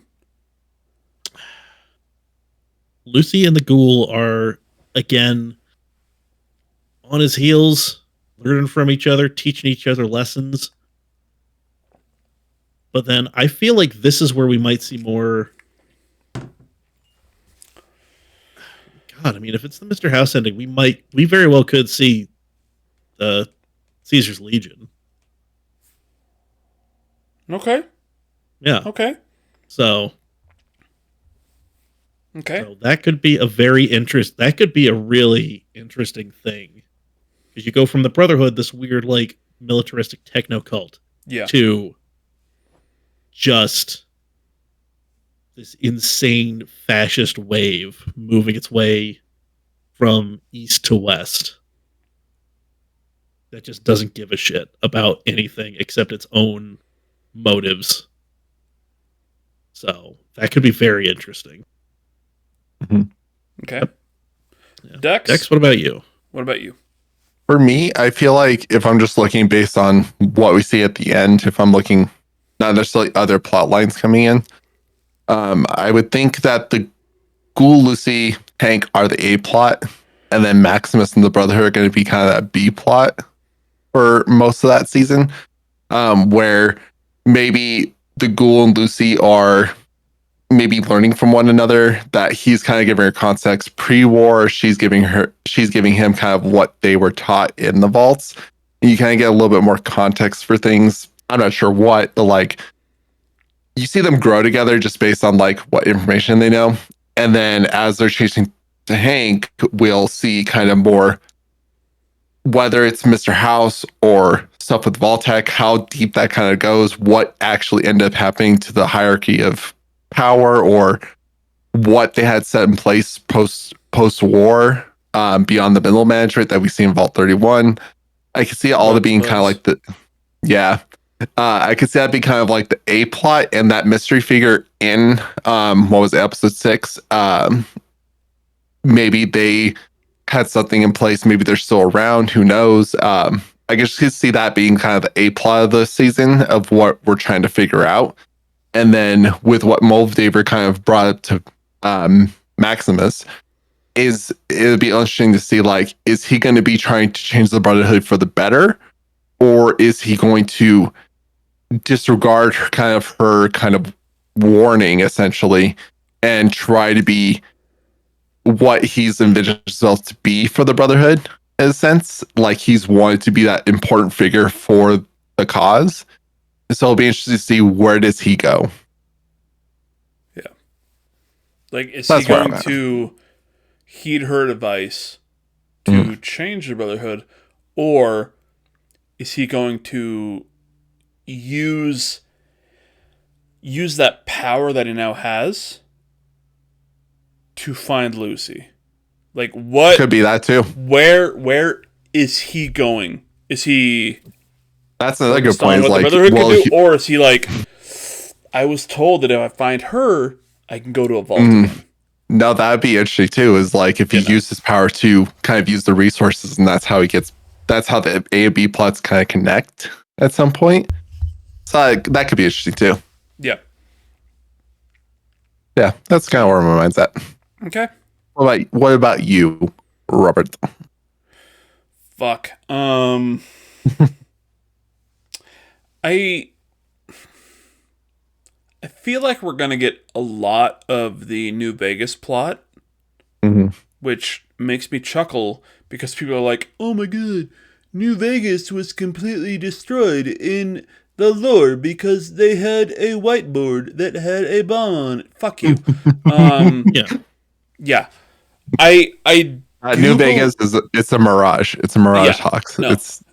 Lucy and the ghoul are, again, on his heels, learning from each other, teaching each other lessons. But then I feel like this is where we might see more. God, I mean, if it's the Mr. House ending, we very well could see the Caesar's Legion. Okay. Yeah. Okay. So. Okay. So that could be that could be a really interesting thing. Because you go from the Brotherhood, this weird, like, militaristic techno cult, to just this insane fascist wave moving its way from east to west that just doesn't give a shit about anything except its own motives. So that could be very interesting. Okay. Yeah. Dex, what about you? What about you? For me, I feel like if I'm just looking based on what we see at the end, if I'm looking not necessarily other plot lines coming in, I would think that the Ghoul, Lucy, Hank are the A plot, and then Maximus and the Brotherhood are going to be kind of that B plot for most of that season, where maybe the Ghoul and Lucy are maybe learning from one another, that he's kind of giving her context pre-war, she's giving him kind of what they were taught in the vaults. And you kind of get a little bit more context for things. I'm not sure what, but like you see them grow together just based on like what information they know. And then as they're chasing to Hank, we'll see kind of more, whether it's Mr. House or stuff with Vaultec, how deep that kind of goes, what actually ended up happening to the hierarchy of power, or what they had set in place post-war, beyond the middle management that we see in Vault 31. I could see all the being kind of like I could see that be kind of like the A plot, and that mystery figure in what was it, episode 6. Maybe they had something in place. Maybe they're still around. Who knows? I guess you could see that being kind of the A plot of the season of what we're trying to figure out. And then with what Moldaver kind of brought up to Maximus, it would be interesting to see, like, is he going to be trying to change the Brotherhood for the better? Or is he going to disregard her kind of warning essentially and try to be what he's envisioned himself to be for the Brotherhood in a sense. Like he's wanted to be that important figure for the cause. So it'll be interesting to see where does he go. Yeah. Like, is That's he where I'm going at. to heed her advice to change the Brotherhood, or is he going to use that power that he now has to find Lucy? Like, what Could be that too. where is he going? Is he That's another good focused on point. Is what the like, Brotherhood well, can do, or is he like, I was told that if I find her, I can go to a vault again? no, that'd be interesting too. Is like if he used his power to kind of use the resources, and that's how he gets. That's how the A and B plots kind of connect at some point. So that could be interesting too. Yeah. Yeah, that's kind of where my mind's at. Okay. What about you, Robert? Fuck. I feel like we're gonna get a lot of the New Vegas plot, which makes me chuckle because people are like, "Oh my god, New Vegas was completely destroyed in the lore because they had a whiteboard that had a bomb on it." Fuck you. Yeah. Yeah. I New Googled- Vegas it's a mirage. It's a mirage, Yeah, Hawks. no. It's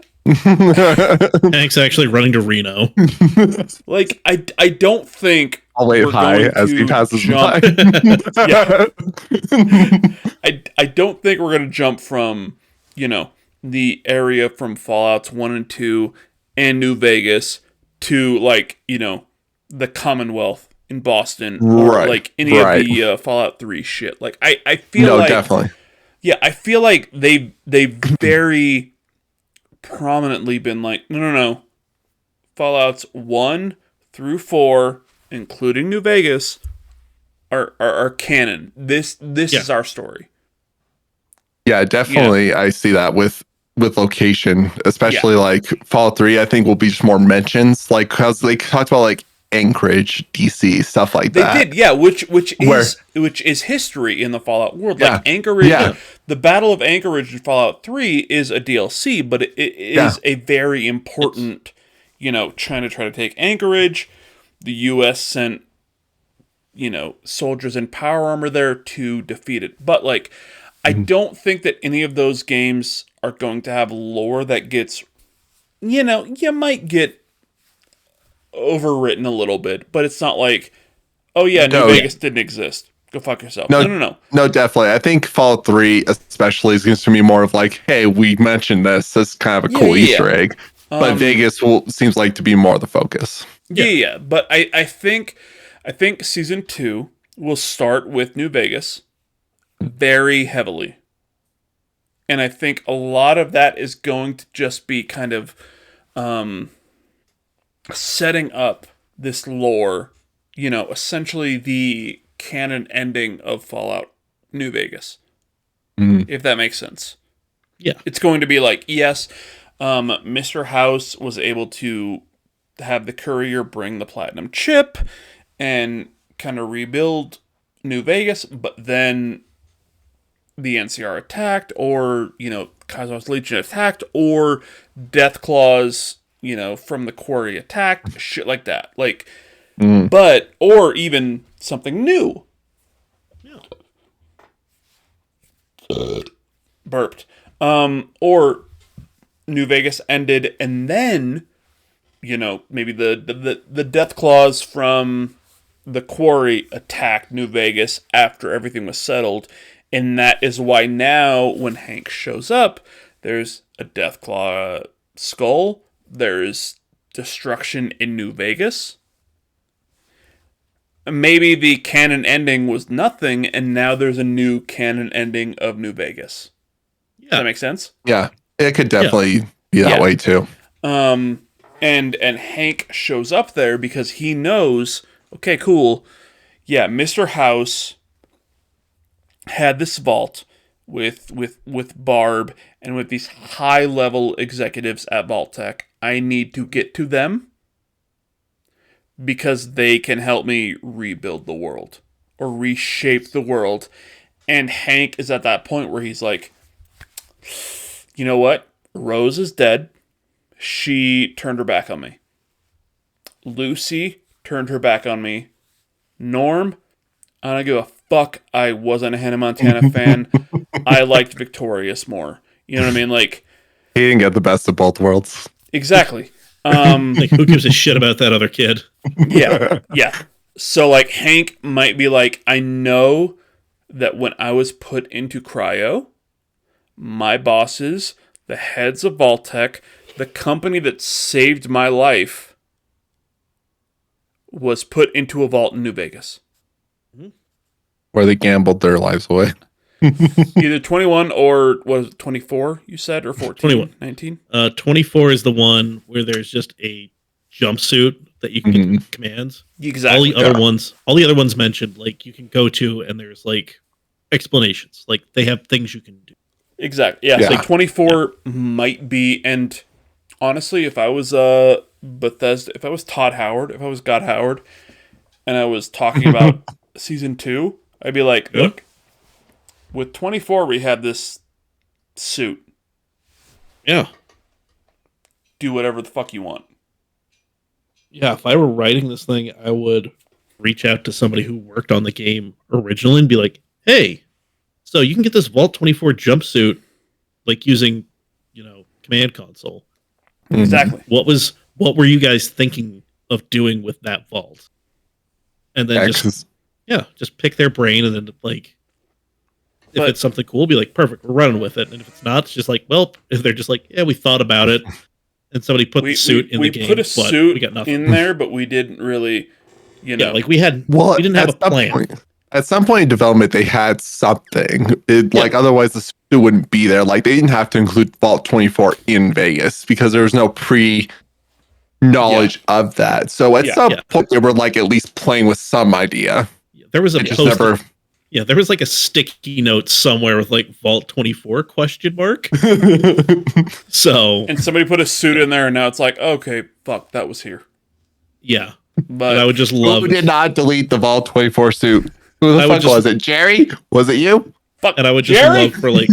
Hank's actually running to Reno. like I don't think I'll wave we're high going as he to passes jump. by. Yeah. I don't think we're gonna jump from, the area from Fallouts 1 and 2 and New Vegas to the Commonwealth in Boston, or Right, like any right. of the Fallout 3 shit. Like I feel No, like definitely. Yeah, I feel like they very prominently been like, no. Fallouts 1 through 4, including New Vegas, are canon. This is our story. Yeah, definitely. I see that with location, especially like Fallout 3. I think will be just more mentions, like because they talked about like Anchorage, DC, stuff like They that. did, yeah, which is history in the Fallout world. Yeah. Like Anchorage, Yeah. the Battle of Anchorage in Fallout 3 is a DLC, but it is a very important, trying to try to take Anchorage. The U.S. sent, soldiers in power armor there to defeat it. But like, I don't think that any of those games are going to have lore that gets, you might get overwritten a little bit, but it's not like, oh yeah, New Vegas didn't exist. Go fuck yourself. No. No, definitely. I think Fallout 3 especially is going to be more of like, hey, we mentioned this. That's kind of a cool Easter egg. But Vegas seems like to be more the focus. Yeah. But I think season 2 will start with New Vegas very heavily. And I think a lot of that is going to just be kind of setting up this lore, essentially the canon ending of Fallout New Vegas. If that makes sense. Yeah. It's going to be like, yes, Mr. House was able to have the courier bring the platinum chip and kind of rebuild New Vegas, but then the NCR attacked, or, Kazar's Legion attacked, or Deathclaws, from the quarry attacked, shit like that. Like, but, or even something new. Burped. Or New Vegas ended, and then, maybe the Deathclaws from the quarry attacked New Vegas after everything was settled. And that is why now, when Hank shows up, there's a Deathclaw skull, there's destruction in New Vegas. Maybe the canon ending was nothing, and now there's a new canon ending of New Vegas. Does that make sense? Yeah, it could definitely be that way too. And Hank shows up there because he knows, okay, cool. Yeah, Mr. House had this vault with Barb and with these high level executives at Vault Tech. I need to get to them because they can help me rebuild the world or reshape the world. And Hank is at that point where he's like, you know what? Rose is dead. She turned her back on me. Lucy turned her back on me. Norm, I don't give a fuck. I wasn't a Hannah Montana fan. I liked Victorious more. You know what I mean? Like, He didn't get the best of both worlds. exactly. Like, who gives a shit about that other kid? Yeah. So, like, Hank might be like, I know that when I was put into cryo, my bosses, the heads of Vault-Tec, the company that saved my life, was put into a vault in New Vegas. Where they gambled their lives away. Either 21 or was it 24, you said, or 14? 21. 19? 24 is the one where there's just a jumpsuit that you can get commands. Exactly. All the other ones mentioned, like, you can go to and there's like explanations. Like, they have things you can do. Exactly. Yeah. So 24 might be, and honestly, if I was Bethesda, if I was Todd Howard, if I was God Howard, and I was talking about season 2, I'd be like, look, with 24 we have this suit. Yeah. Do whatever the fuck you want. Yeah, if I were writing this thing, I would reach out to somebody who worked on the game originally and be like, hey, so you can get this Vault 24 jumpsuit, like, using, command console. Exactly. What were you guys thinking of doing with that vault? And then just pick their brain, and then, like, if it's something cool, be like, perfect, we're running with it. And if it's not, it's just like, well, if they're just like, yeah, we thought about it, and somebody put the suit in the game, we put a suit we got nothing in there, but we didn't really, like, we didn't have a plan. At some point in development, they had something. Like, otherwise the suit wouldn't be there. Like, they didn't have to include Vault 24 in Vegas because there was no knowledge of that. So at some point, they were like at least playing with some idea. There was a post. There was like a sticky note somewhere with like Vault 24 question mark. So, and somebody put a suit in there, and now it's like, okay, fuck, that was here. Yeah, but I would just love. Who did not delete the Vault 24 suit? Who the fuck was it? Jerry? Was it you? Fuck, and I would just love for like,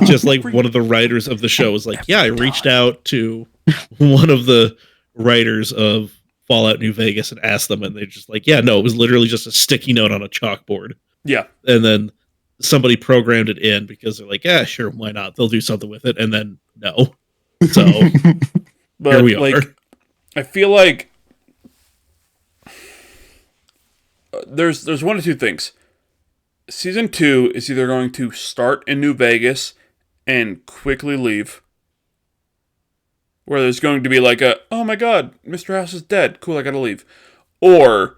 just like one of the writers of the show was like, yeah, I reached out to one of the writers of Fallout New Vegas and asked them, and they're just like, yeah, no, it was literally just a sticky note on a chalkboard. Yeah. And then somebody programmed it in because they're like, yeah, sure, why not? They'll do something with it. And then no. So but here we are. I feel like there's one of two things. Season 2 is either going to start in New Vegas and quickly leave, where there's going to be like oh my god, Mr. House is dead, cool, I gotta leave. Or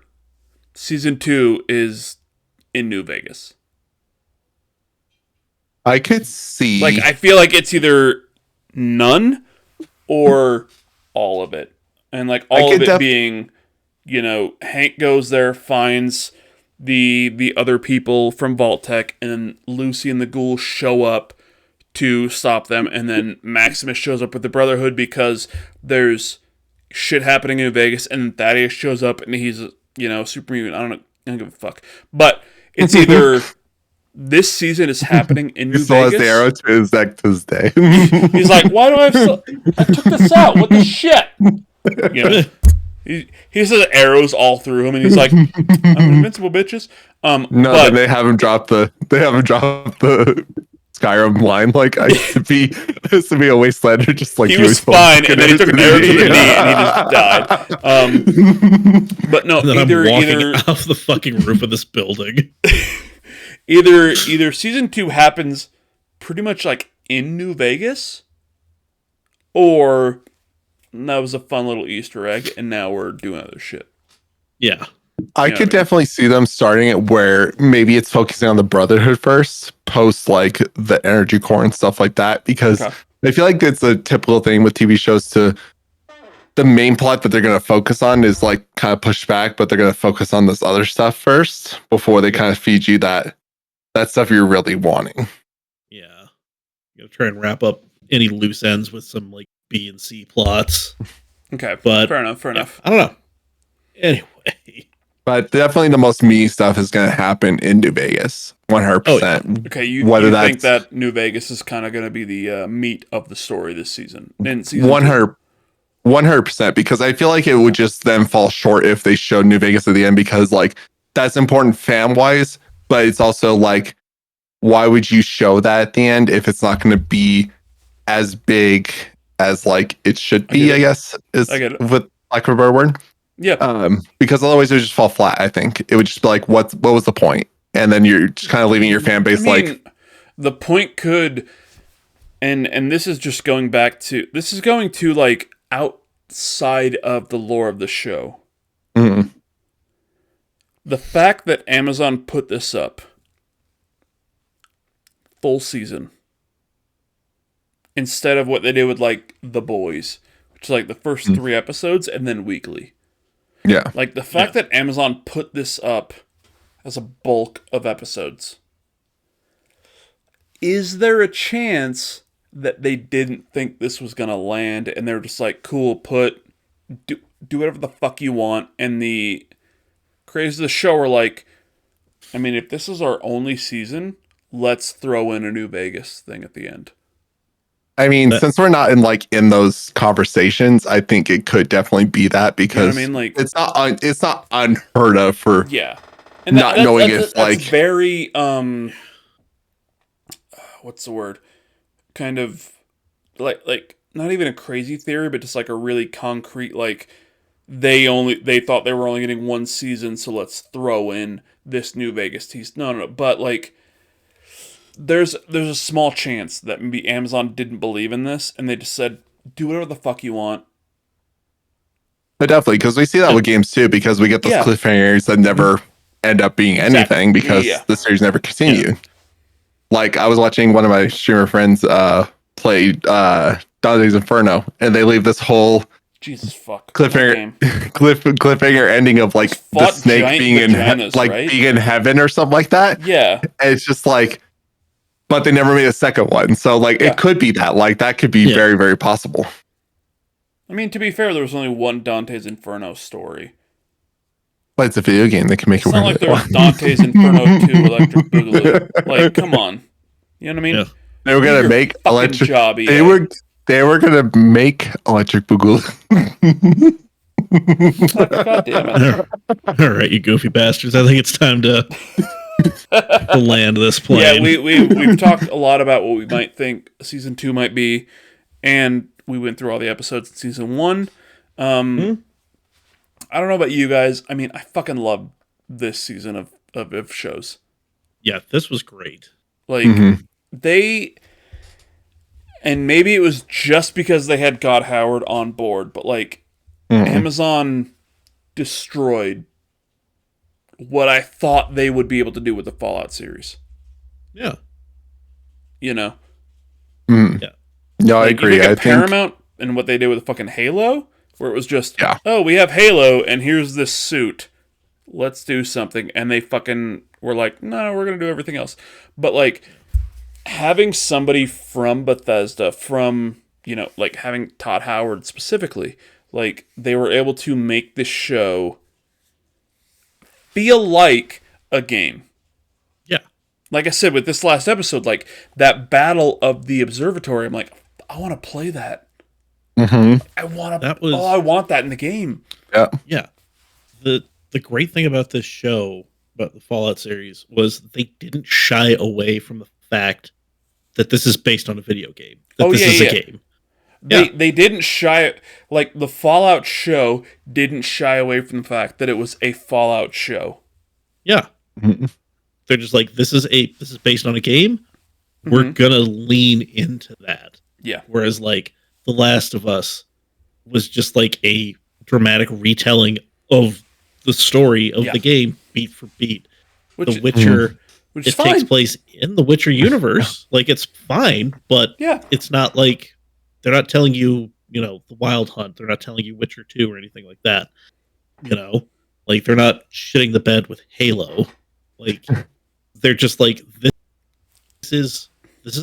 Season 2 is in New Vegas. I could see. Like, I feel like it's either none or all of it. And like all of it being, Hank goes there, finds the other people from Vault-Tec, and then Lucy and the ghouls show up to stop them, and then Maximus shows up with the Brotherhood because there's shit happening in Vegas, and Thaddeus shows up and he's, super mutant. I don't give a fuck. But it's either this season is happening in New Vegas. He still has the arrow to his neck to this day. He's like, why do I took this out? What the shit? He says arrows all through him, and he's like, "I'm invincible, bitches." But they haven't dropped the Skyrim line. Like, I used to be a wastelander, just like he was fine, and then he took an arrow to the knee, and he just died. But no, either off the fucking roof of this building. either season 2 happens pretty much like in New Vegas, or that was a fun little Easter egg, and now we're doing other shit. Yeah. I could definitely see them starting it where maybe it's focusing on the Brotherhood first, post like the energy core and stuff like that, because I feel like it's a typical thing with TV shows to the main plot that they're going to focus on is like kind of pushed back, but they're going to focus on this other stuff first before they kind of feed you that stuff you're really wanting. Yeah. You gotta try and wrap up any loose ends with some like B and C plots. Okay, But fair enough. Fair yeah, enough. I don't know. Anyway, But definitely the most me stuff is going to happen in New Vegas, oh yeah, 100%. Okay, you Whether think that's that New Vegas is kind of going to be the meat of the story this season in season two? 100%, because I feel like it would just then fall short if they showed New Vegas at the end, because like that's important fan wise, but it's also like, why would you show that at the end if it's not going to be as big as like it should I get be, I it. guess, I is get it. with lack of a better word. Yeah. Because otherwise it would just fall flat. I think it would just be like, what was the point? And then you're just kind of leaving your fan I base like, mean, the point could, and this is just going back to this is going to like outside of the lore of the show. mm, The fact that Amazon put this up full season instead of what they did with like The Boys, which is like the first 3 episodes and then weekly. yeah, Like the fact that Amazon put this up as a bulk of episodes. Is there a chance that they didn't think this was gonna land and they're just like, cool, do whatever the fuck you want, and the creators of the show are like, I mean, if this is our only season, let's throw in a New Vegas thing at the end. I mean, That- since we're not in those conversations, I think it could definitely be that, You know what I because mean? Like, it's not unheard of for yeah, and not knowing if that's like very what's the word? Kind of like not even a crazy theory, but just like a really concrete like they thought they were only getting one season, so let's throw in this New Vegas tease. No, but like there's a small chance that maybe Amazon didn't believe in this and they just said do whatever the fuck you want. but definitely, because we see that with games too, because we get those Yeah. cliffhangers that never end up being Exactly. anything because Yeah. the series never continued. Like I was watching one of my streamer friends play Dante's Inferno, and they leave this whole Jesus fuck. That cliffhanger game. cliffhanger ending of like the Fought snake giant being vaginas, right? being in heaven or something like that. Yeah. And it's just like, but they never made a second one. So like Yeah. it could be that. Like that could be Yeah. very, very possible. I mean, to be fair, there was only one Dante's Inferno story. But it's a video game. They can make It's it not whatever like they there was want. Dante's Inferno 2 Electric Boogaloo. Like, come on. You know what I mean? Yeah. They were Do gonna your make fucking electric. job, EA. They were gonna make Electric Boogaloo. God damn it. All right, you goofy bastards. I think it's time to land this plane. Yeah, we've talked a lot about what we might think season 2 might be, and we went through all the episodes in season 1. I don't know about you guys. I mean, I fucking love this season of shows. Yeah, this was great. Like, Mhm. they... And maybe it was just because they had God Howard on board, but, like, Amazon destroyed what I thought they would be able to do with the Fallout series. Yeah. You know? Mm. Yeah. No, I Like, agree. You look I at think Paramount and what they did with fucking Halo, where it was just, Yeah. oh, we have Halo, and here's this suit. Let's do something. And they fucking were like, no, we're going to do everything else. But, like, having somebody from Bethesda, from, you know, like, having Todd Howard specifically, like, they were able to make this show feel like a game. Yeah. Like I said, with this last episode, like, that battle of the observatory, I'm like, I want to play that. Mhm. I want to. That was- I want that in the game. Yeah. Yeah. The great thing about this show, about the Fallout series, was they didn't shy away from the fact that this is based on a video game. That Oh, this yeah, is yeah. a game. They didn't shy, like, the Fallout show didn't shy away from the fact that it was a Fallout show. Yeah. Mhm. They're just like, this is based on a game. We're gonna lean into that. Yeah. Whereas like The Last of Us was just like a dramatic retelling of the story of Yeah. the game, beat for beat. Which, The Witcher, which it is fine. takes place in the Witcher universe. Like it's fine, but Yeah. it's not like they're not telling you, you know, the Wild Hunt. They're not telling you Witcher 2 or anything like that. You know, like they're not shitting the bed with Halo. Like they're just like, this is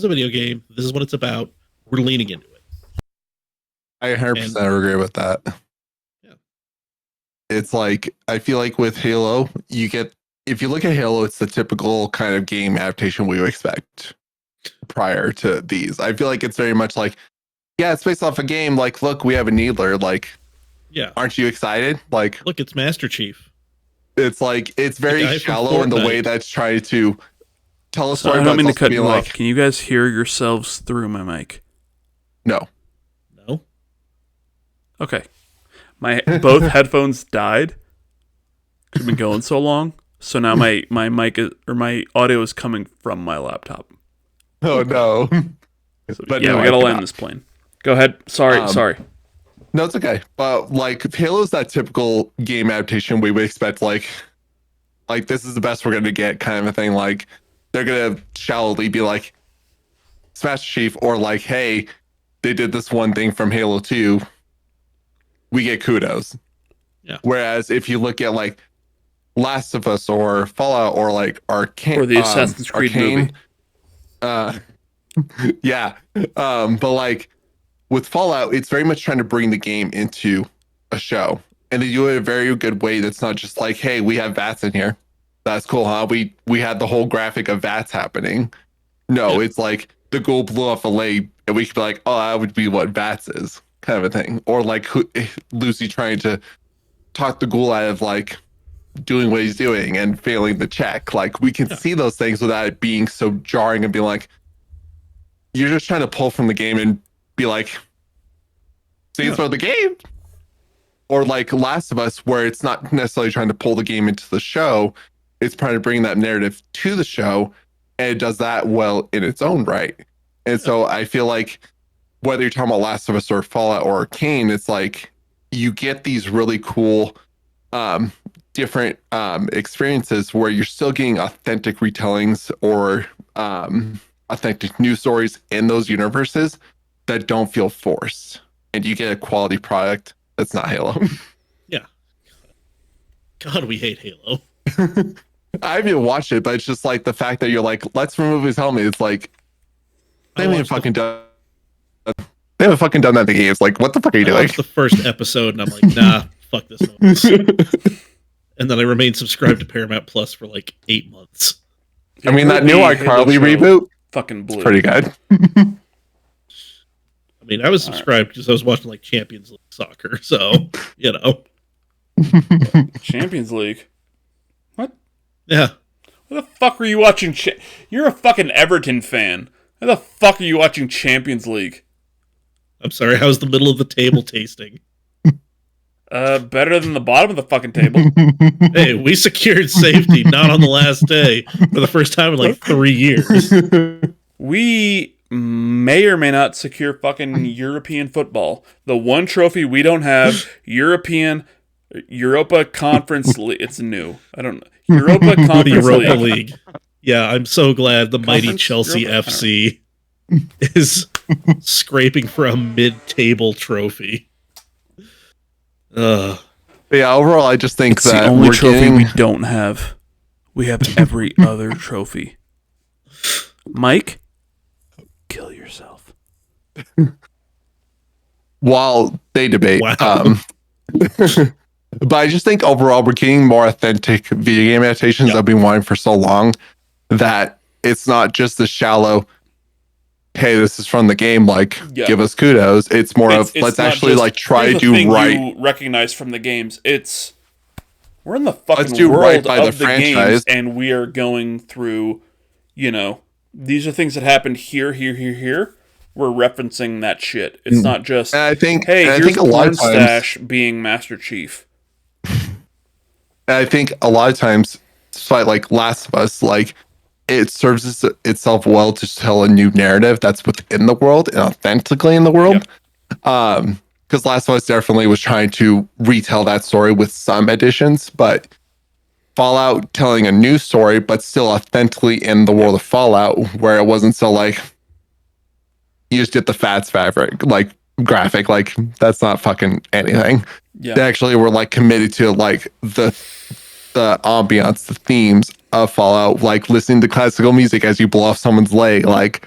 a video game. This is what it's about. We're leaning into it. I 100% agree with that. Yeah. It's like, I feel like with Halo, if you look at Halo, it's the typical kind of game adaptation we would expect prior to these. I feel like it's very much like, yeah, it's based off a game. Like, look, we have a Needler. Like, Yeah. aren't you excited? Like, Look, it's Master Chief. it's like, it's very guy from shallow in the way Fortnite. that's trying to tell a So story, I but don't mean to it's also cut being you off. like, Can you guys hear yourselves through my mic? no. No. Okay. My both headphones died. It's been going so long. So now my mic my audio is coming from my laptop. Oh, no. So, But yeah, no, we I gotta land cannot. this plane. Go ahead. Sorry. No, it's okay. But like Halo's that typical game adaptation we would expect, like this is the best we're gonna get kind of a thing. Like they're gonna shallowly be like Smash Chief, or like, hey, they did this one thing from Halo 2. We get kudos. Yeah. Whereas if you look at like Last of Us or Fallout or like Arcane Or the Assassin's Creed movie. Yeah. But like with Fallout, it's very much trying to bring the game into a show. And they do it in a very good way that's not just like, hey, we have VATS in here. That's cool, huh? We had the whole graphic of VATS happening. No, it's like the ghoul blew off a leg, and we could be like, oh, that would be what VATS is, kind of a thing. Or like Lucy trying to talk the ghoul out of like doing what he's doing and failing the check. Like we can see those things without it being so jarring and be like, you're just trying to pull from the game and be like, scenes from the game. Or like Last of Us, where it's not necessarily trying to pull the game into the show, it's trying to bring that narrative to the show, and it does that well in its own right. And so I feel like whether you're talking about Last of Us or Fallout or Arcane, it's like you get these really cool different experiences where you're still getting authentic retellings or authentic news stories in those universes that don't feel forced, and you get a quality product that's not Halo. Yeah. God, we hate Halo. I haven't even watched it, but it's just like the fact that you're like, let's remove his helmet. It's like they haven't even fucking done. They haven't fucking done that in the games. Like, what the fuck are you I doing? watched the first episode and I'm like, nah, fuck this noise. And then I remained subscribed to Paramount Plus for like 8 months. I mean, that new iCarly reboot, fucking blue. it's pretty good. I mean, I was subscribed because I was watching like Champions League soccer, so you know. Champions League. What? Yeah. What the fuck were you watching? You're a fucking Everton fan. How the fuck are you watching Champions League? I'm sorry, how's the middle of the table tasting? Better than the bottom of the fucking table. Hey, we secured safety, not on the last day, for the first time in like 3 years. We may or may not secure fucking European football. The one trophy we don't have, Europa Conference League. It's new. I don't know. Europa Conference The Europa League. League. Yeah, I'm so glad the mighty Conference? Chelsea Europa? FC is scraping for a mid-table trophy. Yeah, overall, I just think It's that the only we're trophy getting... we don't have. We have every other trophy. Mike, kill yourself. While they debate. Wow. But I just think overall we're getting more authentic video game adaptations that I've been wanting for so long, that it's not just the shallow, hey, this is from the game, like, give us kudos. It's more of, let's actually just, like try to here's the do thing right. You recognize from the games. It's we're in the fucking Let's do world right by of the games, franchise. and we are going through, these are things that happened here. We're referencing that shit. It's not just, And I think, hey, and I here's think a lot of times, Stash being Master Chief. and I think a lot of times, despite like Last of Us, like it serves itself well to tell a new narrative that's within the world and authentically in the world. Because Last of Us definitely was trying to retell that story with some additions, but Fallout telling a new story, but still authentically in the world of Fallout, where it wasn't so like you just did the fats fabric, like graphic, like that's not fucking anything. Yeah. They actually were like committed to like the ambiance, the themes of Fallout, like listening to classical music as you blow off someone's leg, like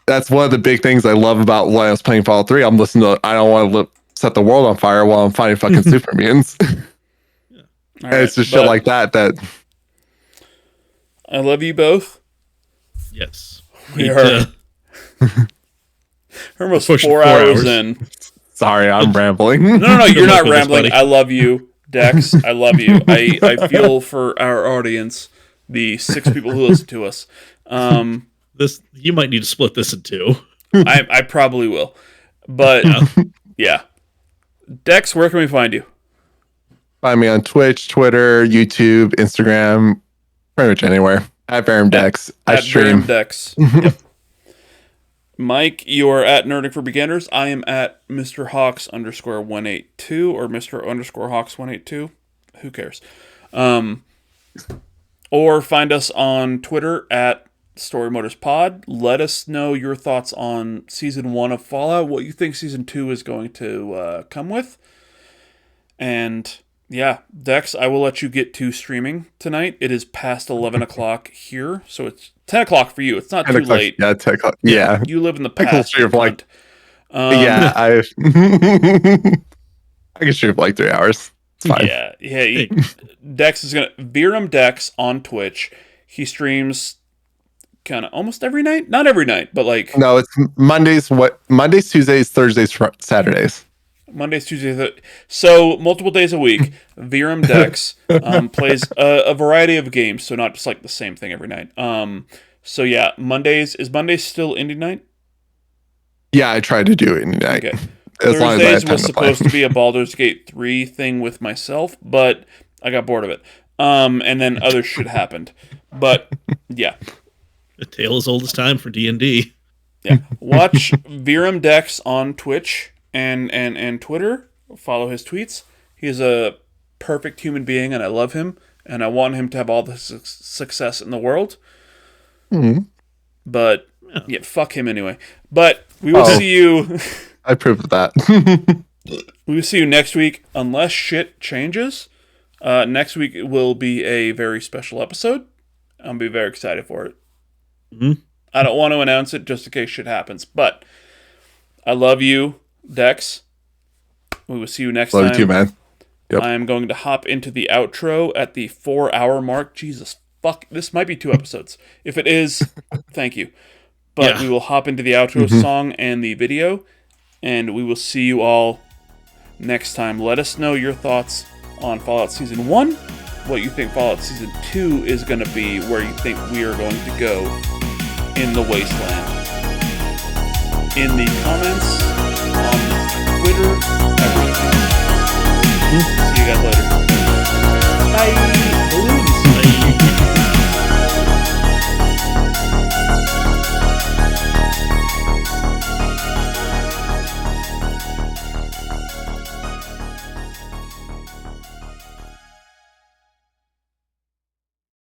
that's one of the big things I love about when I was playing Fallout 3. I'm listening to I don't want to set the world on fire while I'm fighting fucking super mutants. And it's just shit like that I love you both. Yes. We are we're almost 4 hours in. Sorry, I'm rambling. No, you're not rambling. Buddy. I love you, Dex. I love you. I feel for our audience, the 6 people who listen to us. This you might need to split this in 2. I probably will. But, yeah. Dex, where can we find you? Find me on Twitch, Twitter, YouTube, Instagram, pretty much anywhere. At VerumDex. I stream. VerumDex. Yep. Mike, you are at Nerdic for Beginners. I am at Mr. Hawks _182 or Mr. _Hawks 182. Who cares? Or find us on Twitter at Story Motors Pod. Let us know your thoughts on Season 1 of Fallout, what you think Season 2 is going to come with. And yeah, Dex, I will let you get to streaming tonight. It is past 11 o'clock here, so it's 10 o'clock for you. It's not too late. Yeah, 10 o'clock. Yeah. You live in the I can past. stream for like, yeah, I can stream for like 3 hours. It's fine. Yeah. Dex is gonna VerumDex on Twitch. He streams kind of almost every night. Not every night, but like No, it's Mondays, Tuesdays, Thursdays, Saturdays. Mondays, Tuesdays. So multiple days a week. VerumDex plays a variety of games, so not just like the same thing every night. So yeah, Mondays is Mondays still indie night? Yeah, I try to do it any night. Okay. As long as I have Thursdays time was to play. supposed to be a Baldur's Gate 3 thing with myself, but I got bored of it. And then other shit happened. But yeah. A tale as old as time for D&D. Yeah. Watch VerumDex on Twitch and Twitter. Follow his tweets. He is a perfect human being, and I love him, and I want him to have all the success in the world. Mm-hmm. But yeah, fuck him anyway. But we will see you. I proved that. We will see you next week, unless shit changes. Next week will be a very special episode. I'll be very excited for it. Mm-hmm. I don't want to announce it just in case shit happens, but I love you, Dex. We will see you next time. Love you too, man. Yep. I am going to hop into the outro at the 4-hour mark. Jesus fuck, this might be 2 episodes. If it is, thank you. But we will hop into the outro song and the video, and we will see you all next time. Let us know your thoughts on Fallout Season 1, what you think Fallout Season 2 is going to be, where you think we are going to go in the Wasteland. In the comments, on Twitter, everything.